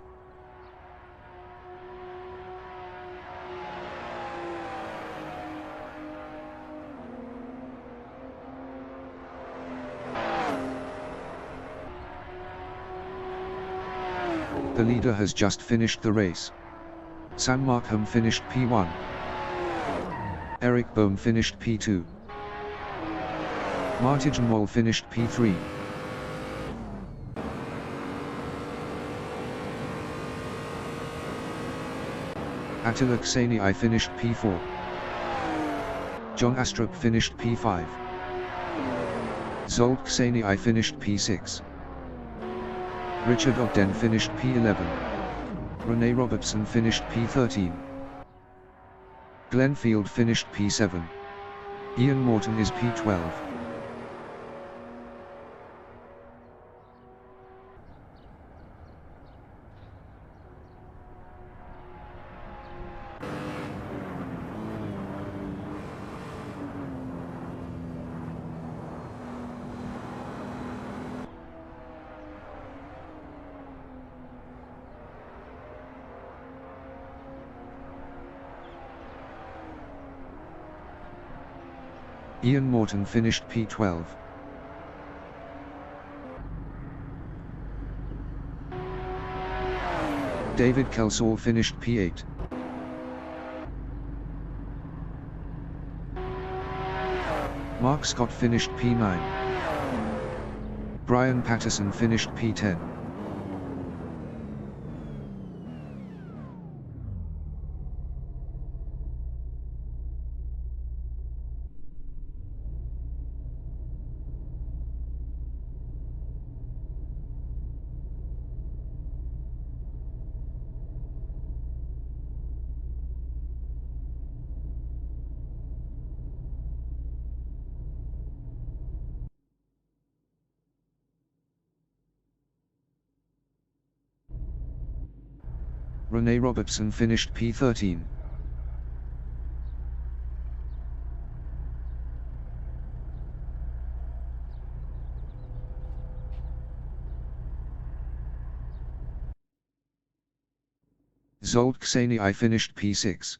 The leader has just finished the race. Sam Markham finished P1. Eric Bohm finished P2. Martin Moll finished P3. Attila Kseniai finished P4. John Astrup finished P5. Zsolt Kseniai finished P6. Richard Ogden finished P11. Rene Robertson finished P13. Glenfield finished P7. Ian Morton is P12. Ian Morton finished P12. David Kelsall finished P8. Mark Scott finished P9. Brian Patterson finished P10. Rene Robertson finished P13. Zsolt Kseniai finished P6.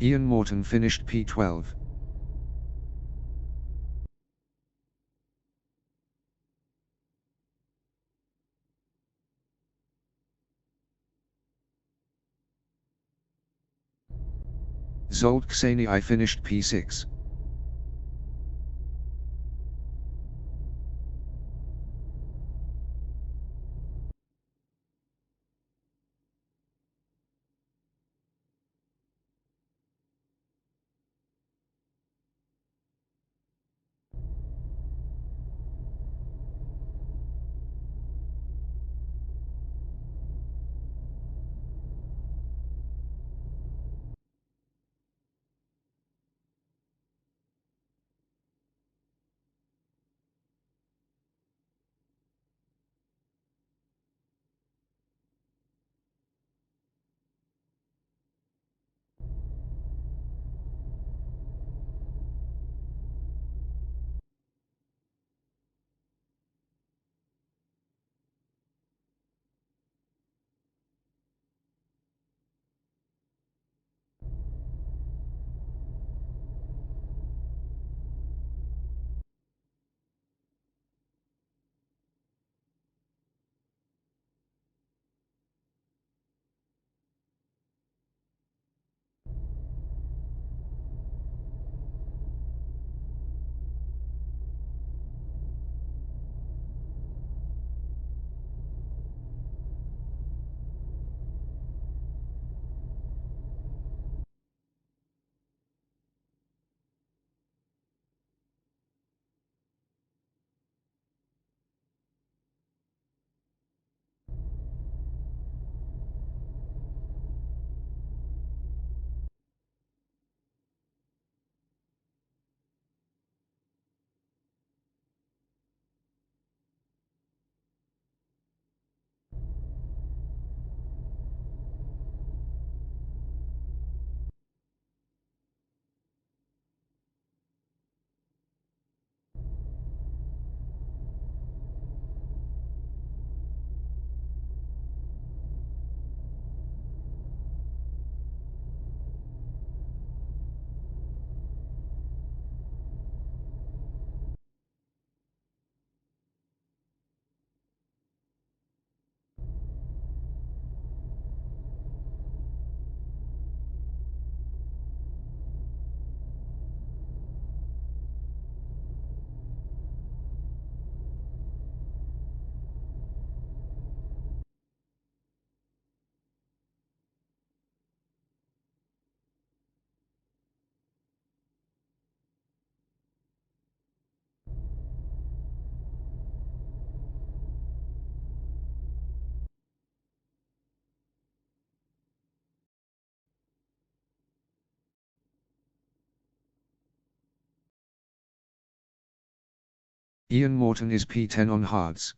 Ian Morton finished P12. Zsolt Kseni finished P6. Ian Morton is P10 on hards.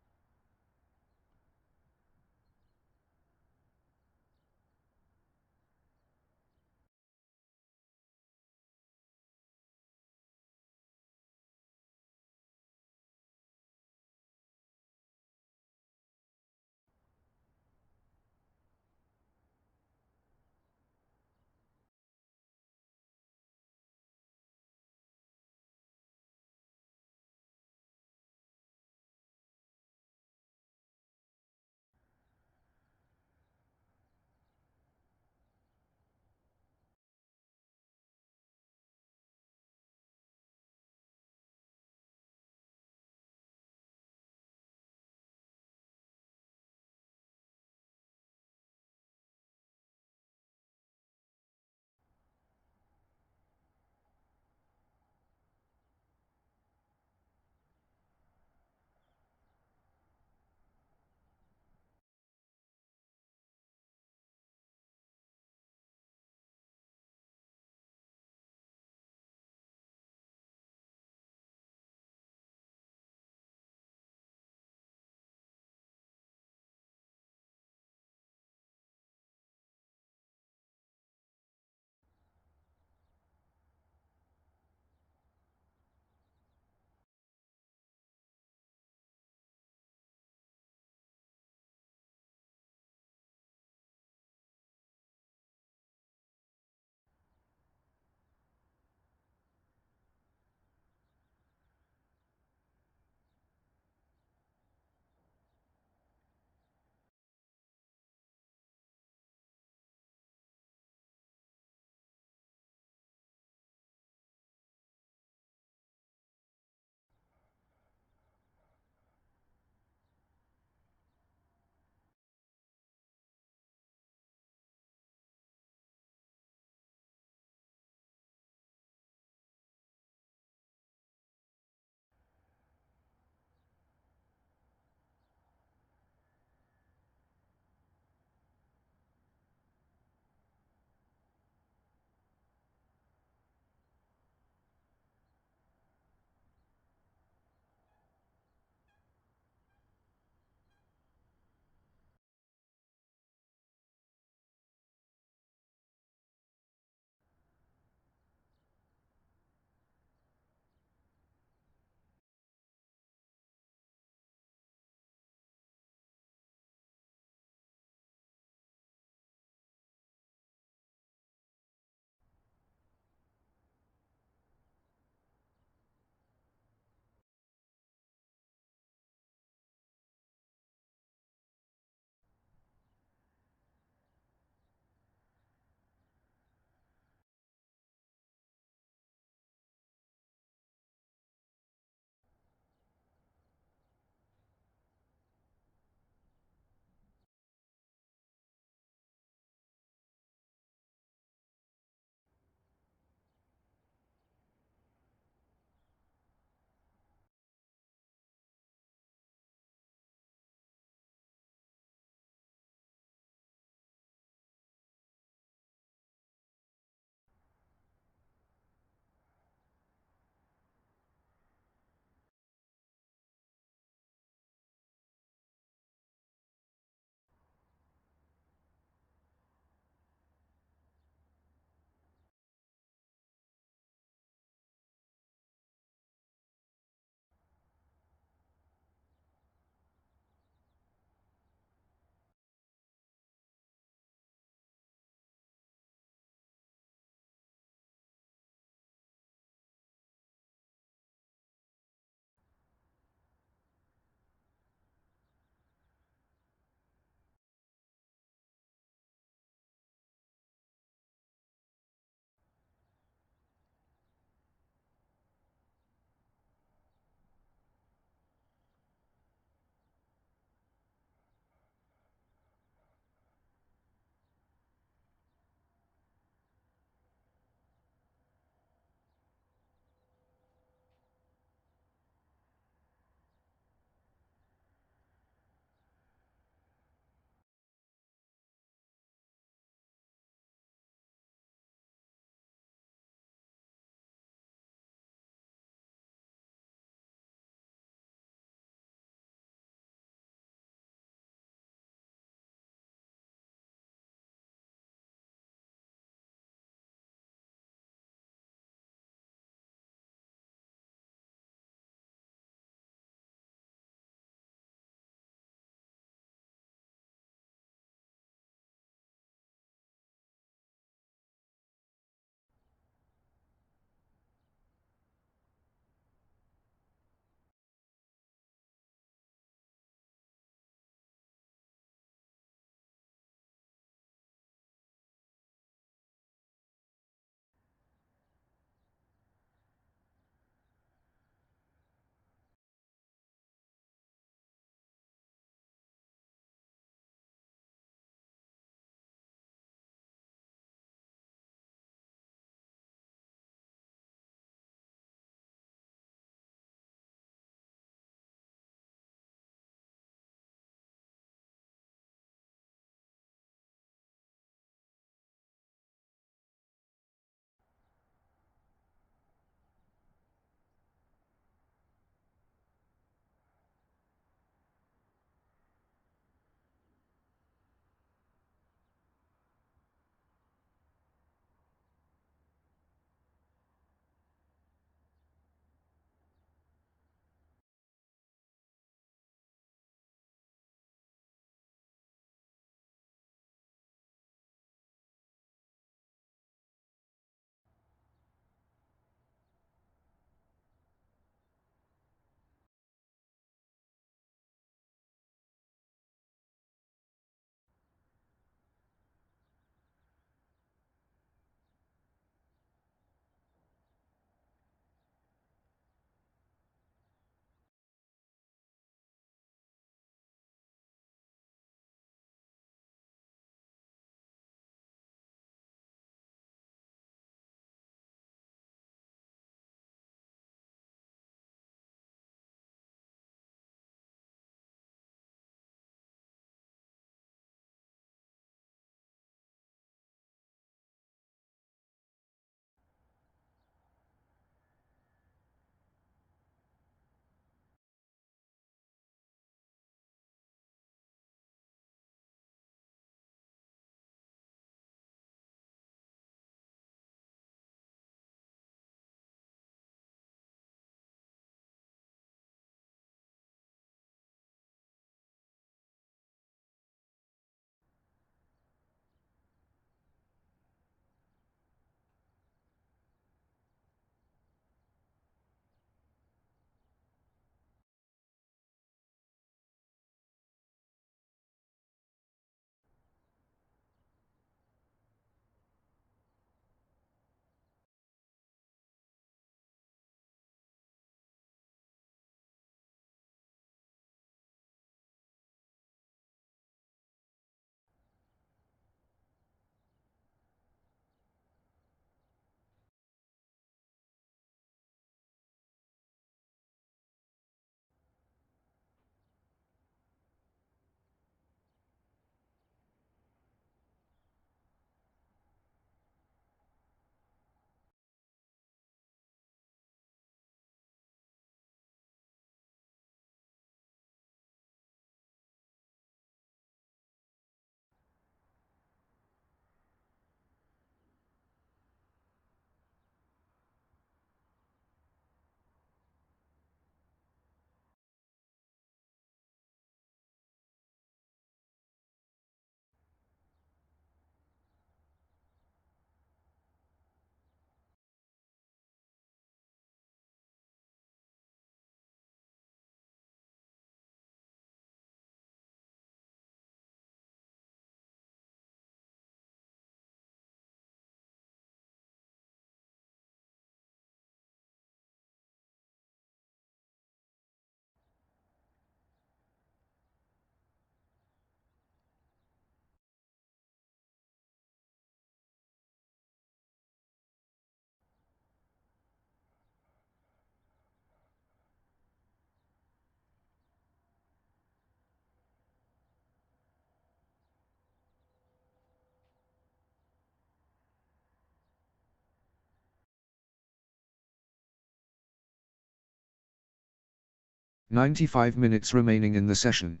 95 minutes remaining in the session.